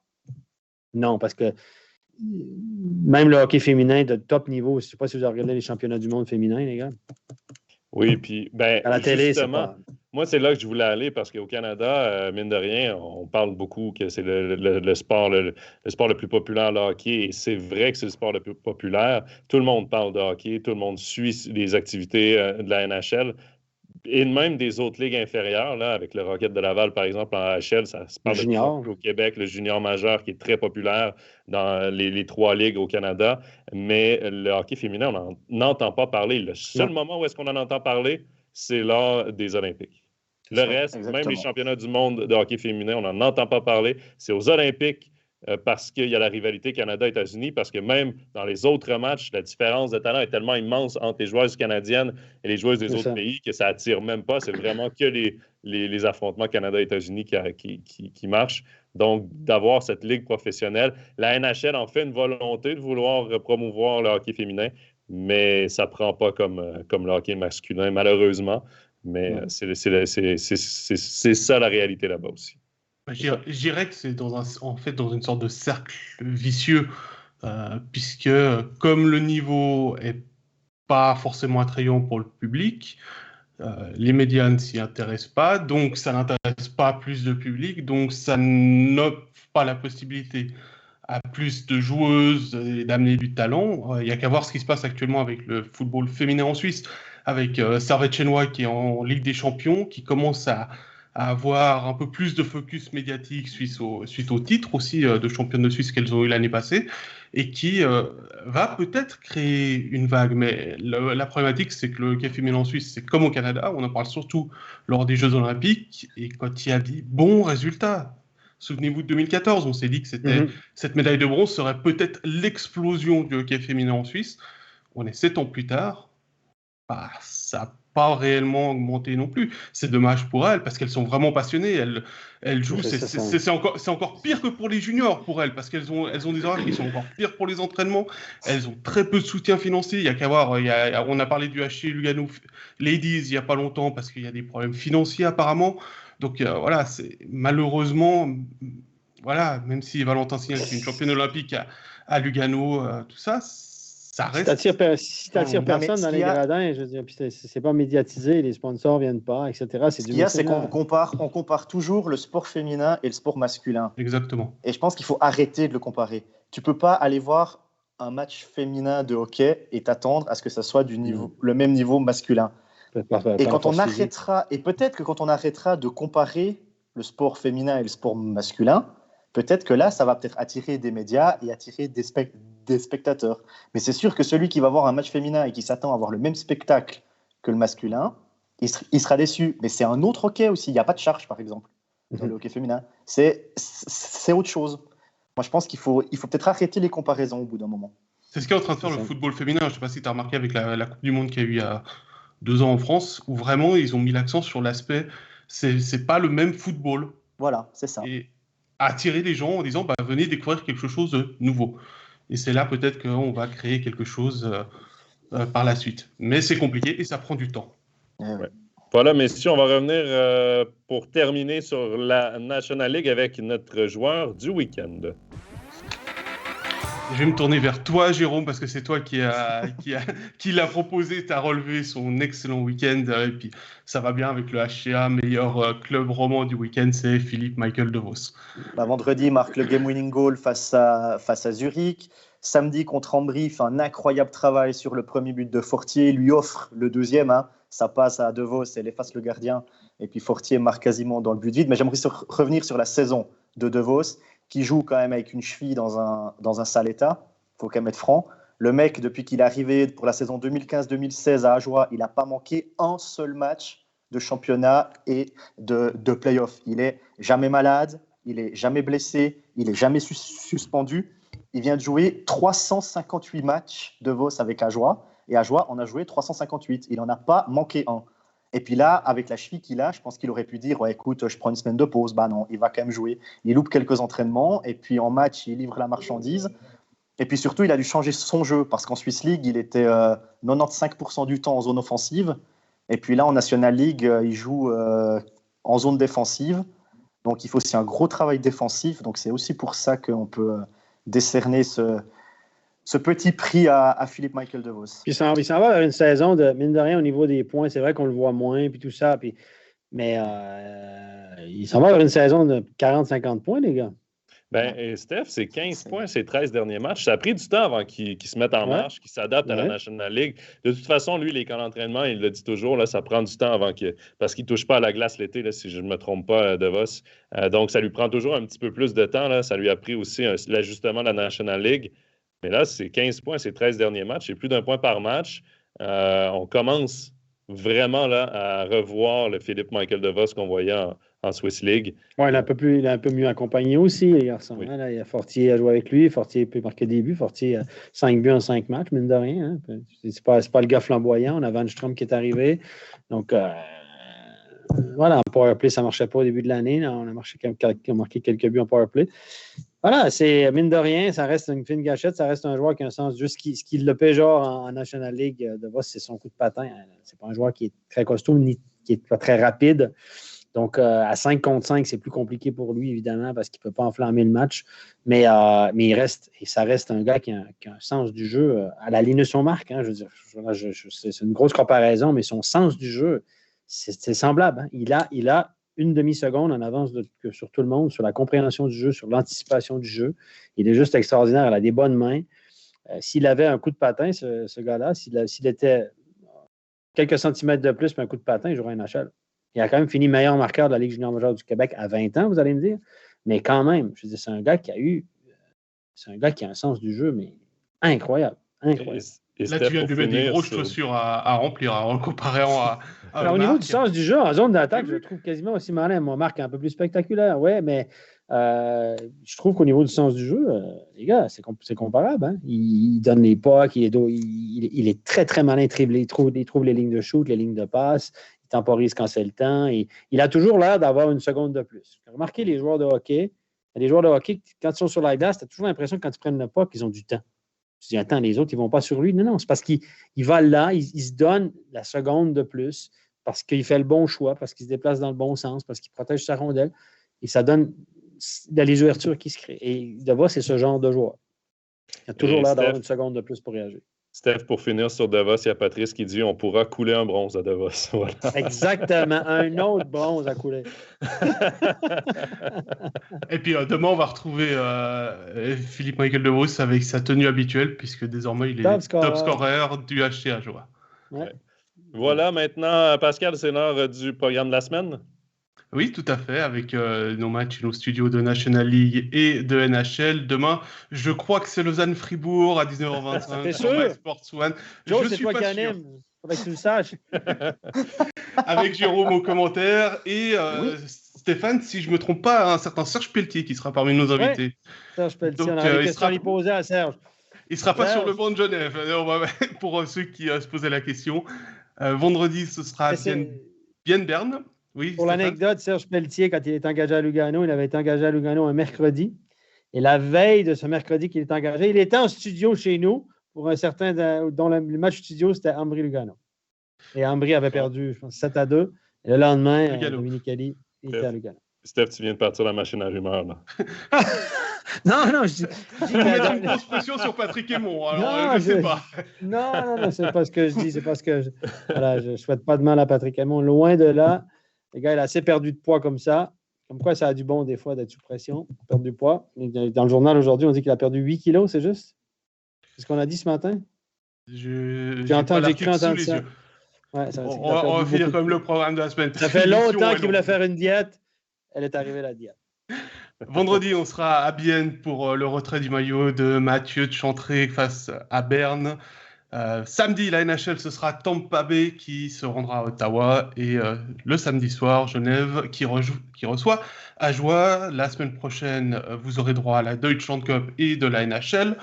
Non, parce que même le hockey féminin de top niveau, je ne sais pas si vous avez regardé les championnats du monde féminin, les gars. Oui, puis à la télé, justement, moi, c'est là que je voulais aller parce qu'au Canada, mine de rien, on parle beaucoup que c'est le sport le plus populaire, le hockey, et c'est vrai que c'est le sport le plus populaire. Tout le monde parle de hockey, tout le monde suit les activités de la NHL et même des autres ligues inférieures, là, avec le Rocket de Laval, par exemple, en AHL, ça se parle de plus en plus au Québec, le junior majeur qui est très populaire dans les 3 ligues au Canada, mais le hockey féminin, on n'en entend pas parler. Le seul moment où est-ce qu'on en entend parler, c'est lors des Olympiques. Le reste, exactement. Même les championnats du monde de hockey féminin, on n'en entend pas parler. C'est aux Olympiques parce qu'il y a la rivalité Canada-États-Unis, parce que même dans les autres matchs, la différence de talent est tellement immense entre les joueuses canadiennes et les joueuses des autres pays que ça attire même pas. C'est vraiment que les affrontements Canada-États-Unis qui marchent. Donc, d'avoir cette ligue professionnelle, la NHL en fait une volonté de vouloir promouvoir le hockey féminin, mais ça ne prend pas comme le hockey masculin, malheureusement. Mais c'est ça la réalité là-bas aussi. Je dirais que c'est dans une sorte de cercle vicieux, puisque comme le niveau n'est pas forcément attrayant pour le public, les médias ne s'y intéressent pas, donc ça n'intéresse pas plus de public, donc ça n'offre pas la possibilité à plus de joueuses d'amener du talent. Il n'y a qu'à voir ce qui se passe actuellement avec le football féminin en Suisse, avec Servette Chenois qui est en Ligue des Champions, qui commence à avoir un peu plus de focus médiatique suite au titre aussi de championne de Suisse qu'elles ont eu l'année passée, et qui va peut-être créer une vague. Mais la problématique, c'est que le hockey féminin en Suisse, c'est comme au Canada, on en parle surtout lors des Jeux Olympiques, et quand il y a des bons résultats. Souvenez-vous de 2014, on s'est dit que cette médaille de bronze serait peut-être l'explosion du hockey féminin en Suisse. On est 7 ans plus tard, ça n'a pas réellement augmenté non plus. C'est dommage pour elles, parce qu'elles sont vraiment passionnées. Elles jouent, c'est encore pire que pour les juniors pour elles, parce qu'elles ont des horaires qui sont encore pires pour les entraînements. Elles ont très peu de soutien financier. Il y a qu'à voir, on a parlé du HC Lugano Ladies il n'y a pas longtemps, parce qu'il y a des problèmes financiers apparemment. Donc voilà, c'est malheureusement, voilà, même si Valentin Signal est une championne olympique à Lugano, tout ça, ça reste. Si tu n'attires personne dans les gradins, je veux dire, puis c'est pas médiatisé, les sponsors viennent pas, etc. Ce qu'il y a, c'est qu'on compare toujours le sport féminin et le sport masculin. Exactement. Et je pense qu'il faut arrêter de le comparer. Tu peux pas aller voir un match féminin de hockey et t'attendre à ce que ça soit le même niveau masculin. Et quand on arrêtera, et peut-être que quand on arrêtera de comparer le sport féminin et le sport masculin, peut-être que là, ça va peut-être attirer des médias et attirer des spectateurs. Mais c'est sûr que celui qui va voir un match féminin et qui s'attend à voir le même spectacle que le masculin, il sera déçu. Mais c'est un autre hockey aussi. Il n'y a pas de charge, par exemple, dans le hockey féminin. C'est autre chose. Moi, je pense qu'il faut peut-être arrêter les comparaisons au bout d'un moment. C'est ce qu'est en train de faire le football féminin. Je ne sais pas si tu as remarqué avec la Coupe du Monde qu'il y a eu il y a 2 ans en France, où vraiment ils ont mis l'accent sur l'aspect, c'est pas le même football. Voilà, c'est ça. Et attirer les gens en disant, venez découvrir quelque chose de nouveau. Et c'est là peut-être qu'on va créer quelque chose par la suite. Mais c'est compliqué et ça prend du temps. Ouais. Voilà, messieurs, on va revenir pour terminer sur la National League avec notre joueur du week-end. Je vais me tourner vers toi, Jérôme, parce que c'est toi qui l'a proposé. Tu as relevé son excellent week-end. Et puis, ça va bien avec le HCA. Meilleur club roman du week-end, c'est Philippe Michael DeVos. Vendredi, il marque le game-winning goal face à Zurich. Samedi, contre Ambry, il fait un incroyable travail sur le premier but de Fortier. Il lui offre le deuxième. Ça passe à DeVos, elle efface le gardien. Et puis Fortier marque quasiment dans le but vide. Mais j'aimerais revenir sur la saison de DeVos, qui joue quand même avec une cheville dans un sale état. Il faut quand même être franc. Le mec, depuis qu'il est arrivé pour la saison 2015-2016 à Ajoie, il n'a pas manqué un seul match de championnat et de play-off. Il n'est jamais malade, il n'est jamais blessé, il n'est jamais suspendu. Il vient de jouer 358 matchs de Vos avec Ajoie. Et Ajoie en a joué 358. Il n'en a pas manqué un. Et puis là, avec la cheville qu'il a, je pense qu'il aurait pu dire écoute, je prends une semaine de pause. Bah non, il va quand même jouer. Il loupe quelques entraînements. Et puis en match, il livre la marchandise. Et puis surtout, il a dû changer son jeu. Parce qu'en Swiss League, il était 95% du temps en zone offensive. Et puis là, en National League, il joue en zone défensive. Donc il faut aussi un gros travail défensif. Donc c'est aussi pour ça qu'on peut décerner ce petit prix à Philippe Michael DeVos. Puis il s'en va vers une saison de, mine de rien, au niveau des points. C'est vrai qu'on le voit moins, puis tout ça. Mais il s'en va vers une saison de 40-50 points, les gars. Et Steph, c'est 15 points ces 13 derniers matchs. Ça a pris du temps avant qu'il se mette en marche, qu'il s'adapte à la National League. De toute façon, lui, les camps d'entraînement, il le dit toujours, là, ça prend du temps parce qu'il ne touche pas à la glace l'été, là, si je ne me trompe pas, DeVos. Donc, ça lui prend toujours un petit peu plus de temps. Là. Ça lui a pris aussi l'ajustement de la National League. Mais là, c'est 15 points ces 13 derniers matchs. C'est plus d'un point par match. On commence vraiment là, à revoir le Philippe Michael DeVos qu'on voyait en Swiss League. Oui, il est un peu mieux accompagné aussi, les garçons. Oui. Là, il y a Fortier à jouer avec lui. Fortier peut marquer des buts. Fortier a 5 buts en 5 matchs, mine de rien. C'est pas le gars flamboyant. On a Van Strom qui est arrivé. Donc, voilà, en powerplay, ça ne marchait pas au début de l'année. Là, on a marqué quelques buts en powerplay. Voilà, c'est mine de rien, ça reste une fine gâchette, ça reste un joueur qui a un sens juste ce qui le paie genre en National League. DeVos, c'est son coup de patin. C'est pas un joueur qui est très costaud ni qui est pas très rapide. Donc, à 5 contre 5, c'est plus compliqué pour lui, évidemment, parce qu'il ne peut pas enflammer le match. Mais ça reste un gars qui a un sens du jeu à la Linus Omark. Je veux dire, c'est une grosse comparaison, mais son sens du jeu, c'est semblable. Hein. Il a une demi-seconde en avance sur tout le monde, sur la compréhension du jeu, sur l'anticipation du jeu. Il est juste extraordinaire. Il a des bonnes mains. S'il avait un coup de patin, ce gars-là, s'il était quelques centimètres de plus, mais un coup de patin, il jouerait un NHL. Il a quand même fini meilleur marqueur de la Ligue junior majeure du Québec à 20 ans, vous allez me dire. Mais quand même, je veux dire, c'est un gars qui a un sens du jeu, mais incroyable. Et là, tu viens de lui mettre des grosses chaussures à remplir en comparant à au niveau du sens du jeu, en zone d'attaque, je le trouve quasiment aussi malin. Mon Marc est un peu plus spectaculaire, oui, mais je trouve qu'au niveau du sens du jeu, les gars, c'est comparable. Hein? Il donne les pas, il est très, très malin. Il trouve les lignes de shoot, les lignes de passe. Il temporise quand c'est le temps. Il a toujours l'air d'avoir une seconde de plus. Remarquez les joueurs de hockey. Les joueurs de hockey, quand ils sont sur la glace, tu as toujours l'impression que quand ils prennent le pas, qu'ils ont du temps. Tu dis, attends, les autres, ils ne vont pas sur lui. Non, c'est parce qu'il va là, il se donne la seconde de plus parce qu'il fait le bon choix, parce qu'il se déplace dans le bon sens, parce qu'il protège sa rondelle. Et ça donne de les ouvertures qui se créent. Et DeVos, c'est ce genre de joueur. Il a toujours l'air d'avoir une seconde de plus pour réagir. Steph, pour finir sur DeVos, il y a Patrice qui dit on pourra couler un bronze à DeVos. Voilà. Exactement, un autre bronze à couler. Et puis demain, on va retrouver Philippe Michael DeVos avec sa tenue habituelle, puisque désormais, il est top scorer du HCA Ajoie. Ouais. Voilà, maintenant, Pascal, c'est l'heure du programme de la semaine. Oui, tout à fait, avec nos matchs, nos studios de National League et de NHL. Demain, je crois que c'est Lausanne-Fribourg à 19h25. T'es sûr? Sports One. Joe, c'est toi qui anime. Faudrait que tu le saches. Avec Jérôme au commentaire et Stéphane, si je ne me trompe pas, un certain Serge Pelletier qui sera parmi nos invités. Serge Pelletier, on a des questions à lui poser à Serge. Il ne sera pas sur le banc de Genève, pour ceux qui se posaient la question. Vendredi, ce sera Bienne Berne. Oui, pour l'anecdote, Serge Pelletier, quand il est engagé à Lugano, il avait été engagé à Lugano un mercredi. Et la veille de ce mercredi qu'il est engagé, il était en studio chez nous pour un certain, dont le match studio, c'était Ambry-Lugano. Et Ambry avait perdu, je pense, 7-2. Et le lendemain, Dominicali était à Lugano. Steph, tu viens de partir la machine à rumeurs, là. Non, je dis... Je vais mettre une grosse pression sur Patrick Aymon, alors je ne sais pas. Non, c'est pas ce que je dis. C'est parce que je ne souhaite pas de mal à Patrick Aymon. Loin de là, le gars, il a assez perdu de poids comme ça. Comme quoi, ça a du bon, des fois, d'être sous pression, perdre du poids. Dans le journal aujourd'hui, on dit qu'il a perdu 8 kilos, c'est juste? C'est ce qu'on a dit ce matin? J'ai cru entendre ça. Ouais, on va finir comme le programme de la semaine. Ça fait longtemps qu'il voulait faire une diète. Elle est arrivée, la diète. Vendredi, on sera à Bienne pour le retrait du maillot de Mathieu de Chantré face à Berne. Samedi, la NHL, ce sera Tampa Bay qui se rendra à Ottawa. Et le samedi soir, Genève qui reçoit Ajoie. La semaine prochaine, vous aurez droit à la Deutschland Cup et de la NHL.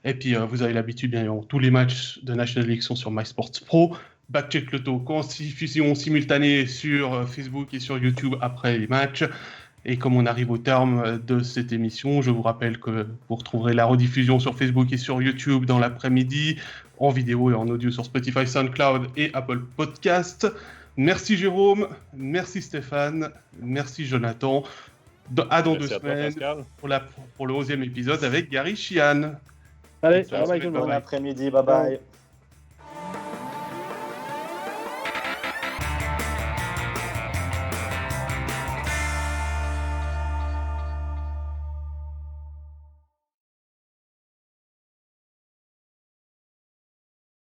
Et puis, vous avez l'habitude, bien évidemment, tous les matchs de National League sont sur MySports Pro. Backcheck le taux, diffusion simultanée sur Facebook et sur YouTube après les matchs. Et comme on arrive au terme de cette émission, je vous rappelle que vous retrouverez la rediffusion sur Facebook et sur YouTube dans l'après-midi, en vidéo et en audio sur Spotify, SoundCloud et Apple Podcast. Merci Jérôme, merci Stéphane, merci Jonathan. À dans 2 semaines pour le 11e épisode avec Gary Sheehan. Allez, bye bye tout le monde. Bon après-midi, bye bye.